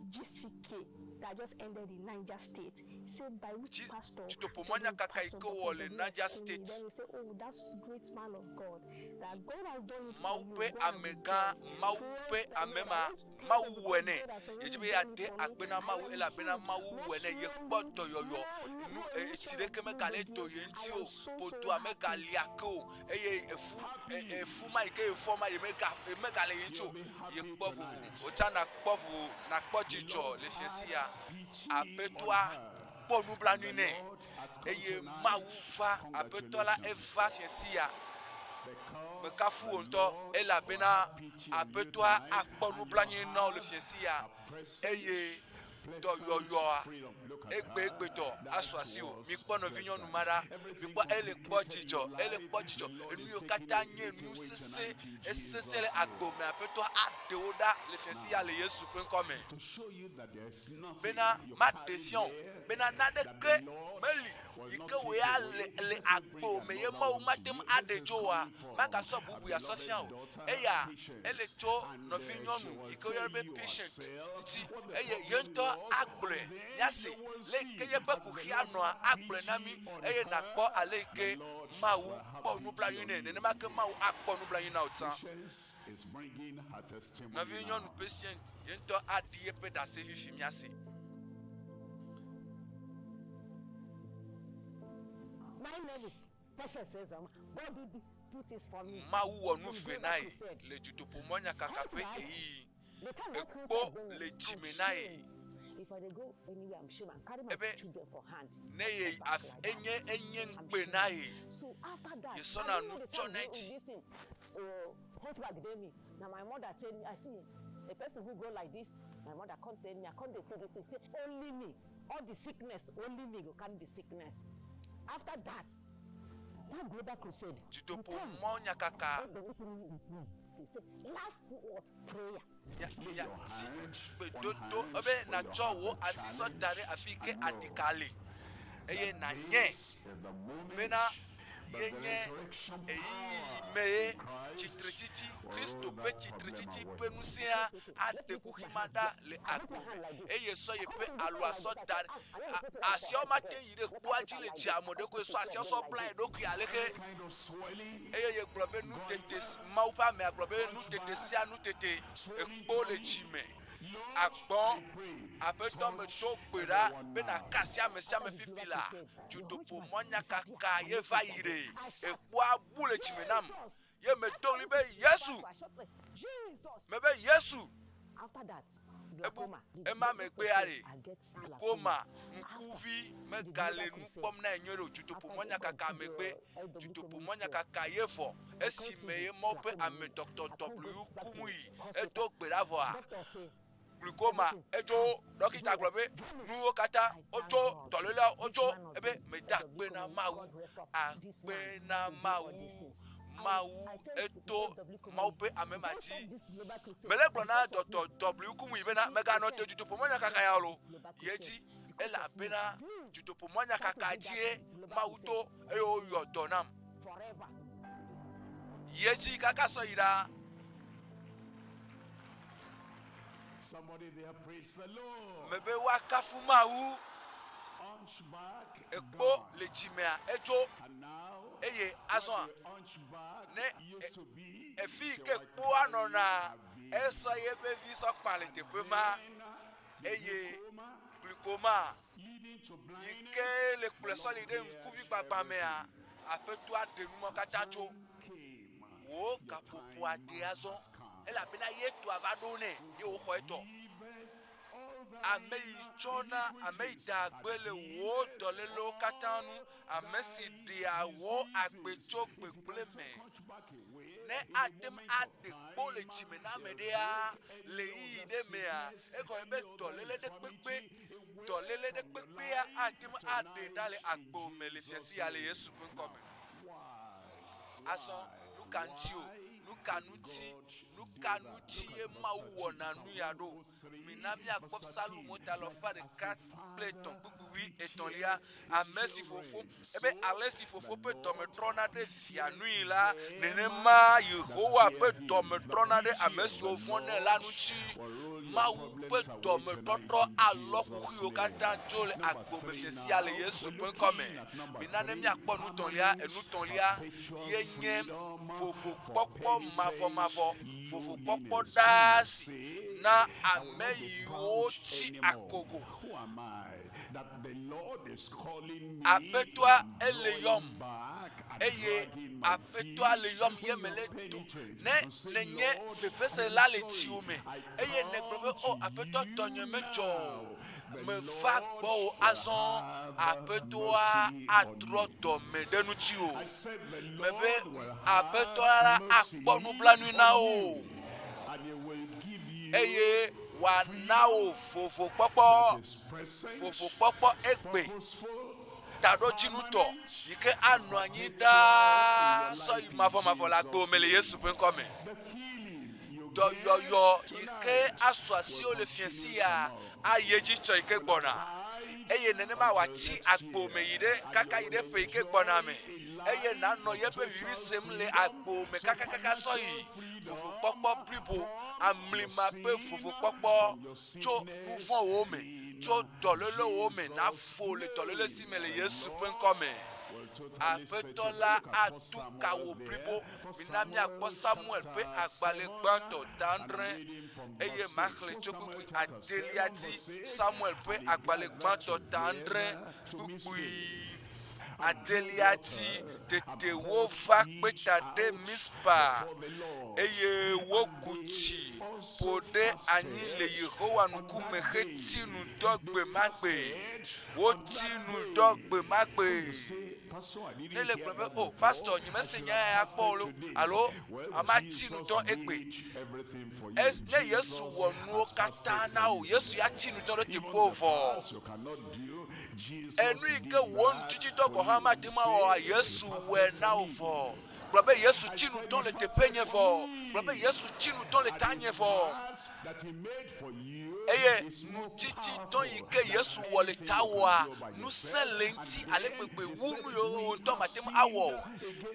GCK that just ended in Niger State. Said by which pastor? Dutoƒo monya kaka iko wole Niger State. Say, oh, that's great man of God. That God has done it. Maupe amega, maupe amema, mauwene. Yejibe ya de akbena mau ela bena mauwene ye kpoto yoyo. Nu etireke megale to yentio podo amegale ako. Eye efu ma ike efoma ye megale yentio ye kpofu. Ochana kpofu na kpojicho le fiesia apetwa ponu blanune eye maufa apetola eva fiesia me kafu onto ela bena apetwa akponu blanune le fiesia eye do yoyoa egbe to aswasi o mi kpono vinyon numara mi kpo ele kpo chicho enu yo kata nye nu sese esesele agbo me apeto adeoda le fiesia le Yesu pen come bena ma defiant bena nadeke meli ike we ya le agbo me ye ma matem adejoa maka so bubu ya sofia o eya ele to no vinyonu ike yo be patient nti eye yento agbre yase le keye beku hiano agbre nami eye nakpo aleke mawu po nu blayune ne ma ke mawu akpo nu blayune otan no vinyonu patient yento adie pe da se fifi miase. My name is Patience says, God did do this for me. Mawu wonu fenai le Dutoƒo monya kaka pe eyi ekpo le jimenai if I go anywhere I'm sure and carry my children for hand neye af enye ngbe nai so after that ye sona nu choneti what bag dey me now my mother tell me I see a person who go like this my mother come tell me I come dey say this say only me all the sickness only me go carry the sickness. After that, that global crusade. Dutoƒo monya kaka. Last word prayer. Ya si bedodo obe na chowo asiso dare afike adikale. Eye na nye. Bena yenye me chitrichichi Kristo pe chitrichichi penusia adekuhimada le akpo eye so ye pe alu aso dare asio mate yire kpoaji le ti amode ko so asio so blind doku aleke eye ye globe nu tete maupa me globe nu tete sia nu tete ekpo le jime akpon apeto me to gbera be na kasia me sia me fifila Dutoƒo monya kaka ye va ire ekpo abule chimenam ye me to libe Yesu me be Yesu after that ema me gbe are glaucoma nkuvi me gale nu pom na enyoro Dutoƒo monya kaka me gbe Dutoƒo monya kaka ye fo esi me ye mo pe ame Dr. W Kumuyi eto gbera vo a glaucoma ejo dokita globe nu okata ojo tolela ojo ebe me da gbe na mawu agbe na mawu Mawu eto Mawu pe amemaji. Mele blona Dr. W Kumuyi bena mega no te Dutoƒo Mawu kaka ya lo. Yeji ela bena Dutoƒo Mawu kaka die Mawu to eyo yo donam. Yeji kaka so ira. Somebody there, praise the Lord. Mebe wakafu Mawu. Ekpo le jimea ejo. Eye azon. Ne efi ke kpo anona. Eso ye be vi so pan le tepema. Eye glycoma. Yike le kple solide nkuvi gbagba mea. Apetwa denuma katacho. Wo kapopo ade azon. Ela bena yetu avadone ye wo kho eto. Amei chona amei dagbele wo dolelo katanu amesi dia wo agbecho gbegbele ne adem ade po le chimena medea le ide mea eko ebe dolele de pepe adem ade dale agbo mele fiesi ale Yesu nkome aso nukanuti e Mawu na nu yado minami akpop salu mota lo fa de 4 ple ton bubuwi etolia amesi fofo ebe alesi fofo pe to me trona de fianui la nenema Yehowa pe to me trona de amesi ofon ne la nuti Mawu pe to me totro aloku yo kata jole agbo me fiesi ale Yesu pe come minanemi akpo nu tonlia yenye fofo popo mavo fofo popo dasi na ameyo ti akogo apetwa eleyom eye apetwa leyom yemele tu ne nye fefese la le tiume eye ne globe o apetwa tonye mejo me va gbo azon apetwa adrodo medenu ti o mebe apetwa la akponu blanu na o eye wa now fofo popo egbe tado chinuto yike anu anyi da so imafo la gbo mele Yesu pe nkome do yo yike aswasi o le fiensi ya ayeji cho yike gbona eye nene ma wati agbo me yide kaka yide pe yike gbona me eye na no ye pe vivi semle agbo me kaka so yi fofo popo plibo amlima pe fofo popo cho mouvon wo me cho dololo wo me na fo le dololo si mele Yesu pe nkome apetola atuka wo plibo minami akpo Samuel pe agbale gbanto dandre eye makle chokukui adeliati Samuel pe agbale gbanto dandre kukui adeliati tete wo fa peta de mispa eye wo kuchi pode ani le Yehowa nukume hetinu dogbe magbe wo tinu dogbe magbe nele globe oh pastor ni mesenya ya polo allo amatinu don egbe es ne Yesu wonu katana o Yesu ya tinu don te povo Enrique won titi dogo hama dima o Yesu we now for globe Yesu tinu don le te penye for globe Yesu tinu don le tanye for eye nu titi don yike Yesu wole tawa nu selenti ale pepe wunu yo to matem awo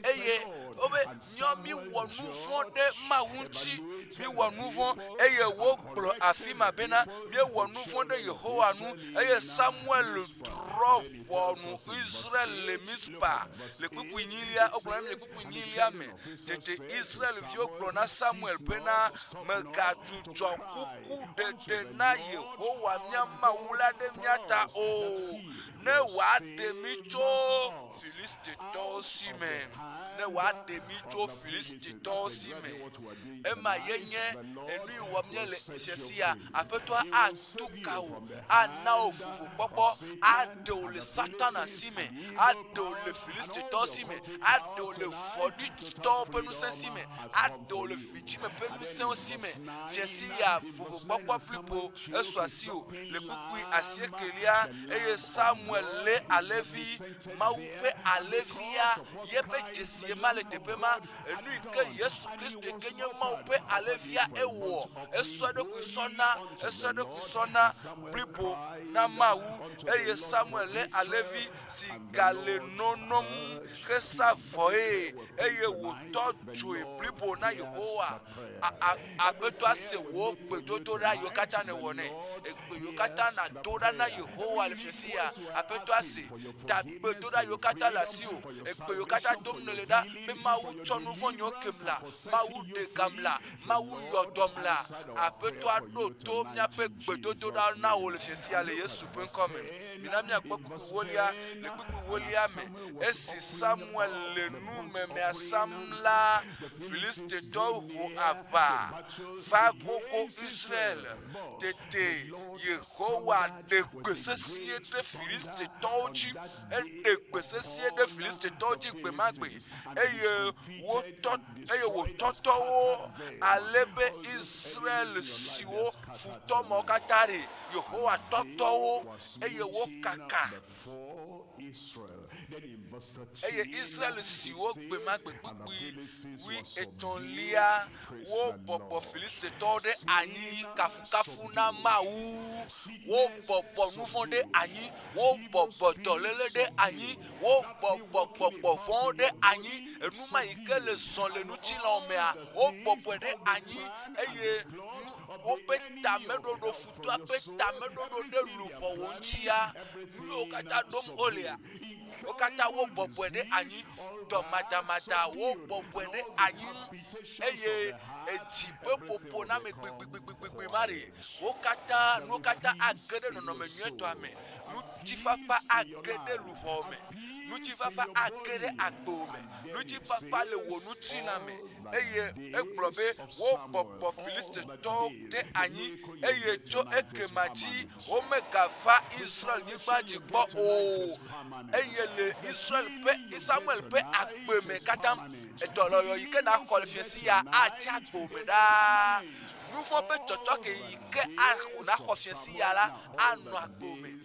eye obe nyomi wonu fonde mawunti mi wonu fon eye wo glo afima bena mi wonu fonde Yehowa nu eye Samuel drop wonu Israel le mispa le kuku nyilia ogblam le kuku nyilia me tete Israel vio glona Samuel bena megatu chokuku de na Yehowa nyama wula de miata o ne wa de micho Philiste to sime ne wa de micho Philiste to sime ema yenye enu wa miele esesia apetwa atukawo anao fufu popo ado le satana sime ado le Philiste to sime ado le fodi to penu sime ado le fitime penu sime fiesia fufu popo plipo eswasio le kukui asiekelia eye Samuel le alevi Mawu pe alevia yebe jesie male tepema enu ke Yesu Kristo kenye Mawu pe alevia ewo eswado kusona blibo na Mawu eye Samuel le alevi si galenonom ke savoye eye wo tojo blibo na Yehowa abeto ase wo gbedodo ra yokata ne wone yokata na doda na Yehowa le fesia abeto ase ta gbedodo ra yokata la sio yokata domnele da be Mawu tsonu fonyo kemla Mawu de kamla Mawu yodomla abeto adoto mia pe gbedodo ra na wo le fesia le Yesu pen come binamia gboku wolia le gboku wolia me esi Samuel le nu me asamla Philiste do aba va koko Israel tete Yehowa de gbesesie de Philiste toji de gbesesie de Philiste toji gbe magbe eye wo toto alebe Israel siwo futomo katari Yehowa toto eye wo kaka eye Israel siwo gbe magbe pipi wi etonlia wo bobo Philiste tode anyi kafu na Mawu wo bobo nufonde anyi wo bobo dolele de anyi wo bobo fonde anyi enuma ikele son le nuti lomea wo bobo de anyi eye wo peta medodo futu apeta medodo de lupo wontia yo kata dom olia okata wo bobo de anyi domadamada wo bobo de anyi eye ejibe popo na me gbegbe mari okata no kata agede no menyeto ame nu tifapa agede luhome nu tifapa agede agbome nu tifapa le wonu tiname eye ekplobe wo bobo Philiste to de anyi eye to ekemaji o megafa Israel nigbaji gbo o eye le Israel pe Samuel pe agbeme katam edoloyo yike na qualifier ya ati agbome da nous faut pe toto ke yike a na qualifier ya la anu agbome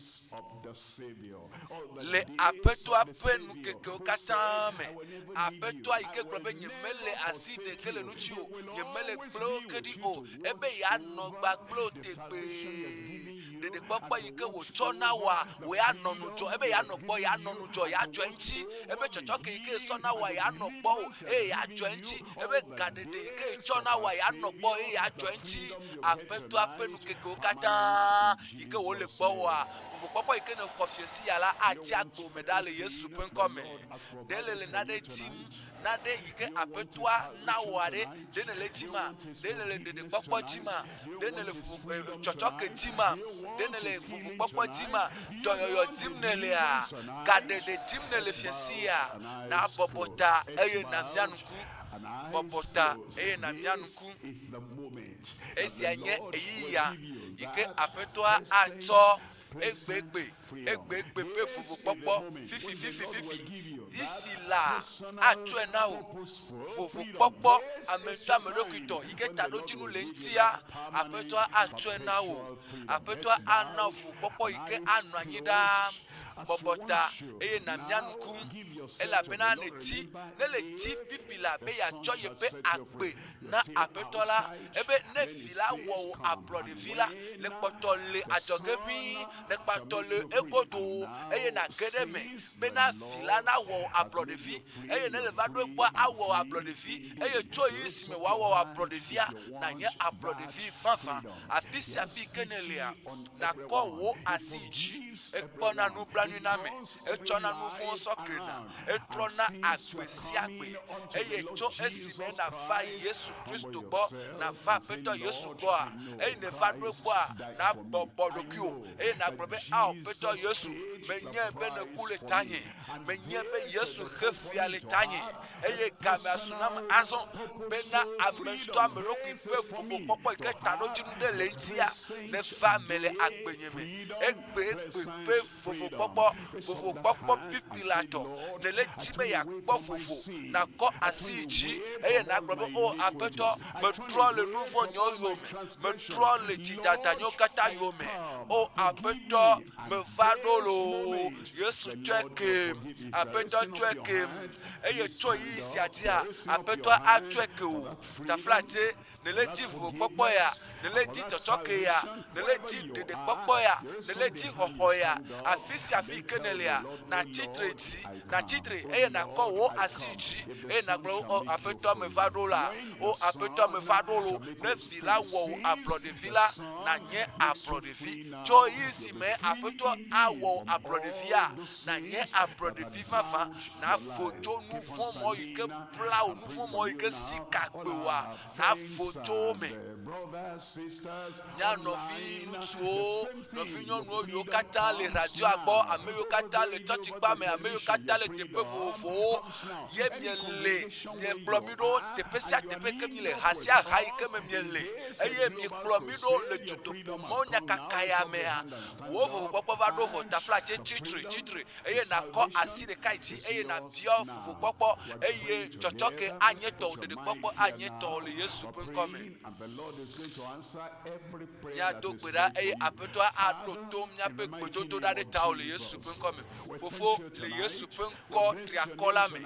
le apeto ape nu keke okatame apeto ike globe nyemele aside kele nuchio nyemele glo kedi o ebe ya no gba glo tegbe de gbogbo yike wo tona wa we anonujo ebe ya no gbo ya anonujo ya jo nchi ebe chocho ke yike sona wa ya no gbo ya jo nchi ebe gadede yike tona wa ya no gbo ya jo nchi apeto ape nu keke okata yike wo le gbo wa fufu popo yike no kofiesi ya la ajago medale Yesu pen come delele nade tim nade yike apetwa na ware denele tima denele de popo tima denele fufu chochoke tima denele fufu popo tima doyoyo timnele a gadede timnele fiesia na bobota eye na mianuku bobota eye na mianuku esianye eyiya yike apetwa ato egbe pe fufu popo fifi isila atu enao fufu popo ameto amerokito ike tado tinu lentia apeto atu enao apeto ana fufu popo ike anu anyida bobota eye na mianuku ela bena neti nele ti pipila be ya joye pe agbe na apetola ebe ne fila wo aplode fila le potole atogebi le patole egodo eye na gedeme bena fila na wo aplode fi eye ne le vado gbo awo aplode fi eye to yisi me wa wo aplode fi na nye aplode fi fanfan afisi afi kenelia na ko wo asiji ekpona nu planu na me etona nu fon sokena etrona agbesi agbe eye to esime na fa Yesu Kristo bo na va peto Yesu bo eye ne va do bo na bobodokio eye na probe a peto Yesu menye be ne kule tanye menye be Yesu khefia le tanye eye kama sunam azon be na amento ameroki pe fufu popo ke tano jinu de lentia ne fa mele agbenyeme egbe pe fufu kpɔkpɔ vovo kpɔkpɔ pipilatɔ ne le dzi be yakpɔ vovo nakɔ asi dzi eye nagblɔ be o aƒetɔ metrɔ le nu vɔ nyɔ yome metrɔ le dzidada nyɔ katã yome o aƒetɔ meva ɖo lo Yesu tɔe kem aƒetɔ tɔe kem eye tso yi sia dzia aƒetɔ atɔe ke o taflate ne le dzi vovo kpɔkpɔ ya ne le dzi tsɔtsɔke ya ne le dzi ɖeɖe kpɔkpɔ ya ne le dzi xɔxɔ ya afi sia afi ke ne lia na tsitre dzi na tsitre eye nakɔ wo asi dzi eye nagblɔ o aƒetɔ me va ɖo la o aƒetɔ me va ɖo lo ne vi la wɔ wo ablɔɖevi la na nye ablɔɖevi tso yi si me aƒetɔ awɔ wo ablɔɖevia na nye ablɔɖevi vava na foto nu vɔ mɔ yi ke bla wo nu vɔ mɔ yi ke sika gbe wa na foto me nyanɔvi ŋutsuwo nɔvi nyɔnuwo yiwo katã le radio agbɔ ame yiwo katã le tsɔtsikpa me ame yiwo katã le teƒe vovovowo ye miekplɔ mi ɖo teƒe sia teƒe ke mi le ha sia ha yi ke me miele eye miekplɔ mi ɖo le Dutoƒo Mawu nyakaka ya mea wo vovokpɔkpɔ va ɖo vɔ taflatse tsitre eye nakɔ asi ɖeka yi dzi eye nabiɔ vovokpɔkpɔ eye tsɔtsɔke anye tɔwo ɖeɖekpɔkpɔ anye tɔwo le Yesu ƒe ŋkɔ me. Míado gbe ɖa eye aƒetɔ aɖo to míaƒe gbedodoɖa ɖe tawò le Yesu ƒe ŋkɔ me. Fofo le Yesu ƒe ŋkɔ triakɔ la me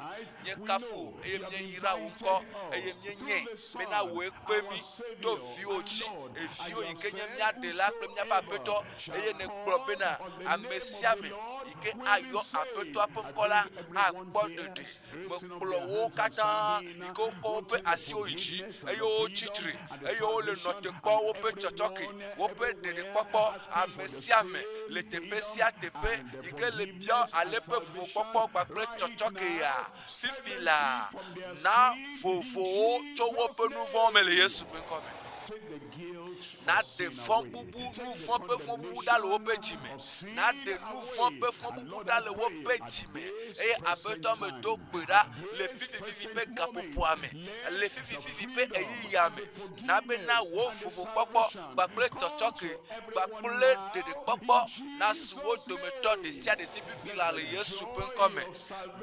míekafu eye míeyra wò ŋkɔ eye míenye bena wòe kpe mi to viwo dzi eviwo yi ke nye mía ɖela kple míaƒe aƒetɔ eye negblɔ bena ame sia ame yi ke ayɔ aƒetɔa ƒe ŋkɔ la akpɔ ɖeɖe mekplɔ wo katã yi ke wokɔ woƒe asiwo yi dzi eye wo tsitre eye wole nɔ te kpɔ woƒe tsɔtsɔke woƒe ɖeɖekpɔkpɔ ame sia ame le teƒe sia teƒe yi ke le biɔ aleƒe vovokpɔkpɔ kpakple tsɔtsɔke ya fifi la na vovowo tso woƒe nu vɔwo me le Yesu ƒe ŋkɔ me. Na ɖe fɔ bubu nu vɔ ƒe fɔ bubu ɖa le woƒe dzime na ɖe nu vɔ ƒe fɔ bubu ɖa le woƒe dzime eye aƒetɔ me do gbe ɖa le fifififi ƒe gaƒoƒoa me le fifififi ƒe eyiya me na bena wo vovokpɔkpɔ kpakple tsɔtsɔke kpakple ɖeɖekpɔkpɔ na su wo dometɔ ɖe sia ɖe si pipi la le Yesu ƒe ŋkɔ me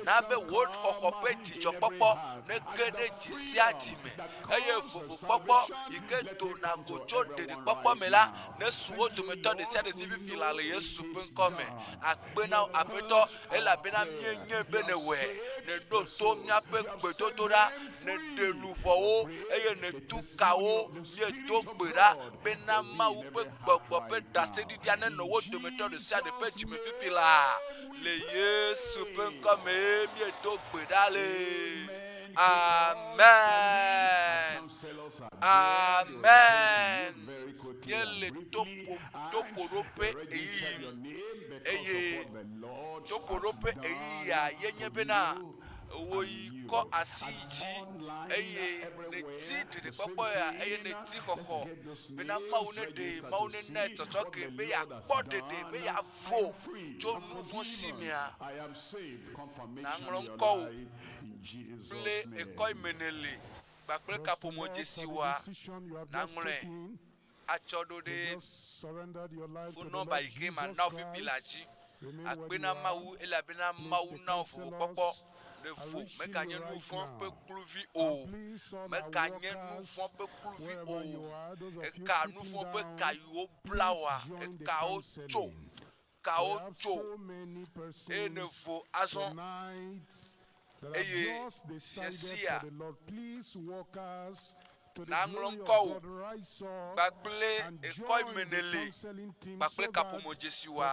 na be wo xɔxɔ ƒe dzidzɔkpɔkpɔ ne ge ɖe dzi sia dzi me eye vovokpɔkpɔ yi ke dona go tso ɖeɖekpɔkpɔ me la ne su wo dometɔ ɖe sia ɖe si pipi la le Yesu ƒe ŋkɔ me akpe na aƒetɔ elabena míenye be ne wɔe ne ɖo to míaƒe gbedodoɖa ne ɖe luʋɔwo eye ne tu kawo miedo gbe ɖa bena Mawu ƒe gbɔgbɔ ƒe ɖaseɖiɖia nenɔ wo dometɔ ɖe sia ɖe ƒe dzime pipi la le Yesu ƒe ŋkɔ me miedo gbe ɖa le. Amen. Amen. Yele topoɖoƒe eye topoɖoƒe eya yenye bena woyi kɔ asi dzi eye ne ti ɖeɖekpɔkpɔ ya eye ne ti xɔxɔ bena Mawu ne ɖe Mawu ne nae tsɔtsɔke be yakpɔ ɖeɖe be yavo tso nu vɔ si mea na ŋlɔ ŋkɔwo kple ekɔ imenele kpakple kaƒomɔ dzesiwa na ŋlɔe atsɔ ɖo ɖe fonɔba yi ke ma na wo fifi la dzi akpe na Mawu elabena Mawu na wo vovokpɔkpɔ le vo meganye nu vɔ ƒe kluvi o meganye nu vɔ ƒe kluvi o eka nu vɔ ƒe ka yiwo bla wa ekawo tso eye ne vo azɔ eye fiasia na ŋlɔ ŋkɔwo kpakple ekɔ imenele kpakple kaƒomɔ dzesiwa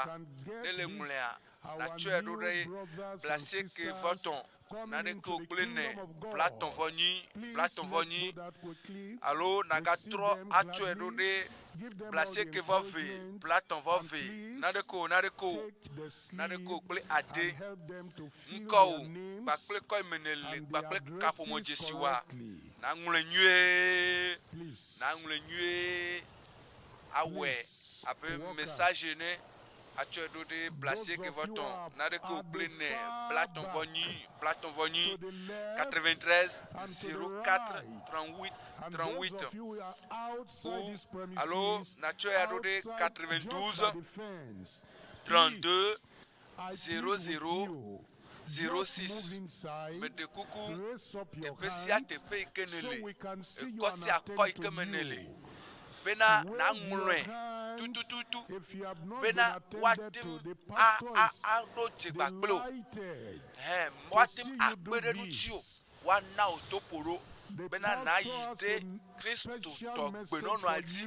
ne le ŋlɔa natsɔe ɖo ɖe blasieke vɔtɔn naneke wòkple ne blatɔ̃vɔnyi alo nagatrɔ atsɔe ɖo ɖe blasieke vɔve blatɔ̃vɔve naneke wòkple ade ŋkɔwo kpakple kɔ imenele kpakple kaƒomɔ dzesiwa na ŋlɔe nyuie awɔe abe message ne atsɔe ɖo ɖe blasieke vɔtɔn naneke wòkple ne blatɔ̃vɔnyi 93 04 38 alo natsɔe ɖo ɖe 92 32 00 06 medekuku tepesia tepe ikenele ekosi akɔ ikemenele bena na ŋlɔe tutututu bena watim a do dzegbagbleo watim akpe ɖe ŋuti o wana o to ƒoɖo bena na yi ɖe Kristo tɔgbenɔnɔa dzi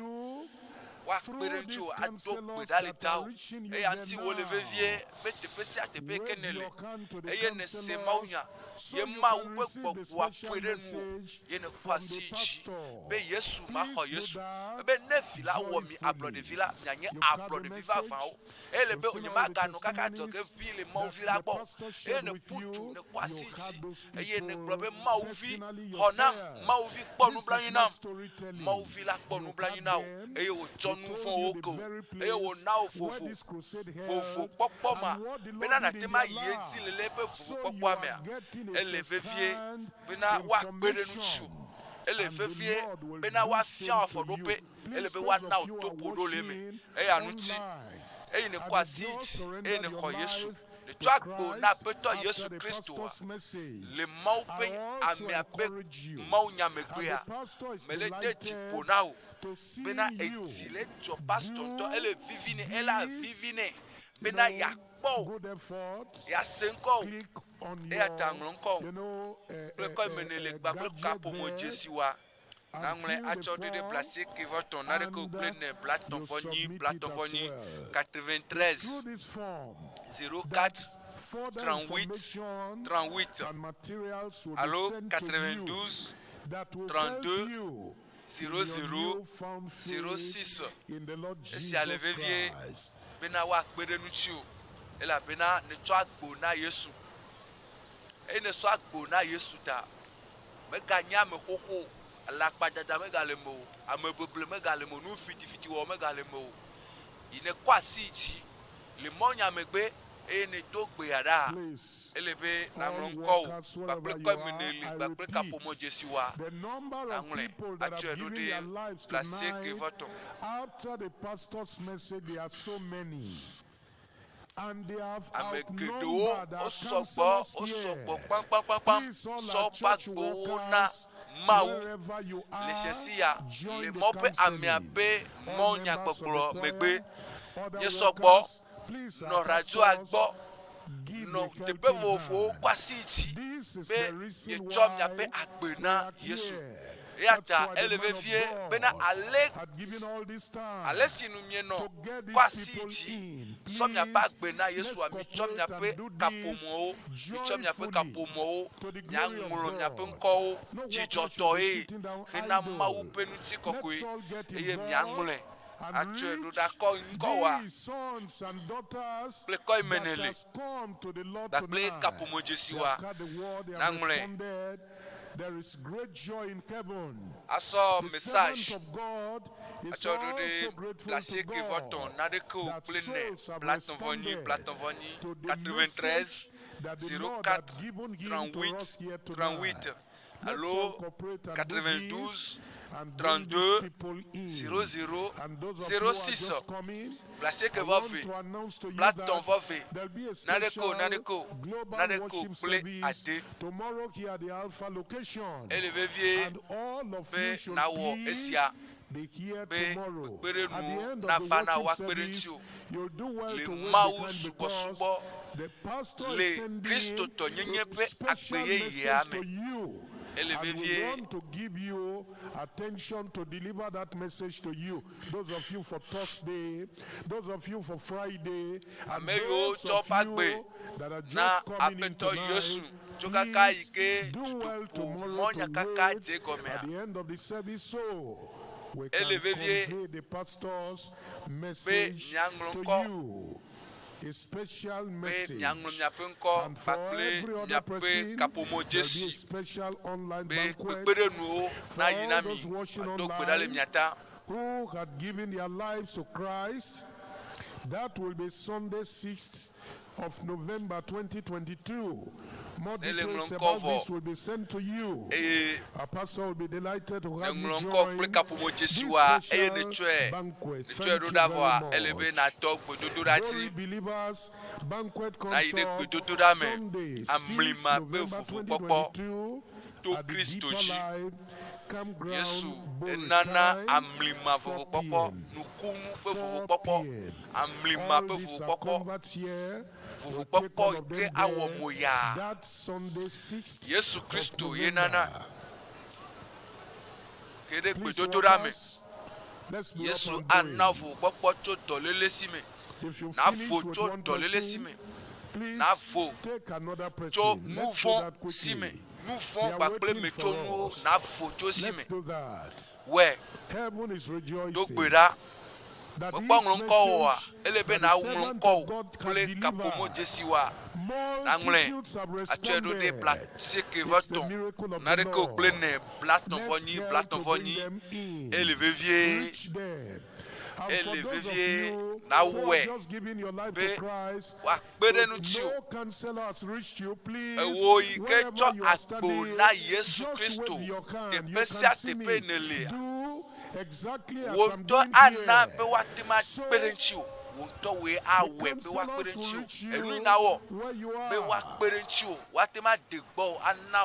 wakpe ɖe ŋuti o ado gbe ɖa le ta o eya ŋuti wo le vevie be teƒe sia teƒe ke ne le eye ne se Mawu nya ye Mawu ƒe gbɔgbɔa ƒoe ɖe nu o ye ne kɔ asi dzi be Yesu maxɔ Yesu be ne vi la wɔ mi ablɔɖevi la mianye ablɔɖevi vavawo eye le be nye maganɔ kaka dzɔge vi le Mawuvi la gbɔ eye ne ƒutu ne kɔ asi dzi eye ne gblɔ be Mawuvi xɔ nam Mawuvi kpɔ nublanui nam Mawuvi la kpɔ nublanui na wo eye wòtsɔ nu vɔ̃wo ke eye wòna wo vovo kpɔkpɔ ma bena nate ma yi eti le le eƒe vovo kpɔkpɔa mea ele vevie bena woakpe ɖe ŋuti o ele vevie bena woafia afɔɖoƒe ele be woana wo toƒo ɖo le eme eya ŋuti eye ne kɔ asi dzi eye ne xɔ Yesu ne tsɔ agbo na Aƒetɔ Yesu Kristoa le Mawu ƒe amea ƒe Mawu nyamegbea mele de dziƒo na wo bena eti le dzɔ pastor ŋutɔ ele vivine ela vivine bena yakpɔ o yase ŋkɔ o eya ta ŋlɔ ŋkɔ o kple kɔ emene le gba kple kaƒomɔ dzesiwa naŋlɔe atsɔ ɖe ɖe blasi ke vɔ tɔn na ɖe ko kple ne blatɔvɔnyi 93 04 38 38 alo 92 32 00 06 esia le vevie bena woakpe ɖe ŋuti o elabena ne tsɔ agbo na Yesu eye ne tsɔ agbo na Yesu ta meganye ame xoxo alakpadada megale me o ame beble megale me o nu fitifiti wɔ megale me o yi ne kɔ asi dzi le mɔnyamegbe eye ne do gbea ɖa ele be naŋlɔ ŋkɔ o kpakple kɔ emene li kpakple kaƒomɔ dzesiwa naŋlɔe atsɔe ɖo ɖe blasi ke vɔ tɔn. After the pastor's message, there are so many. And they have ame geɖewo osɔgbɔ kpankpankpankpam sɔgbagbowo na Mawu le dzesi ya le mɔ ƒe amea ƒe mɔnyagbɔgblɔ megbe nye sɔgbɔ nɔ radioa gbɔ nɔ teƒe vovovowo kɔ asi dzi be mietsɔ miaƒe agbe na Yesu eya ta ele vevie bena ale si nu mienɔ kɔ asi dzi sɔ miaƒe agbe na Yesua mitsɔ miaƒe kaƒomɔwo miaŋlɔ miaƒe ŋkɔwo dzidzɔtɔe hena Mawu ƒe ŋutikɔkɔe eye miaŋlɔe atsɔe ɖo ɖa kɔ ŋkɔwoa kple kɔ emene le kpakple kaƒomɔ dzesiwa naŋlɔe. There is great joy in heaven. Asɔ message atsɔ ɖo ɖe blasi ke vɔ tɔn na ɖe ke o kple ne blatɔvɔnyi 93 04 38 38 alo 92 32 00 06 blasi ke vɔ ve blatɔn vɔ ve na ɖe ko kple ade ele vevie be na wɔ esia be kpekpeɖenu nava na woakpe ɖe ŋuti o le Mawu subɔsubɔ le Kristotɔ nyenye ƒe agbe yeyea me. And we want to give you attention to deliver that message to you. Those of you for Thursday, those of you for Friday, and those of you that are just coming in tonight, please do well tomorrow to wait at the end of the service so we can convey the pastor's message to you. A special message, and for every other person there will be a special online banquet for all those watching online who had given their lives to Christ. That will be Sunday, 6th of November 2022. More details about this will be sent to you. Our pastor will be delighted to have you join this special banquet. Thank you very much. Glory Believers Banquet Consult, Sunday, 6th November 2022 at the Deeper Life Campground, Time 4 p.m. 4 p.m. All these are converts here. That Sunday, 6th of November. Please help us. Let's be up and doing. If you finish with one person, please take another person. Let's do that quickly. They are waiting for us. Let's do that. Heaven is rejoicing that his message that the servant of God can deliver. Multitudes have responded. It's the miracle of the Lord. Let's help to bring them in. Reach them. And for those of you who are just giving your life to Christ, if no counselor has reached you, please, wherever you are standing, just wave your hand. You can see me. Do exactly as I'm doing here. So, the counselors will reach you where you are.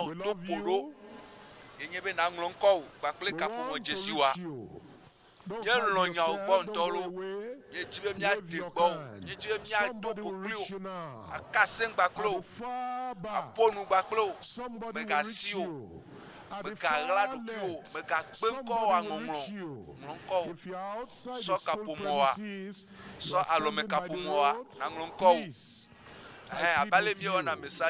We love you. We want to reach you. Don't hide yourself, don't go away. Wave your hand. Somebody will reach you now. At the far back, somebody will reach you. At the far left, somebody will reach you. If you are outside the school premises, you are standing by the road, please, I plead with you, just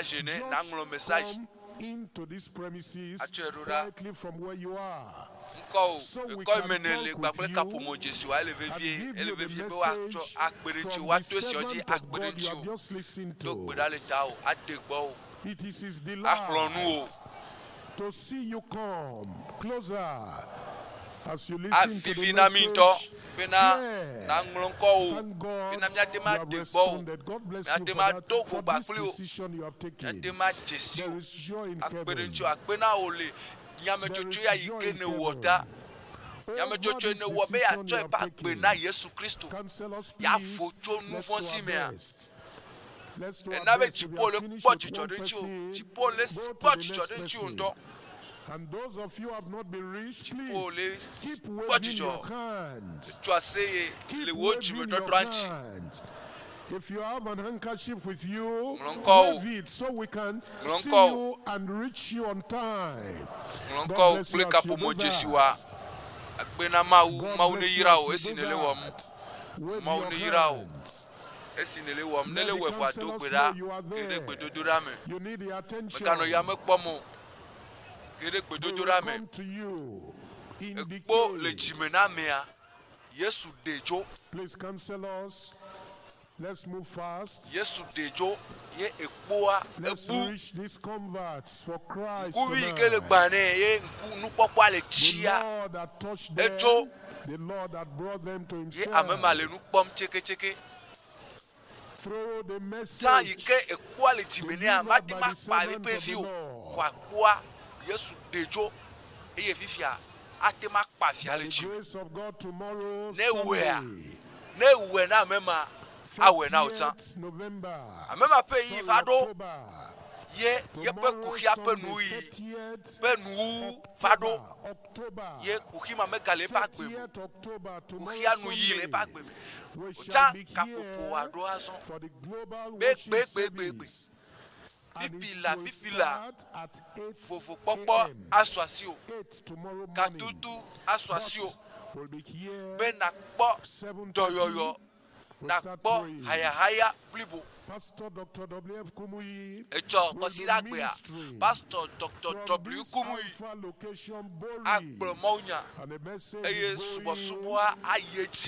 come into this premises quietly from where you are. So we can talk with you and give you the message from the servant of God you have just listened to. It is his delight to see you come closer as you listen to the message. Thank God you have responded. God bless you for this decision you have taken. There is joy in heaven. There is joy in heaven. Over this decision you have taken. Counselors, please, let's do our best. Let's do our best. If you have finished with one person, go to the next person. And those of you who have not been reached, please keep waving your hands. Keep waving your hands. If you have an handkerchief with you, wave it so we can see you and reach you on time. God bless you as you do that. God bless you as you do that. Wave your hands. Let the counselors know you are there. You need the attention. They will come to you in decay. Please, counselors, let's move fast. Let's reach these converts for Christ tonight. The Lord that touched them, the Lord that brought them to himself. Through the message delivered by the servant of the Lord. By the grace of God, tomorrow, Sunday, 30th November, October, tomorrow, Sunday, 30th October, 30th October, tomorrow, Sunday, we shall be here for the global worship service. And it will start at 8 a.m. 8 tomorrow morning. But we'll be here 7:30. We'll start praying. Pastor Dr. W.F. Kumuyi will be ministering Pastor Dr. from W. this Kumuyi Alpha location, Bori. And the message is going to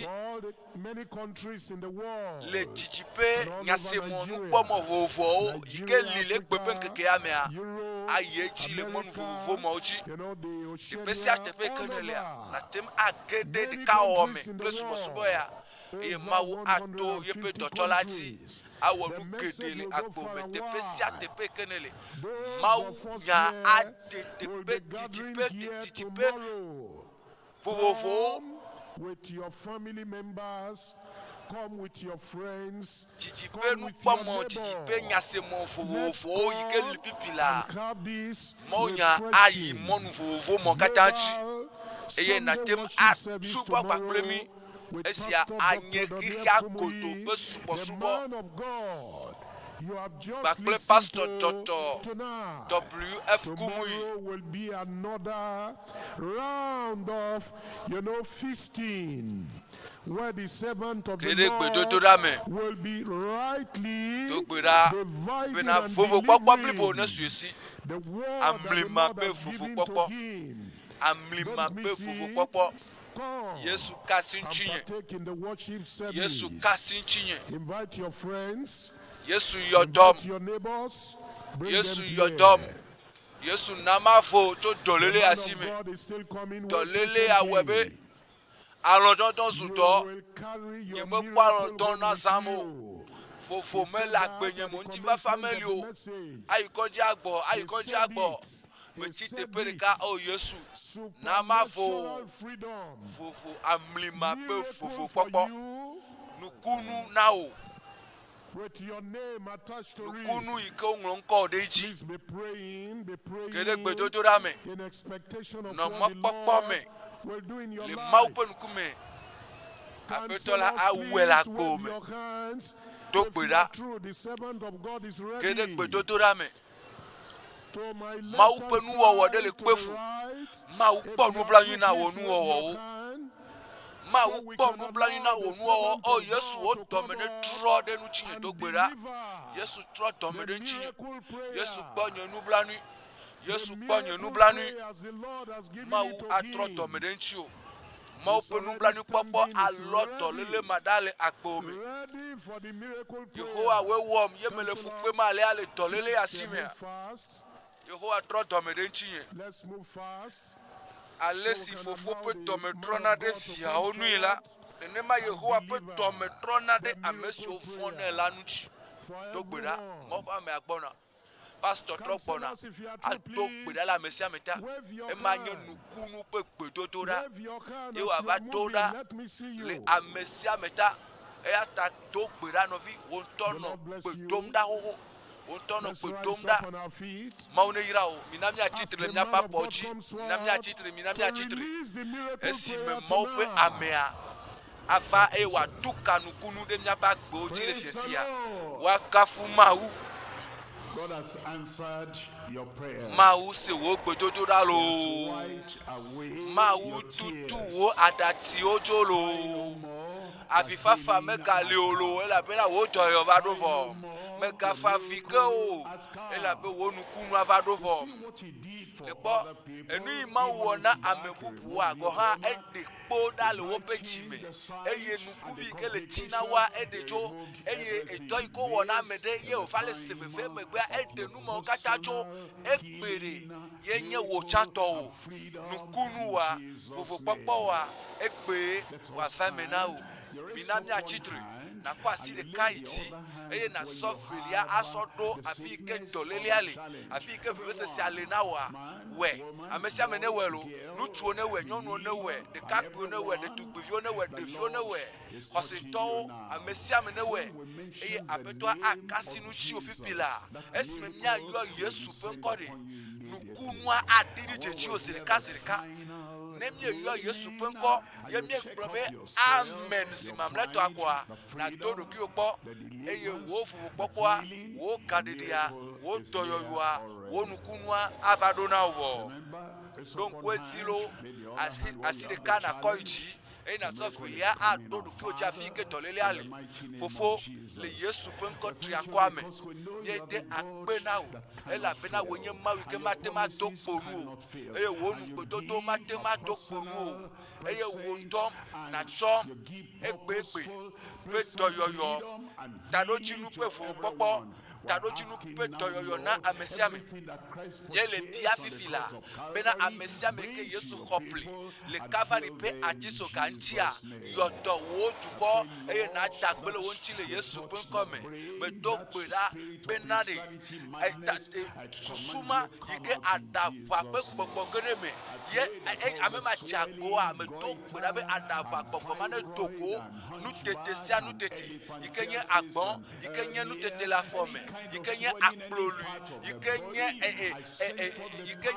all the many countries in the world. And all over Nigeria, Africa, Europe, America, you know, the Oceania, all over. Many countries in the world. eye mawu ato yepe dɔtsɔlati awɔ nu geɖe le agbome teƒe sia teƒe kenele mawu nya ade teƒe didiƒe vovovowo. With your family members, come with your friends, come with your neighbors, and have this man of God. You have just listened to tonight. Tomorrow will be another round of, feasting, where the servant of the Lord will be rightly dividing and delivering the word that the Lord has given to him. Don't miss it. Come and partake in the worship service. Invite your friends. Yesu yodom. Your neighbors, Yesu yodom. Yesu namafo to dolele asime. Dolele awebe. Alondon zudo. Yeme kwa alondon na zamo. Fofo me la gbenye mo nti fa family o. Ayikoji agbo. Me ti te pereka o Yesu. Namafo. Fofo amlima pe fofo popo. Nukunu nao. With your name attached to it. Please be praying in expectation of what the Lord will do in your life. Cancel please wave your hands. If you are true, the servant of God is ready. To my left hand side, to the right, if you are true, please wave your hand. Mawu kpɔ nublanui na wò nuwɔwɔ o Yesu wo dɔme ɖe trɔ ɖe nu tsinye do gbe ɖa Yesu trɔ dɔme ɖe tsinye Yesu kpɔ nye nublanui Mawu atrɔ dɔme ɖe ŋuti o Mawu ƒe nublanui kpɔkpɔ alɔ dɔléle ma ɖa le agbo me Yehowa woe wɔm ye mele fukpe ma alea le dɔléle asi mea Yehowa trɔ dɔme ɖe ŋutinye Alesi fofo pe dɔme trɔna ɖe viawo nui la nenema Yehowa pe dɔme trɔna ɖe ame siwo vɔnɛ la ŋuti do gbe ɖa mɔ ƒe ame agbɔna pastor trɔ gbɔna ado gbe ɖa le ame sia ame ta ema nye nukunu ƒe gbedodo ɖa ye wòava do ɖa le ame sia ame ta eya ta do gbe ɖa nɔvi wo ŋutɔ nɔ gbe dom ɖa xoxo Wontɔnɔ kpedom ɖa Mawu ne yra o mina miatsitre le miaƒe abɔ dzi mina miatsitre esime Mawu ƒe amea ava eye wòatu ka nukunu ɖe miaƒe agbewo dzi le fie sia woakafu Mawu God has answered your prayer. Mawu se wo gbedodo ɖa loo Mawu tutu wo aɖatiwo dzo loo avifafa megali o lo elabena wo dɔyɔ va ɖo vɔ megafa vi ke o elabe wo nukunu ava ɖo vɔ le kpɔ enu yi Mawu wɔ na ame bubuwoa gɔ hã eɖe kpo ɖa le woƒe dzime eye nukuvi ke le tina wa eɖe tso eye edɔ yi ke wɔ na ame ɖe ye wòva le se veve megbea eɖe nu mawo katã tso egbe ɖe ye nye wò tsãtɔ o nukunuwoa vovokpɔkpɔwoa egbe wòava me na o mina miatsitre nakɔ asi ɖeka yi dzi eye nasɔ velia asɔ ɖo afi yi ke dɔlélia le afi yi ke vevesese le na wòa wɛ ame sia ame ne wɛ lo ŋutsuwo ne wɛ nyɔnuwo ne wɛ ɖekakpuiwo ne wɛ ɖetugbiviwo ne wɛ ɖeviwo ne wɛ xɔsetɔwo ame sia ame ne wɛ eye aƒetɔa akasi ŋutiwo fifi la esime miayɔ Yesu ƒe ŋkɔ ɖe nukunua aɖi ɖi dzedziwo zi ɖeka ne mieyɔ Yesu ƒe ŋkɔ ye miegblɔ be amen si mamlɛtɔa koa nado ɖokuiwo kpɔ eye wo vuvukpɔkpɔa wo gaɖeɖia wo dɔyɔyɔa wo nukunua ava ɖo na wo vɔ ɖo ŋku eti lo asi ɖeka nakɔ yi dzi eye nasɔ velia aɖo ɖokuiwo dzi afi yi ke dɔlélia le fofo le Yesu ƒe ŋkɔ tri akɔa me miede akpe na wo elabena wo nye Mawu ke mate ma do kponu o eye wo nugbedodo mate ma do kponu o eye wo ŋutɔ natsɔ egbe ƒe dɔyɔyɔ taɖotsinu ƒe vovokpɔkpɔ taɖodzinu ƒe dɔyɔyɔ na ame sia ame. Ye le bia fifi la bena ame sia ame ke Yesu xɔ pli le Calvary ƒe atisoka ŋutia yɔdɔ wo dukɔ eye na da gbe le wo ŋuti le Yesu ƒe ŋkɔme. Medo gbe ɖa bena ɖe susuma yi ke aɖaʋa ƒe gbɔgbɔ ge ɖe me ye ame ma dze agboa medo gbe ɖa be aɖaʋa gbɔgbɔ ma ne Togo nutete sia nutete yi ke nye agbɔn yi ke nye nutete le afɔ me yi ke nye akplolu yi ke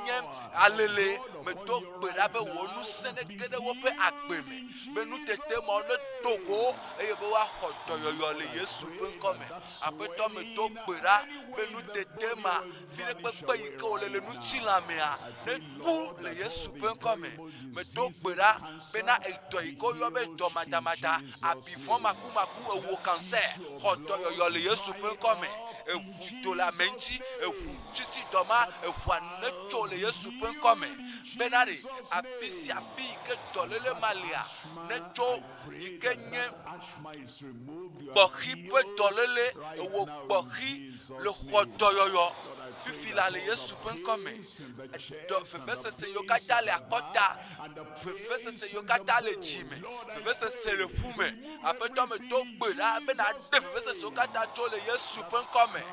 nye alele medo gbe ɖa be wo ŋusẽ ne ge ɖe woƒe agbe me be nutete ma ne Togo eye be woaxɔ dɔyɔyɔ le Yesu ƒe ŋkɔme. Aƒetɔ medo gbe ɖa be nutete ma fi ɖe kpekpe yi ke wole le ŋutilã mea ne ku le Yesu ƒe ŋkɔme. Medo gbe ɖa bena edɔ yi ke woyɔ be dɔ madamada abivɔ makumaku ewo cancer xɔ dɔyɔyɔ le Yesu ƒe ŋkɔme. Eʋu to le ame ŋuti eʋu titi dɔma eʋua ne tso le Yesu ƒe ŋkɔme bena ɖe afi sia afi yi ke dɔléle ma lea ne tso yi ke nye gbɔxi ƒe dɔléle ewo gbɔxi le xɔ dɔyɔyɔ fifi la le Yesu ƒe ŋkɔme. Vevesese yiwo katã le akɔta, vevesese yiwo katã le dzime, vevesese le ƒume. Aƒetɔ medo gbe ɖa bena de vevesese yiwo katã tso le Yesu ƒe ŋkɔme.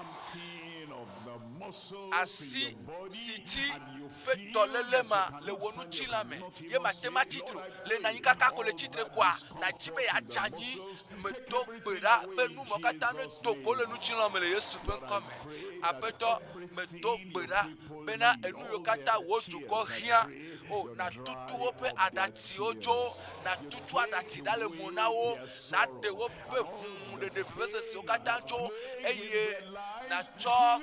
Asi si ti ƒe dɔléle ma le wo ŋutilã me ye mate ma tsitre le nanyi kaka ko le tsitre koa na dzi be yadze anyi. Medo gbe ɖa be nu mawo katã ne Togo le ŋutilã me le Yesu ƒe ŋkɔme. Aƒetɔ medo gbe ɖa bena enu yiwo katã wo dukɔ hiã o na tutu woƒe aɖatiwo dzo na tutu aɖati ɖa le mo na wo na ɖe woƒe ʋuʋu ɖeɖe vevesesewo katã tso eye na tsɔ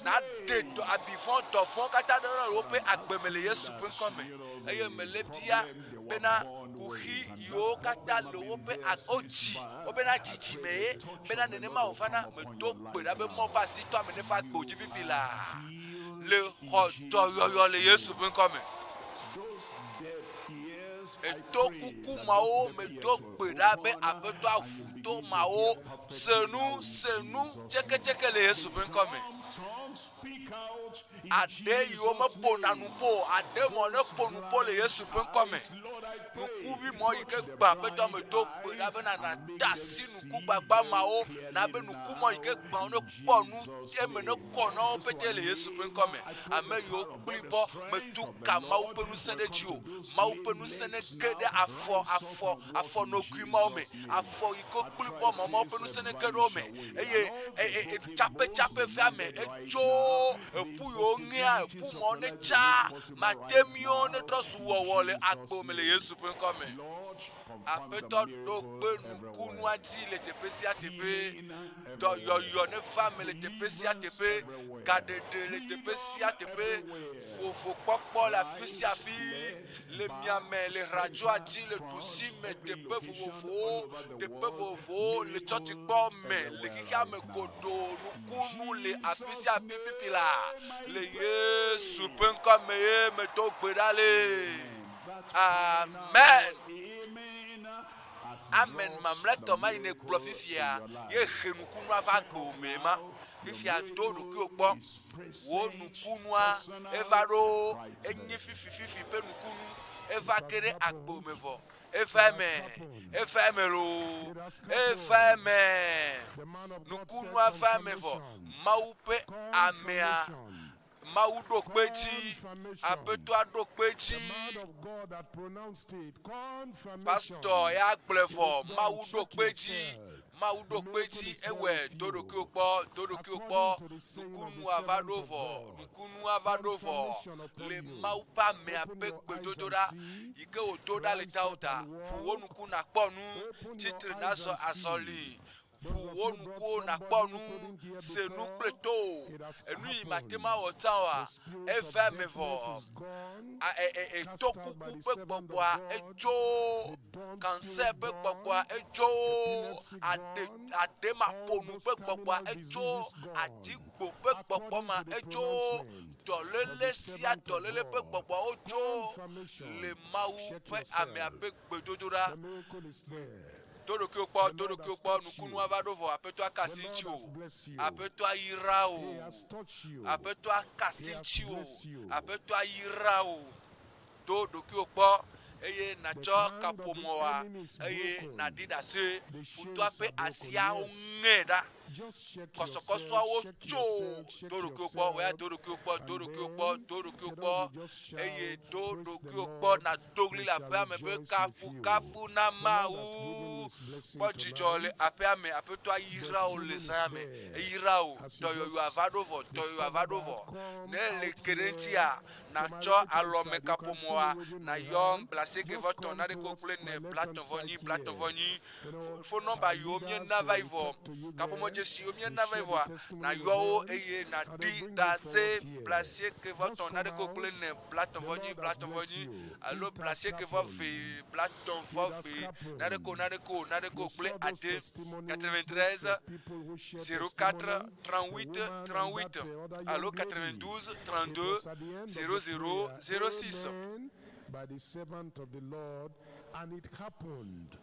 na ɖe abivɔ dɔvɔ katã ɖe le woƒe agbe me le Yesu ƒe ŋkɔme. Eye mele bia bena kuxi yiwo katã le woƒe odzi wobena dzidzime ye bena nenema wòvana medo gbe ɖa be mɔ ƒe asitɔ ame ne fa gbe wòdzi fifi la le xɔ dɔyɔyɔ le Yesu ƒe ŋkɔme. Eto kuku mawo medo gbe ɖa be aƒetɔ aʋu to mawo senu tsɛkɛtsɛkɛ le Yesu ƒe ŋkɔme. Ade yiwo me ƒona nu po ade mɔ ne ƒo nu po le Yesu ƒe ŋkɔme. Nukuvi mɔ yi ke gba aƒetɔ medo gbe ɖa bena na de asi nuku gbagba mawo na be nuku mɔ yi ke gba ne kpɔ nu eme ne kɔ na wo pete le Yesu ƒe ŋkɔme. Ame yiwo kpli bɔ metu ka Mawu ƒe ŋusẽ ɖe dzi o. Mawu ƒe ŋusẽ ne ge ɖe afɔnogui mawo me. Afɔ yi ke kpli bɔ Mawu ƒe ŋusẽ ne ge ɖe wo me eye tsaƒe vea me etso eƒu yiwo ŋea eƒu mɔ ne tsa matemiwo ne trɔ su wɔwɔ le agbo me le Yesu ƒe ŋkɔme. Aƒetɔ ɖo gbe nukunua dzi le teƒe sia teƒe. Dɔyɔyɔ ne va me le teƒe sia teƒe. Gaɖeɖe le teƒe sia teƒe. Vovokpɔkpɔ le afi sia afi. Le miame le radioa dzi le ɖusi me teƒe vovovowo le tsɔtsikpɔ me le xixea me godo nukunu le afi sia afi pipi la le Yesu ƒe ŋkɔme ye medo gbe ɖa le. Amen. Amen. Mamlɛtɔ ma yi ne kplɔ fifia ye he nukunua va gbe me ma. Fifia do ɖokuiwo gbɔ. Wo nukunua eva ɖo enye fifi pe nukunu eva ke ɖe agbo me vɔ. Eva eme lo. Eva eme. Nukunua va eme vɔ. Mawu ƒe amea. Mawu ɖo kpe dzi, aƒetɔa ɖo kpe dzi, pastor ya gblɔ vɔ, Mawu ɖo kpe dzi, ewɔe do ɖokuiwo kpɔ, nukunua va ɖo vɔ, le Mawu ƒe amea ƒe gbedodoɖa, yi ke wòdo ɖa le tawo ta, ƒo wo nuku nakpɔ nu, tsitre na azɔli. Wo nukuwo nakpɔ nu se nu kple to enu yi matema wɔ ta oa eva me vɔ eto kuku ƒe gbɔgbɔa etso cancer ƒe gbɔgbɔa etso ademaƒonu ƒe gbɔgbɔa etso adigbo ƒe gbɔgbɔ ma etso dɔléle sia dɔléle ƒe gbɔgbɔa wotso le Mawu ƒe amea ƒe gbedodoɖa. Todo que o pó no kunu avadovo, apeto a casincho, apeto a irao, apeto a casincho, apeto a irao. Todo que o pó eye na cho kapomoa eye na didase puto ape asia ongeda kosokoso awo cho todo que o pó we todo que o pó eye todo que o pó na dogli la pe ame be kafu na mau pojijole ape ame ape to ayira o le same ayira o to yo avadovo ne le kerentia na cho alome kapomoa na yom placer que votre na de couple ne platon voni fo nomba yo mien na vaivo kapomo jesi yo mien na vaivo na yo eye na di da se placer que votre na de couple ne platon voni allo placer que votre platon fofi na de couple at 93 04 38 allo 92 32 00 06. By the servant of the Lord, and it happened.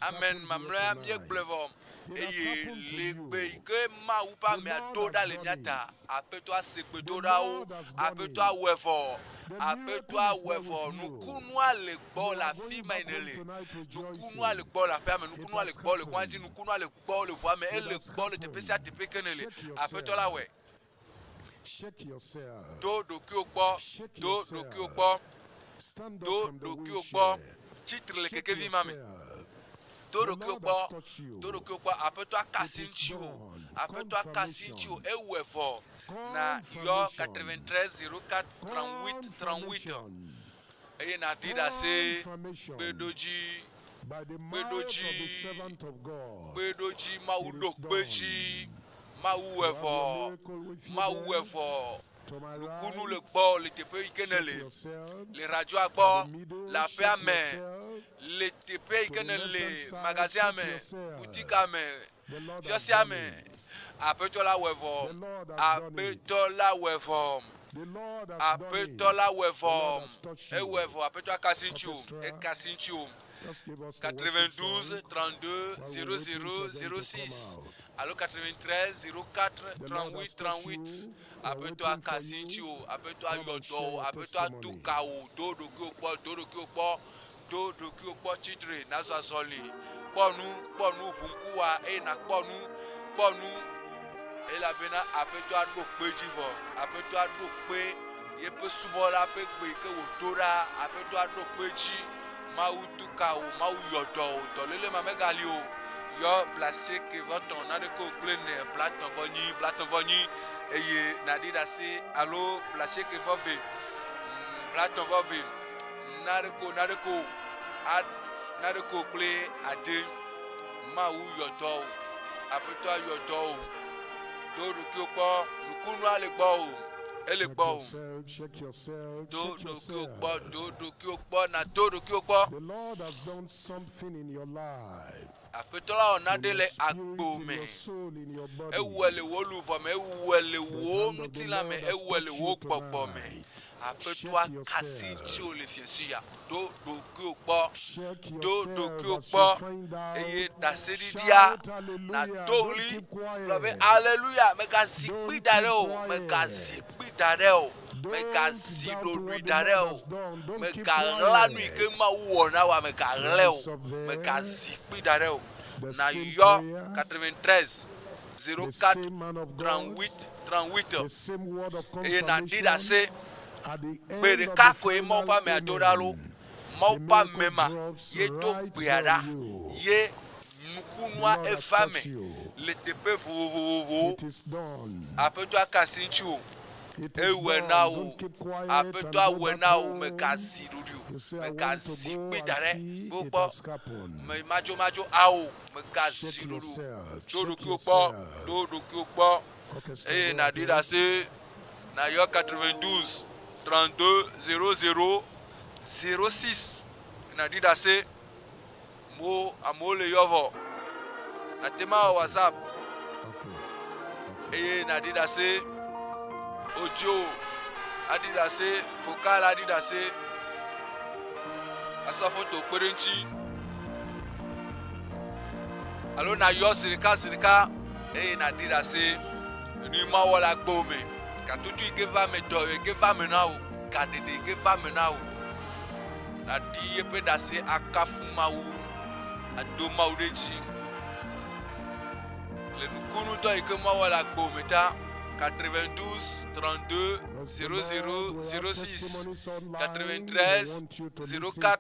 Amen. Mamre mi ekblevo. Eye legbe ke ma ou pa me adoda le miata. Apeto asekpedoda o, apeto awevo. Apeto awevo. Nou kunu ale gbo la fi mainele. Nou kunu ale gbo la fe me nou kunu ale gbo le kwanji nou kunu ale gbo le voa me ele gbo le tepe sia tepe kenele. Apeto la we. Shake yourself. Do ki okpo. Do ki okpo. Titre le keke vi mame. Todo que o pó, apeto a casincho, ewevo na yo 93 04 38. Eye na dida se bedoji maudokbeji mauwevo Nukunu le gbo le tepe ikenele le radio agbo la pe ame le tepe ikenele magasin ame boutique ame josi ame apeto la wevo ewevo apeto akasinchu 92 32 00 06 allo 93 04 38 apeto akasinchu apeto ayodo apeto atukao dodo ki okpo chitre nazo azoli ponu bunkuwa na ponu ela bena apeto adokpe jivo apeto adokpe yepe subola pe gbe ke wodora apeto adokpe ji mau tukao mau yodo tolele mamegali o yo placer que votre on a de couple ne platon voni eye na dida se allo placer que vove platon vove na de couple ade mau yodo apeto yodo do ki opo nukunu ale gbo ele gbo Shake yourself. do ki opo na do ki opo. The Lord has done something in your life. Apetola onadele akpome ewele wo luvo me ewele wo nutila me ewele wo gbogbo me apeto akasincho le fiesia do ki okpo eye dasedidia na doli lobe hallelujah me ka sikpi dare o me ka sidodri dare o me ka lanu ike ma wo na wa me ka le o me ka sikpi dare o na yo 93 04 38 et na dida se bere kako e mo pa me adoralo mo pa mema ye to biara ye nukunwa efame le tepe vovovo apeto akasinchu ewe na o apeto awe na o me kasi rudu me kasi bidare popo me majo awo me kasi rudu todo ki okpo na dida se na yo 92 32 00 06 na dida se mo amole yovo na tema WhatsApp na dida se audio adidase vocal adidase asa photo perenchi alo na yo zirika e na di da se ni ma wala gbo me ka tutu ige va me do ige va me na o ka de ige va me na o na di e pe da se akafu mawu ado mawu deji le nukunu do ige ma wala gbo me ta 92 32 00 06 93 04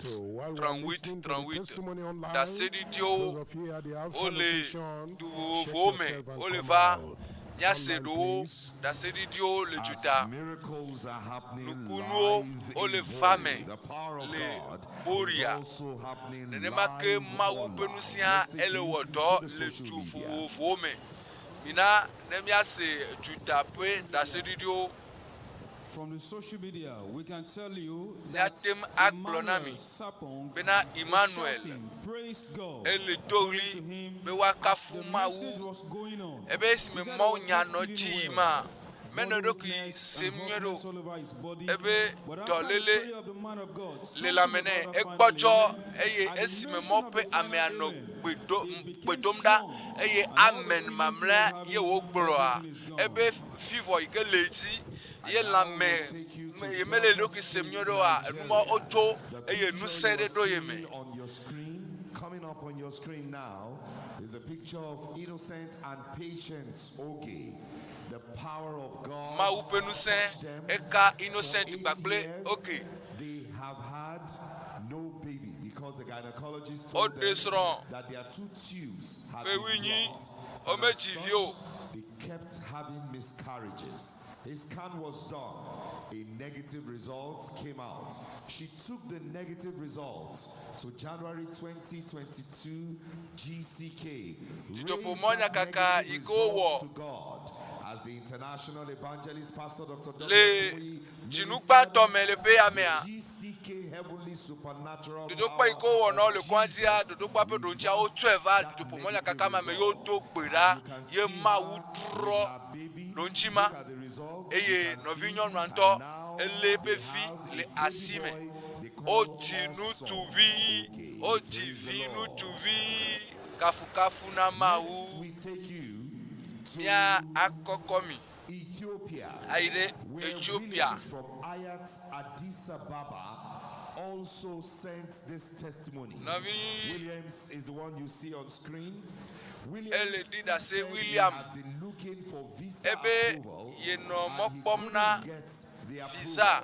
38 38 da sedidio ole du vome ole va nya sedo da sedidio le juta nukunu ole vame le boria ne make mawu penusia ele wodo le jufu vome Mina nemia se jutape da sedidio. From the social media, we can tell you that Emmanuel, Bena Emmanuel, ele dogli be wakafu mawu ebe si me mo nya no jima meno doki semnyero ebe dolele le lamene egbojo eye esi me mo pe ame ano gbedomda eye amen mamla ye wo gboro a ebe fivo ike leji ye lame ye mele doki semnyero a numo ojo eye nusede do ye me. Coming up on your screen now is a picture of innocent and patient Oge. The power of God. Mawu penuse eka innocent bakple okay. They have had no baby because the gynecologist told them that their 2 tubes had been blocked. They kept having miscarriages. A scan was done. A negative result came out. She took the negative results to January 2022 GCK. Dutoƒo Mawu kaka ikowo to God as the international evangelist pastor Dr. le jinukpa tome le pe amea GCK heavenly supernatural. Dutoƒo ikowo no le kwantia Dutoƒo pe doncha o tweva Dutoƒo Mawu kaka ma me yo do gbera ye mawu dro donchima eye novinyo nwanto ele pe fi le asime o tinu tuvi kafu na mawu mia akokomi aire Ethiopia from Ayat Addis Ababa also sent this testimony. Williams is the one you see on screen. Ele dida se William ebe ye no mokpom na visa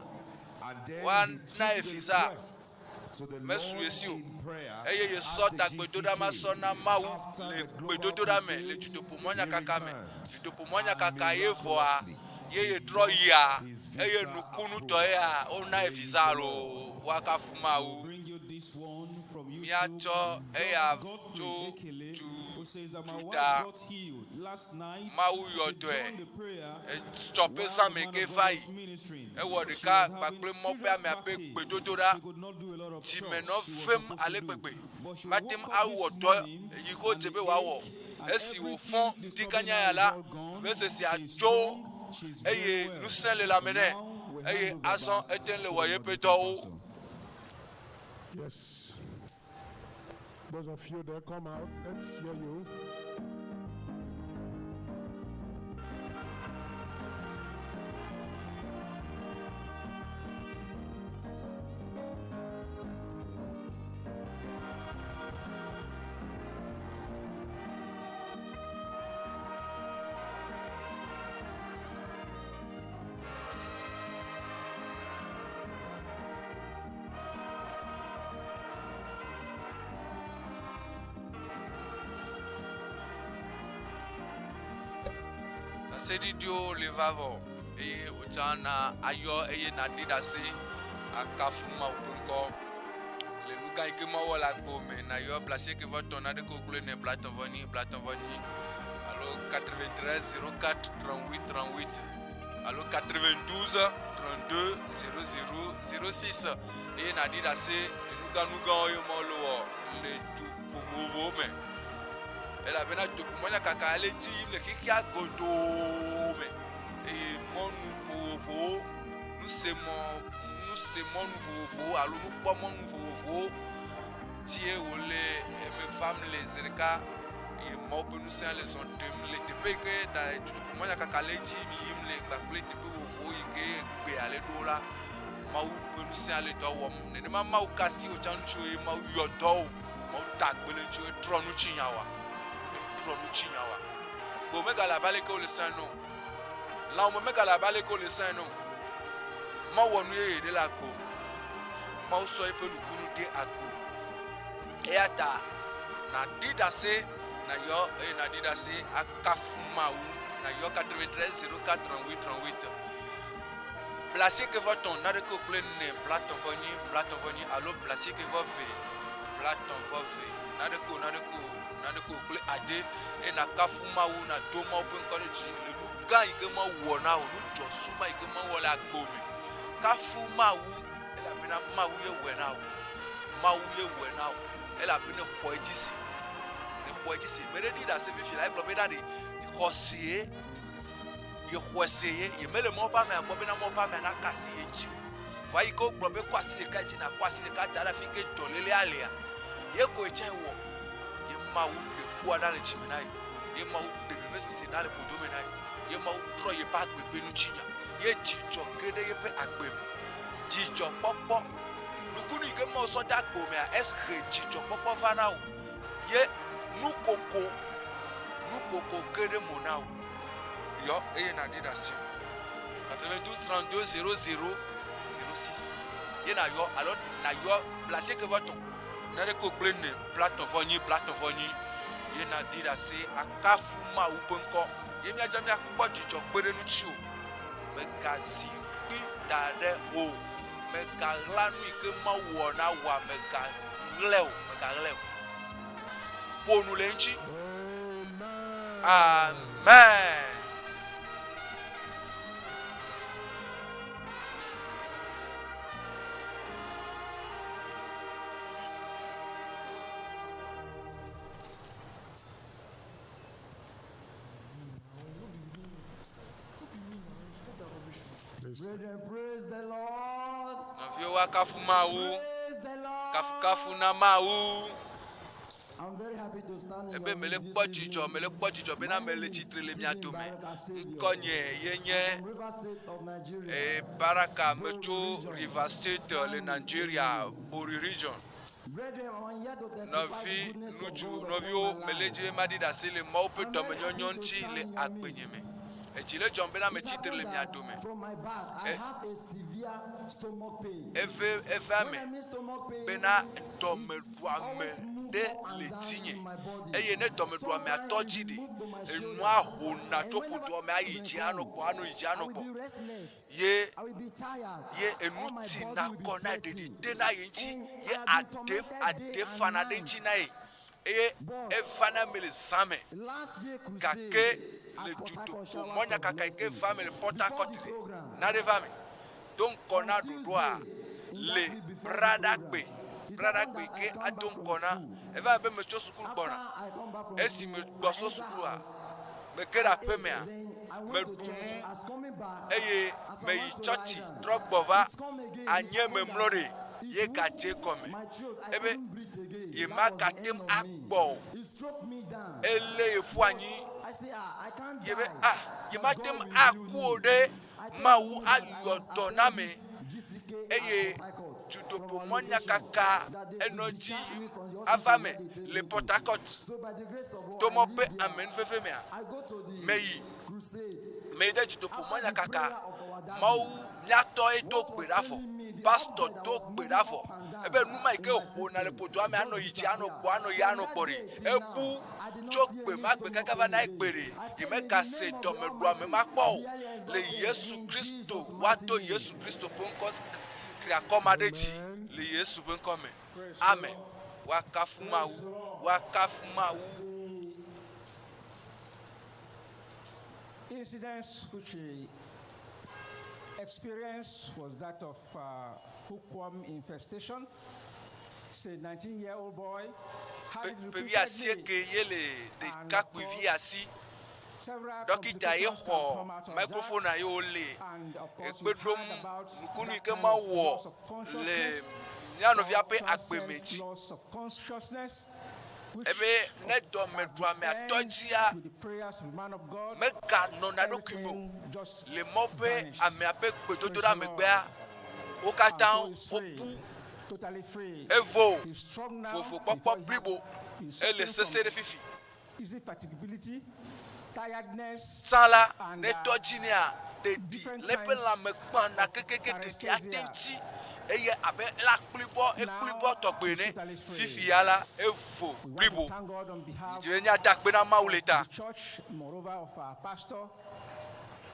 wan na visa mesu esio eye ye sota gbedoda ma sona mawu le gbedoda me le Dutoƒo Mawu kaka me Dutoƒo Mawu kaka ye voa ye dro ya eye nukunu to ya ona visa lo wakafu mawu miacho eya to juda mawu yodoe stoppe ça me ke vai e wori ka pakple mo pe ame ape gbedodora ti me no fem ale gbegbe matem awu odo yi ko jebe wa wo esi wo fon dikanya ya la vese si ajo eye nusen le lamene eye azon eten le woye peto. Yes. Those of you that come out, let's hear you. Sedidio levavo e utana ayo eye na didase akafuma upunko le luka ikema wala gome na yo placer que votre on a de conclure ne platon vani allo 93 04 38 38 allo 92 32 00 06 e na didase le luka yo molo le tu pour me elle avait na Dutoƒo Mawu kaka ale ti le kikia godo me et mon nouveau nous c'est mon nouveau allo nous pas mon nouveau Dieu ole me femme les zerka ye Mawu ƒe ŋusẽ le zɔn ɖem le teƒe yi ke na Dutoƒo Mawu kaka le edzi yim le gbagble teƒe vovovowo yi ke gbea le ɖo la Mawu ƒe ŋusẽ le dɔ wɔm nenema Mawu kasi wòtsã ŋutsu eye Mawu yɔ dɔwo Mawu da gbe le ŋutsu trɔ nu tsi nyawa bo megale abe ale ke wole sẽn no lãwo megale abe ale ke wole sẽn no Mawu wɔ nu yeye ɖe le agbo Mawu sɔ eƒe nukunu ɖe agbo eya ta naɖi ɖase nayɔ eye naɖi ɖase akafu Mawu nayɔ 93 04 38 38 blasi ke vɔ tɔn na ɖe ke kple ne blatɔn vɔ nyi alo blasi ke vɔ ve blatɔn vɔ ve na ɖe ko kple ade eye nakafu Mawu na do Mawu ƒe ŋkɔ ɖe dzi le nu gã yi ke Mawu wɔ na wo nu dzɔsuma yi ke Mawu wɔ le agbo me kafu Mawu elabena Mawu ye wɔe na wo elabena xɔ edzi si me ɖe ɖi ɖase fifi la egblɔ be ɖa ɖe xɔ sie ye xɔ se ye mele Mawu ƒe amea gbɔ bena Mawu ƒe amea naka asi ye ŋuti o va yi ke wogblɔ be kɔ asi ɖeka dzi nakɔ asi ɖeka da ɖe afi ke dɔléle alia ye koe tsɛ wɔ ye Mawu ɖe kua ɖa le dzime na ye Mawu ɖe vevesese ɖa le ƒodome na ye Mawu trɔ yeƒe agbe ƒe nutsinya ye dzidzɔ ge ɖe yeƒe agbe me dzidzɔkpɔkpɔ nukunu yi ke Mawu sɔ de agbo mea ehe dzidzɔkpɔkpɔ va na wo ye nukoko ge ɖe mo na wo yɔ eye naɖi ɖe asi 92 32 00 06 ye nayɔ alo nayɔ blasi ke vɔ tɔn na ɖe ko kple ne blatɔn vɔ nyi ye naɖi ɖe asi akafu Mawu ƒe ŋkɔ ye míadze míakpɔ dzidzɔ kpe ɖe ŋuti o megazi kpi da ɖe o megaɣla nu yi ke Mawu wɔ na wòa megaɣlẽ o ƒo nu le ŋuti amen. Praise the Lord. Kafu Mawu. Kafu na Mawu. I'm very happy to stand in ebe mele kpɔ dzidzɔ bena mele tsitre le mia dome ŋkɔnye yenye baraka metso River State le Nigeria Bori region nɔvi ŋutsu nɔviwo mele dzi ma ɖi ɖe asi le Mawu ƒe dɔmenyɔnyɔ ŋuti le agbenye me etsi le dzɔm bena me tsitre le mia dome eve ame bena dɔmeɖuame ɖe le tinye eye ne dɔmeɖuame atɔ dzi ɖi enua hona tso ƒodoa me ayi dzi anɔ gbɔ ye enu ti nakɔ na ɖeɖi de na ye ŋuti ye ade fana ɖe ŋuti na ye eye evana me le zã me gake le Dutoƒo Mawu kaka yi ke va me le Port Harcourt na ɖe va me do ŋkɔ na ɖoɖoa le Bradagbe ke ado ŋkɔ na eva be me tso sukulu gbɔna esi me gbɔso sukulua me ge ɖe aƒe mea me ɖu nu eye me yi tsɔtsi trɔ gbɔ va anye me mlɔ ɖe ye gadze kɔme ebe ye ma gate akpɔ o ele ye ƒu anyi ye be ye ma te aku o ɖe Mawu ayɔ dɔ na me eye Dutoƒo Mawu kaka enɔ dzi ava me le Port Harcourt tomɔ ƒe amenuveve mea me yi ɖe Dutoƒo Mawu kaka Mawu miatɔ edo gbe ɖa vɔ pastor do gbe ɖa vɔ ebe numa yi ke hona le ƒodoa me anɔ yi dzi anɔ gbɔ anɔ yi anɔ gbɔ ɖe ebu tso gbe ma gbe kaka va na egbe ɖe ye megase dɔmeɖua me ma kpɔ o le Yesu Kristo woato Yesu Kristo ƒe ŋkɔ triakɔma ɖe dzi le Yesu ƒe ŋkɔ me amen wakafu Mawu. Incidents which he experienced was that of hookworm infestation. It's a 19-year-old boy. Dɔkita ye xɔ microphone ye wole ekpe ɖom nukunu yi ke ma wɔ le mianɔvia ƒe agbe me dzi ebe ne do me do me atogia me ga no na do kimo le mope ame ape gbedodo da me gba o katan o pu evo fofo popo blibo ele sesere fifi sala ne tojinia de di lepe la me pan na kekeke de atenti eye abe la ekplibo togbe ne fifi ala evo blibo je nya dakpe na mauleta moreover of our pastor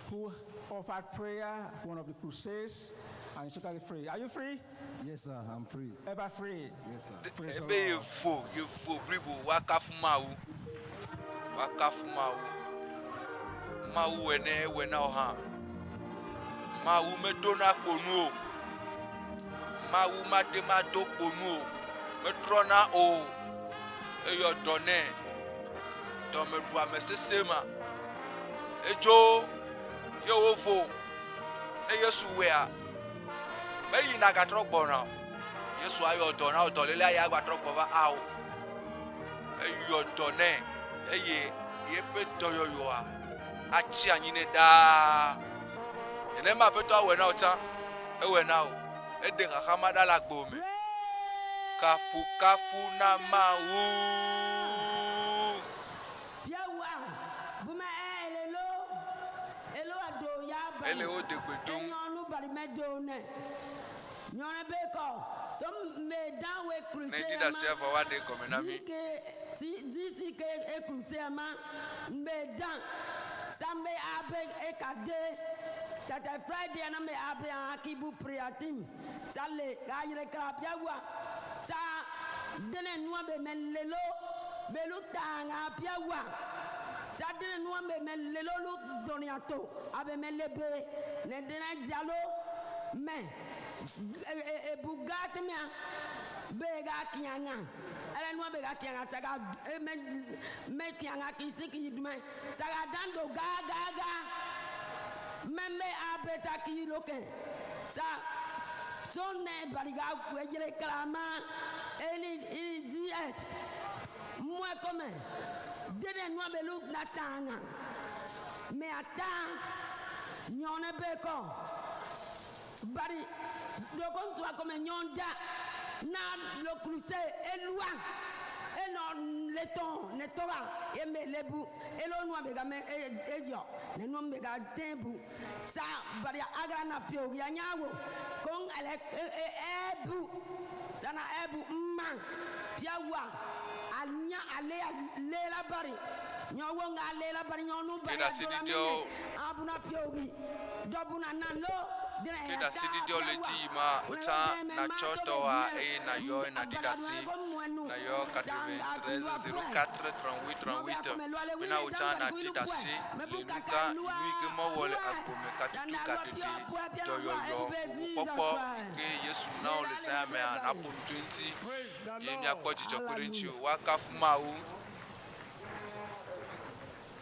who offered prayer one of the crusades and is totally free. Are you free? Yes, sir, I'm free. Ever free? Yes, sir. Ebe you fo blibo wakafu mawu ene wena oha mawu me dona kponu mawu mate ma do kponu me trona o eyo done do me do amesesema ejo yo wofo e yesu wea me yina ga trogbona yesu ayo dona o dolele aya gba trogbova awo eyo done eye yepe doyoyoa achi anyine da ene ma peto awena ota ewena o ede khamada la gbome kafu na mawu yawa buma elo ado ya ba ele o de gbedun nyonu bari medo ne nyona beko so me down we crusade ne dida se for one day come na mi si ke e crusade ma me down sambe abe ekade tata Friday na me abe akibu prayer team sale gayre krapia wa sa dene nuwa be melelo belu tanga pia wa sa dene nuwa be melelo lu doniato abe melebe ne dene dialo me e bugati me bega kianga ele nuwa bega kianga saga me kianga kisiki dume saga dando ga membe abeta kiloke sa sonne bariga wejere kalama eli gs moi comme dene noa belu natanga me ata nyone beko bari dokon soa comme nyonda na le crusade elwa eno leton netora eme lebu elo noa bega me ejo ne no mega tembu sa bari aga na pio ya nyawo kon ele ebu sana ebu man piawa anya ale lela bari nyawo nga lela bari nyonu bari abuna pio dobuna nano keda sidi dio leji ma uta na choto wa na yo na didasi na yo 93 04 38 mina uta na didasi le luka yuike mo wole akome katutu kadede do yo popo ke yesu na o le sa me na po 20 ye mi akpoji jokorinchi wakafu mawu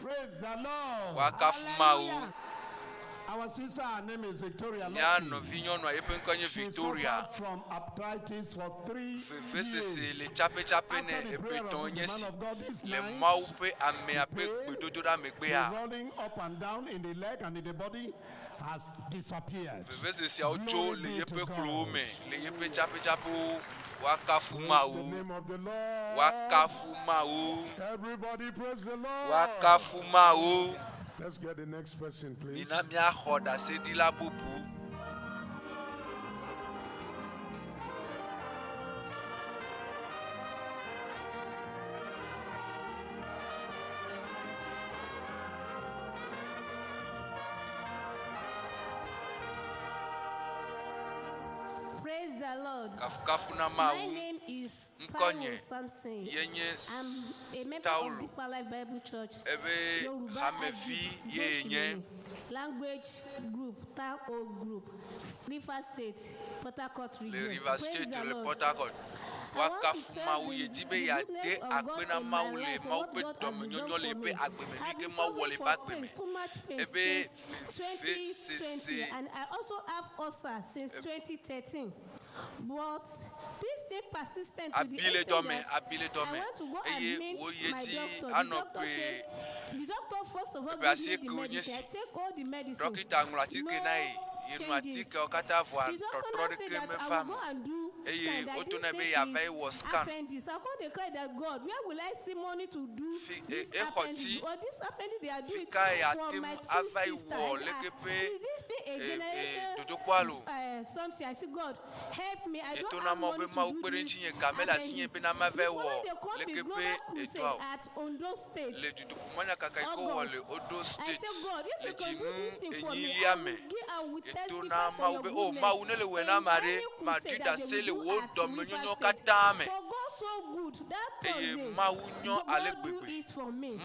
praise the Lord wakafu mawu. Our sister, her name is Victoria. Nyano vinyono yepenkonye Victoria. From arthritis for 3 years. Le chape ne epetonyesi. Le maupe ame ape bedodora megbea. Rolling up and down in the leg and in the body has disappeared. Vese auto le yepe klome, le yepe chape wakafu mawu. Wakafu mawu. Everybody praise the Lord. Wakafu mawu. Let's get the next person, please. Minamia hoda sedila bubu. Praise the Lord. My name is Nkonye Samson. Yenye I'm a member of Deeper Life Bible Church. Ebe hamevi yenye language group, Togo group, River State, Port Harcourt region. Le River State, le Port Harcourt. Wakafu Mawu yedibe ya de akpena Mawu le Mawu pe dome nyonyo le pe agbeme ni ke Mawu wole pa agbeme. Ebe 2020, and I also have ulcer since 2013. But this thing persistent to the extent that I went to go and meet my doctor. The doctor first of all gave me the medicine. I take all the medicine. No changes. The doctor said that I will go and do scan, that this thing is appendix. I can't declare that God, where will I see money to do this appendix? Or this appendix, they are doing it for my two sisters. Is this thing a generation something? I say, God, help me. I don't have money to do this appendix. Before they come the global crusade at Ondo State. August. I say, God, if you can do this thing for me, I will testify for your goodness. In any crusade that they will do at River State. For God so good, that Thursday, the Lord do it for me. The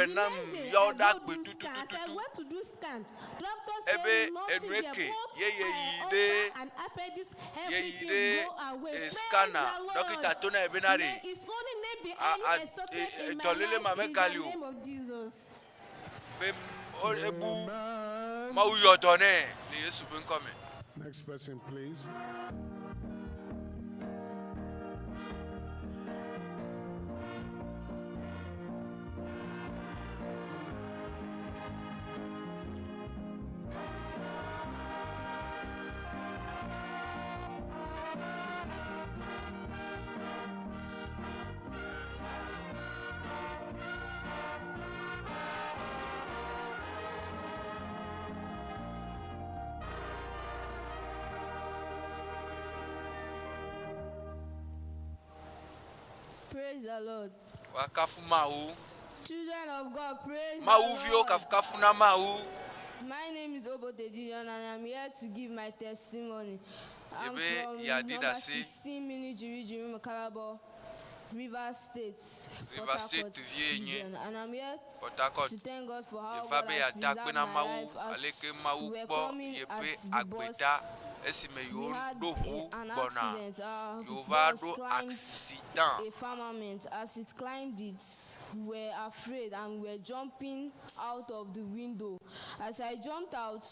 next day, I go do scan. As I went to do scan, doctor said nothing there, both ulcer and appendix, everything go away. Praise the Lord. May His holy name be highly exalted in my life in the name of Jesus. Next person, please. Praise the Lord. Wakafu Mawu. Children of God, praise Mawu the vio Lord. kafu na Mawu. My name is Dion and I'm here to give my testimony. I'm Ebe from Yadi number Dasi. 16 Jiri Makalabo, River State, River State region. And I'm here Port Harcourt. to thank God for how Yevabe God ya has preserved dakpena my Mawu life as aleke Mawu we were bo coming yepe at the bus. agbeda esime We yo had do hu an bona. accident. Yova Bus do climbed accident. a firmament. As it climbed it, we were afraid and we were jumping out of the window. As I jumped out,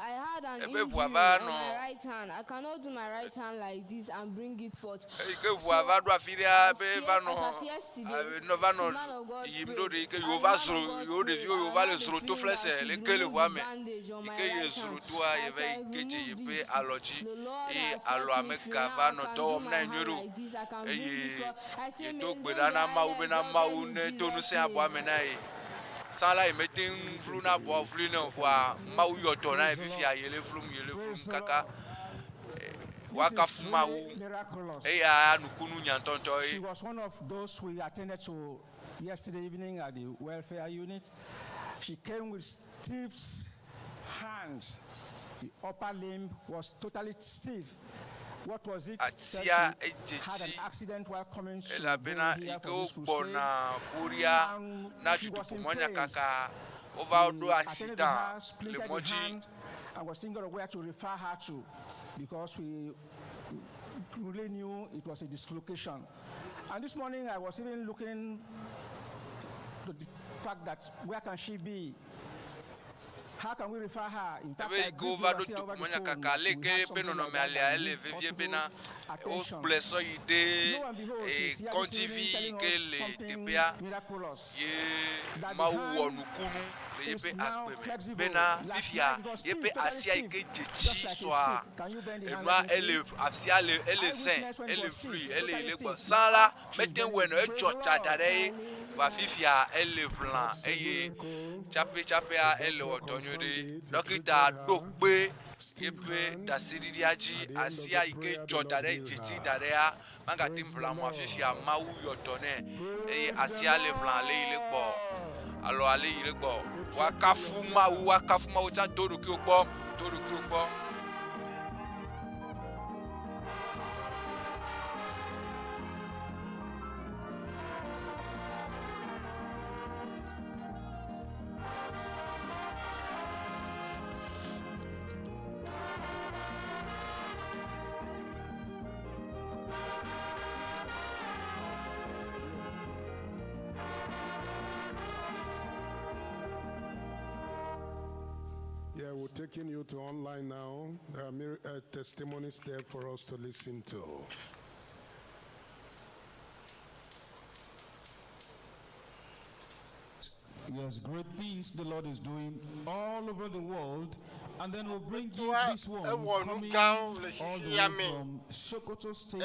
I had an injury on my right hand. I cannot do my right hand like this and bring it forth. So, as yesterday, man of God prayed, and the man of God had the bandage on my right hand. As I removed it, the Lord has said to me, if you now can do my hand like this, I can bring it forth. I say, may don't be exalted in Jesus' name. Sala emeting flu na bo flu na voa Mawu yoto na efifi ayele flu kaka Wakafu Mawu eya nukunu nyantonto She was one of those we attended to yesterday evening at the welfare unit. She came with stiff hands. The upper limb was totally stiff. What was it? She had an accident while coming to here for this crusade. na Dutoƒo Mawu kaka over do accident le moji I was thinking of where to refer her to because we really knew it was a dislocation. And this morning I was even looking to the fact that where can she be? How can we refer her? In fact, I go over to Dutoƒo kaka leke pe no me ale ele vevie pena o bleso ide e contivi ke le tepia ye Mawu onukunu le yepe agbeme bena bifia yepe asia ike jechi soa enwa ele asia ele sen ele free ele ilego sala meten weno e chota dare va fifia ele plan eye chape a ele otonyo de dokita dokpe yepe dasiri aji asia ike chota dare jechi dare a manga timpla mo fifia Mawu yotone eye asia le plan le ilego alo ale ilego Wakafu Mawu ta doru ki o gbo will take you to online now. There are testimonies there for us to listen to. Yes, great things the Lord is doing all over the world. And then we'll bring you this one coming all the way from Sokoto State,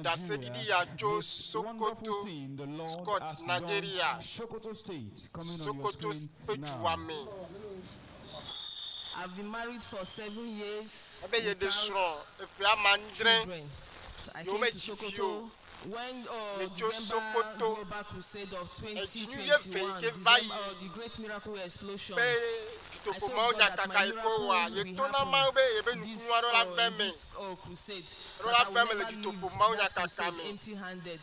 Nigeria. This wonderful thing the Lord has done. Sokoto State coming on your screen now. I've been married for 7 years. Children. I came to Sokoto when December Global Crusade of 2021, the Great Miracle Explosion. I told God that my miracle will happen this crusade. That I will never leave that crusade empty-handed.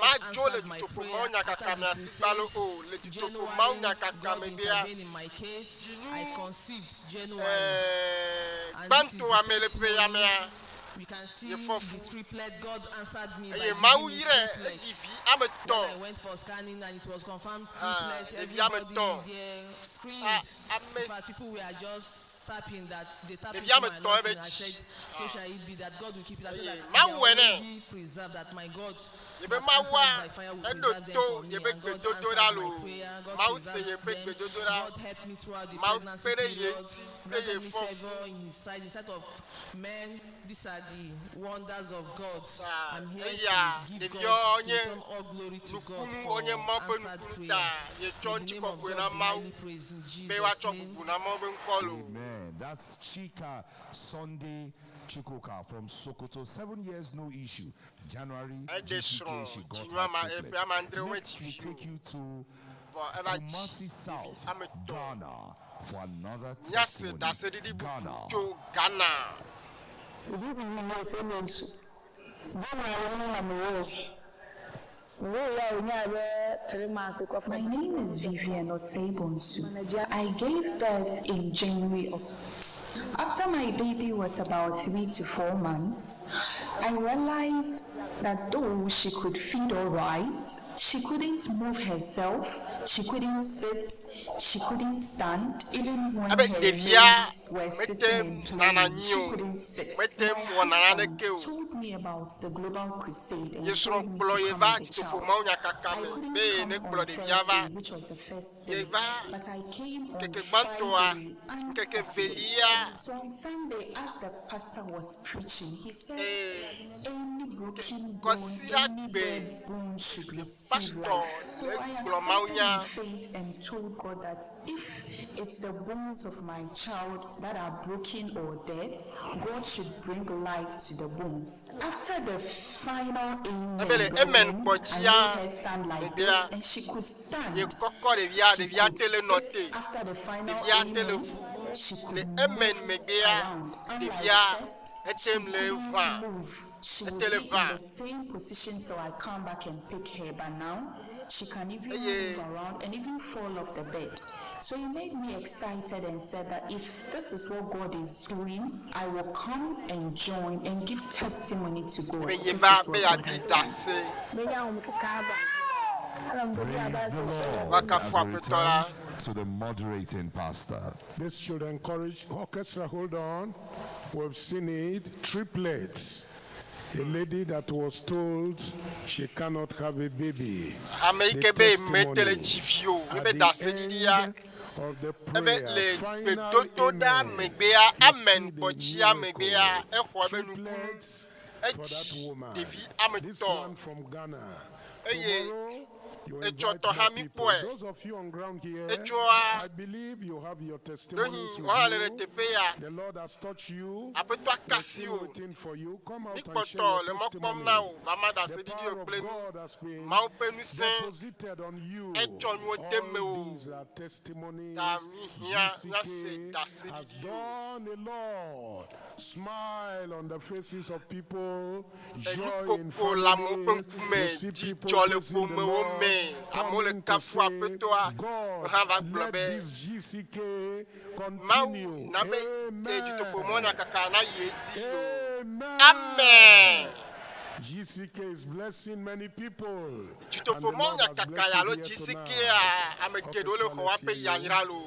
God answered my prayer after the crusade. January, God intervened in my case. I conceived January. And this is the testimony. We can see the triplet. God answered me by giving me triplets. When I went for scanning and it was confirmed triplet, everybody there screamed. In fact, people were just tapping that they tapped into my love, and I said, so shall it be that God will keep it. I said that they are already preserved, that my God that answered by fire will preserve them for me. And God answered my prayer. God preserved them. God helped me throughout the pregnancy period. Granted me favor in His sight, in sight of men. These are the wonders of God. I'm here to give God, to return all glory to God for answered prayer. In the name of God, we highly praise in Jesus' name. Amen. That's Chika Sunday Chikoka from Sokoto. 7 years, no issue. January, GCK, she got her triplet. Next, we take you to Kumuyi South, Ghana, for another testimony. Ghana. My name is Vivian Osebonsu. I gave birth in January. After my baby was about 3 to 4 months, I realized that though she could feed all right, she couldn't move herself, she couldn't sit, she couldn't stand, even when her legs were sitting in place, she couldn't sit. My husband told me about the Global Crusade and told me to come as a child. I couldn't come on Thursday, which was the first day, but I came on Friday and Saturday. So on Sunday, as the pastor was preaching, he said, any broken bone, any dead bone should receive life. So I accepted in faith and told God that if it's the bones of my child that are broken or dead, God should bring life to the bones. After the final amen, I made her stand like this, and she could stand. She could sit after the final amen. She could move around. Unlike first, she couldn't move. She would be in the same position till I come back and pick her. But now, she can even move around and even fall off the bed. So he made me excited and said that if this is what God is doing, I will come and join and give testimony to God. This is what God has done. Praise the Lord as we return to the moderating pastor. This should encourage orchestra. Hold on. We've seen it. Triplets. A lady that was told she cannot have a baby. The testimony at the end of the prayer, final amen. Triplets for that woman. This one from Ghana. Tomorrow, you invite more people. Those of you on ground here, I believe you have your testimonies with you. The Lord has touched you. He's still waiting for you. Come out and share your testimony. The power of God has been deposited on you. All these are testimonies. GCK has done a lot. Smile on the faces of people. Joy in family. You see people praising the Lord. Coming to say, God, let this GCK continue. Amen. GCK is blessing many people. And the Lord has blessed you here tonight.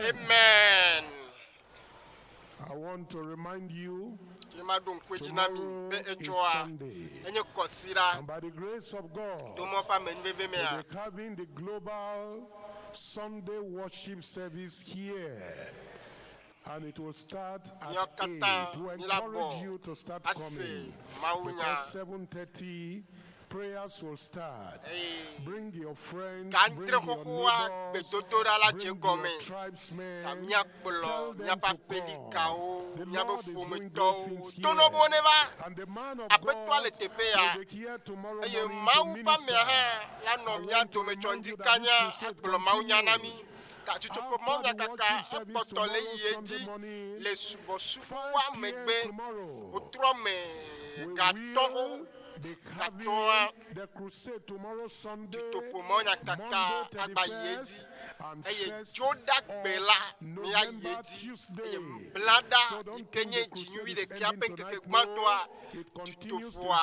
Amen. I want to remind you, tomorrow is Sunday. And by the grace of God, we'll be having the global Sunday worship service here. And it will start at 8. To encourage you to start coming. Because 7:30 prayers will start. Bring your friends, bring your neighbors, bring your tribesmen. Tell them to come. The Lord is doing great things here. And the man of God will be here tomorrow morning to minister. I want to remind you that this crusade continues. Dutoƒo Mawu kaka ekpɔtɔ le yie dzi le subɔsubɔa megbe wotrɔ me gatɔwo gatɔa Dutoƒo Mawu kaka agba yie dzi eye dzodagbe la mia yie dzi eye blada yike nye dzinyui ɖeka ƒe ŋkeke gbãtɔa Dutoƒoa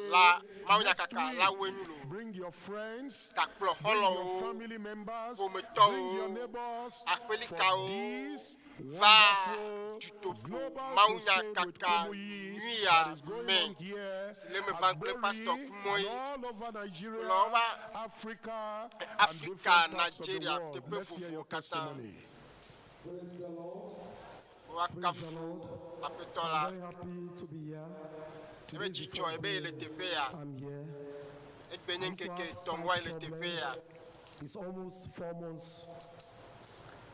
la Mawu kaka la woe nu lo. Kakplɔ xɔlɔwo ƒometɔwo aƒelikawo va Dutoƒo Mawu kaka nuya me si le me va kple pastor Kumuyi le wova Afrika Nigeria teƒe vovovo katã wakafu aƒetɔ la ebe dzidzɔ ebe le teƒe ya egbe nye ŋkeke etɔ̃woa le teƒe ya. It's almost 4 months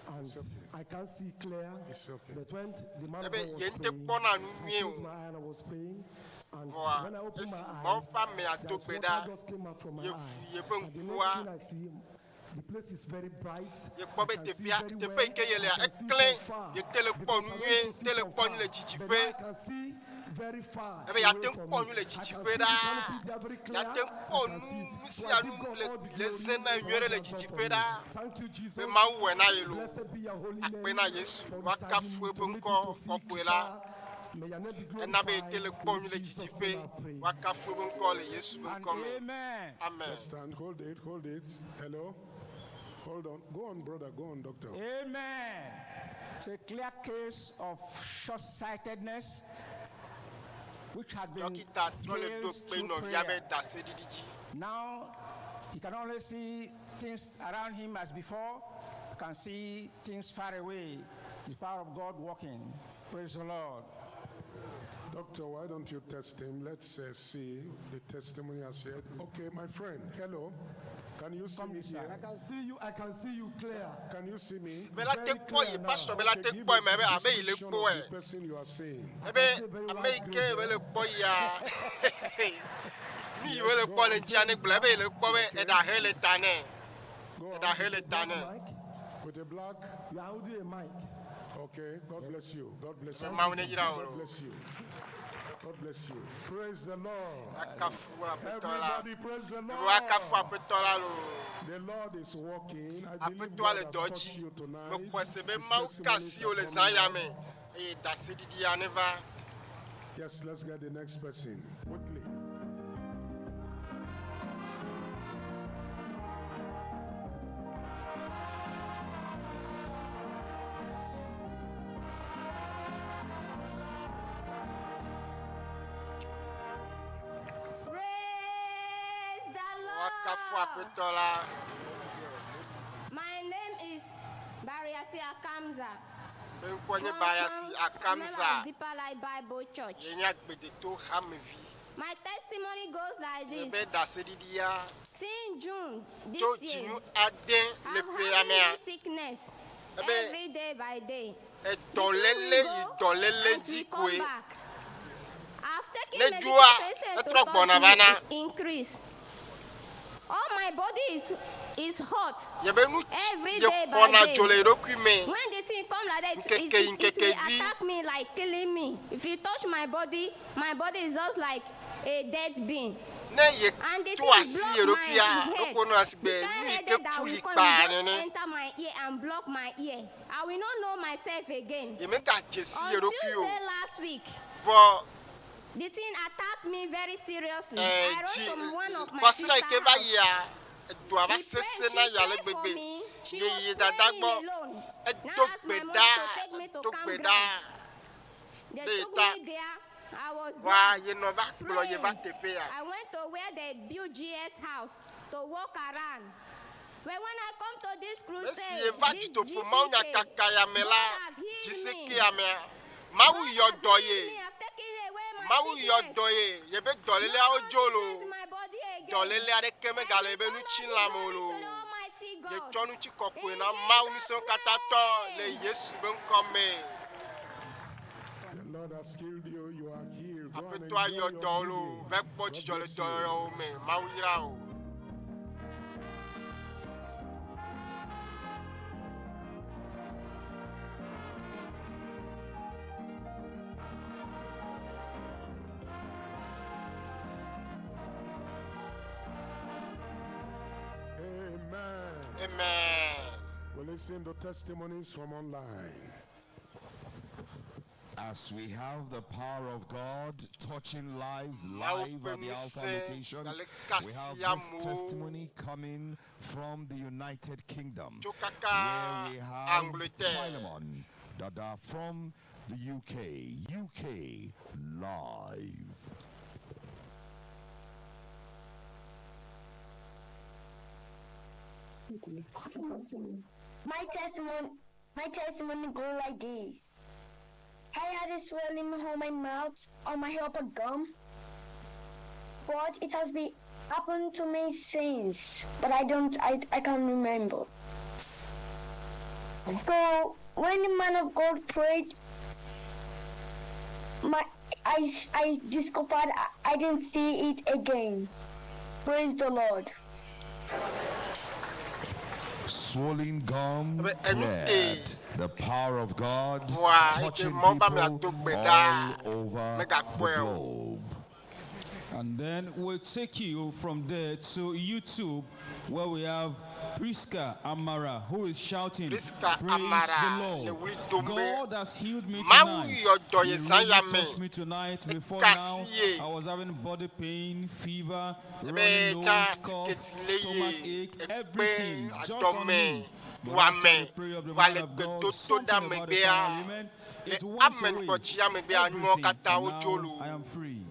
and I can't see clear. But when the man of God was praying, I closed my eye and I was praying. And when I opened my eye, that's water just came out from my eye. And the next thing I see, the place is very bright. I can see very well. I can see from far. Because I went to see from far. But now I can see very far. I can see the canopy there very clear. I can see it. So I give God all the glory. Thank you, Jesus. Blessed be your holy name. For this serving to make it to see far. May your name be glorified. In Jesus' name I pray. Amen. Stand. Hold it. Hello. Hold on. Go on, brother. Go on, doctor. Amen. It's a clear case of short-sightedness which had been placed through prayer. Now, he can only see things around him as before, can see things far away. The power of God working. Praise the Lord. Doctor, why don't you test him? Let's see the testimony as yet. Okay, my friend, hello. Can you see me here? I can see you clear. Can you see me? Bela take boy, pastor. Bela take boy, maybe abe ile boy. The person you are saying. Ebe America bela boy ya. Mi bela boy le chane bela ebe ile boy eda hele tane. Eda hele tane. With a black. You are holding a mic. Okay. God bless you. God bless you. God bless you. God bless you. Praise the Lord. Everybody praise the Lord. The Lord is working. I believe God has touched you tonight. Yes, let's get the next person. Quickly. My name is Bariasi Akamza. From Deeper Life Bible Church. My testimony goes like this. Since June this year, I've had this sickness every day by day. Until we come back. I've taken medication to increase. All my body is hot every day by day. When the thing come like that, it will attack me like killing me. If you touch my body is just like a dead being. And the thing block my head. The kind headache that will come just enter my ear and block my ear. I will not know myself again. On Tuesday last week, the thing attacked me very seriously. I wrote to one of my sisters. She prayed for me She was praying alone. Now asked my mom to take me to campground. They took me there. I was there praying. I went to where they built GS house to walk around. But when I come to this crusade, this GCK, God have healed me. Mawu yo doye. I've taken away my Mawu yo sickness. doye. Yebe dolele a ojolo. Dolele a de keme galebe nu chinlamolo. Ye chonu chikokwe na mawu ni so katato le Yesu ben kome. The Lord has healed you. You are healed. Go and Apetwa enjoy yo your dolo. healing. Vek pochi jole doyo me. Mawu ira o. Amen. We'll listen to testimonies from online. As we have the power of God touching lives live at the Alpha location, we have this testimony coming from the United Kingdom, where we have Philemon that are from the UK live. My testimony go like this. I had a swelling on my mouth, on my upper gum, but it has been happened to me since, but I can't remember. So when the man of God prayed, I discovered I didn't see it again. Praise the Lord. Swollen gum, cleared. The power of God touching people all over the globe. And then we'll take you from there to YouTube, where we have Priska Amara, who is shouting, praise the Lord. God has healed me tonight. He really touched me tonight. Before now, I was having body pain, fever, running nose, cough, stomach ache, everything, just on me. But after the prayer of the man of God, something about the power of women, it went away. Everything, and now I am free.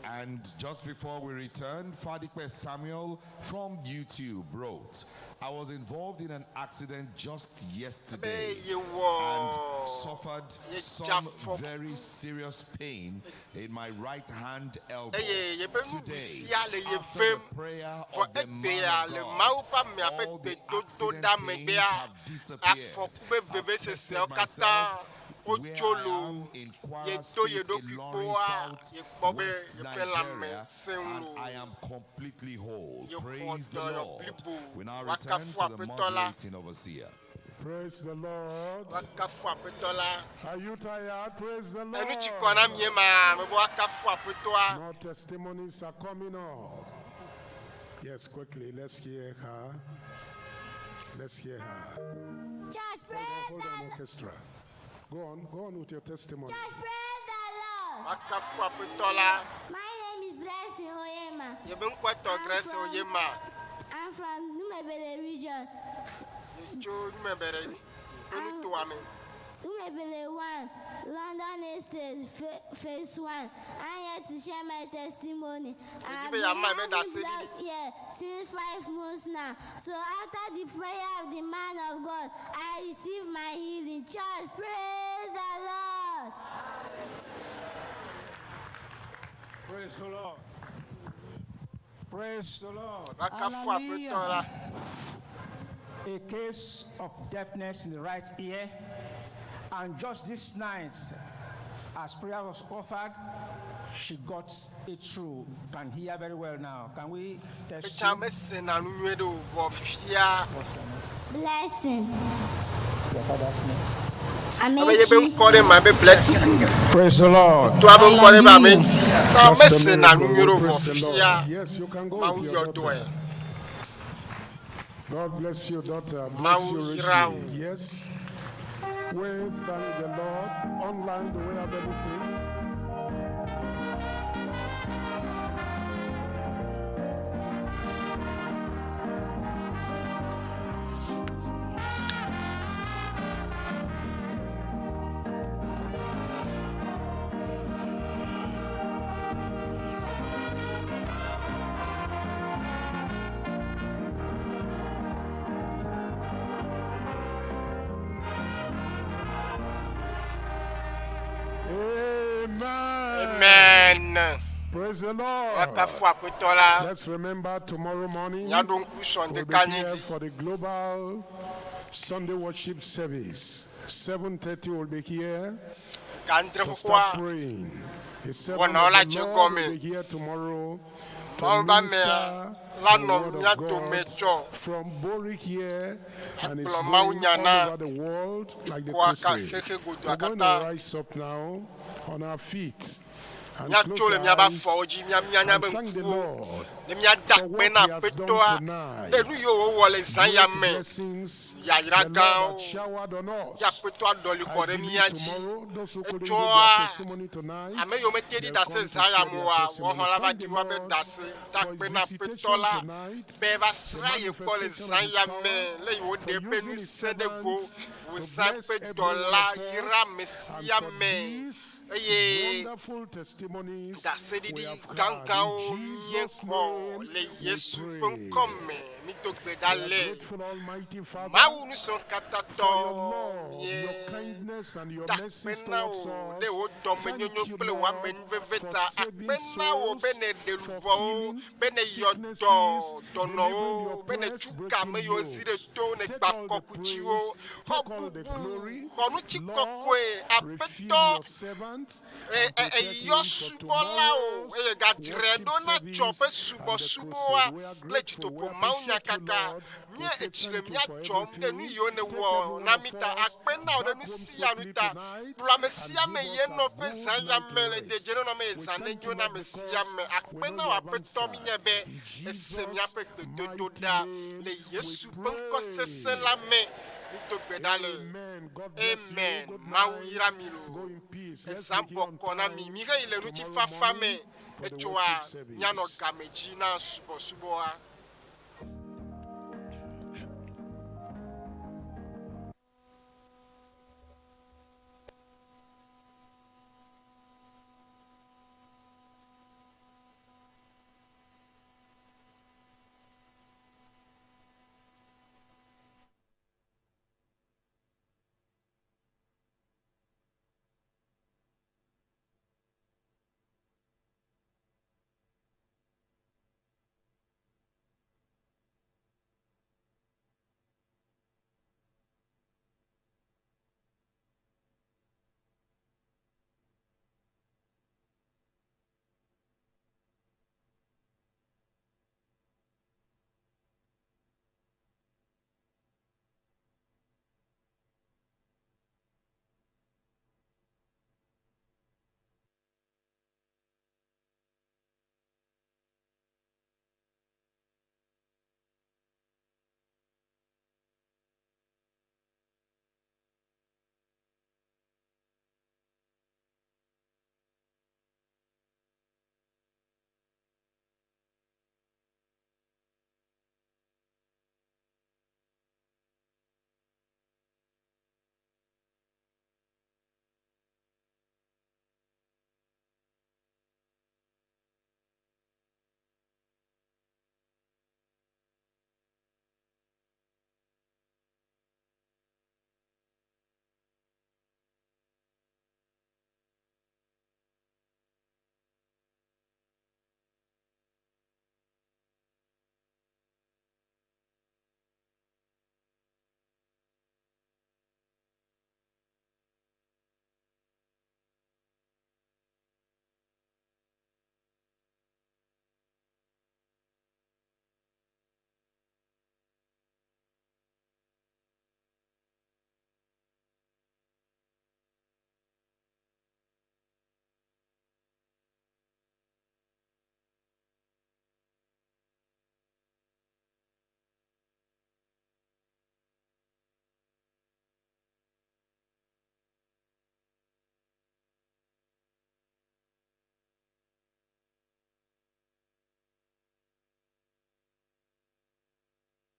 And just before we return, Fadikwe Samuel from YouTube wrote, I was involved in an accident just yesterday and suffered some very serious pain in my right hand elbow. Today, after the prayer of the man of God, all the accident pains have disappeared. I've tested myself where I am in Kwara State, in Lawrence South, West Nigeria, and I am completely whole. Praise the Lord. We now return to the moderating overseer. Praise the Lord. Are you tired? Praise the Lord. More testimonies are coming up. Yes, quickly, let's hear her. Let's hear her. Hold on, orchestra. Go on with your testimony. My name is Grace Oyema. I'm from Numebele region. Numebele 1, London Estate, phase 1. I'm here to share my testimony. I've been having blood here since 5 months now. So after the prayer of the man of God, I received my healing. Church, praise the Lord. Praise the Lord. Praise the Lord. Hallelujah. A case of deafness in the right ear, and just this night, as prayer was offered, she got it through. Can hear very well now. Can we test? Blessing. Praise the Lord. Yes, you can go with your daughter. God bless you, daughter. Bless you richly. Yes. We thank the Lord. Online, do we have anything? Amen. Praise the Lord. Let's remember tomorrow morning we'll be here for the global Sunday worship service. 7:30 we'll be here to start praying. The servant of the Lord will be here tomorrow to minister the word of God from Bori here, and it's going all over the world like the crusade. We're going to rise up now on our feet and close our eyes and thank the Lord for what He has done tonight. The blessings the Lord has showered on us. I believe tomorrow, those who couldn't give their testimony tonight, they'll come to share their testimony. Thank the Lord for His visitation tonight, the manifestation of His power, for using His servants to bless everyone of us, and for these wonderful testimonies we have heard. In Jesus' name we pray. We are grateful, Almighty Father, for your love, your kindness, and your mercy towards us. Thank you, Lord, for saving souls, for healing sicknesses, delivering the oppressed, breaking yokes. Take all the praise, take all the glory. Lord, refill your servant and prepare him for tomorrow's worship service and the crusade. We are grateful. We appreciate kaka mie echile mia chom de nu yo ne wo na mita akpena de nu sia nuta bla mesia me ye no pe sanja mele de jeno no me sane jo na mesia me akpena wa peto mi nyebe esemia pe to da le Yesu penko sesela me nito pedale. Amen. Mawu iramilo esampo kona mi mi ga ile ruchi fa fame echoa nyano gameji na subo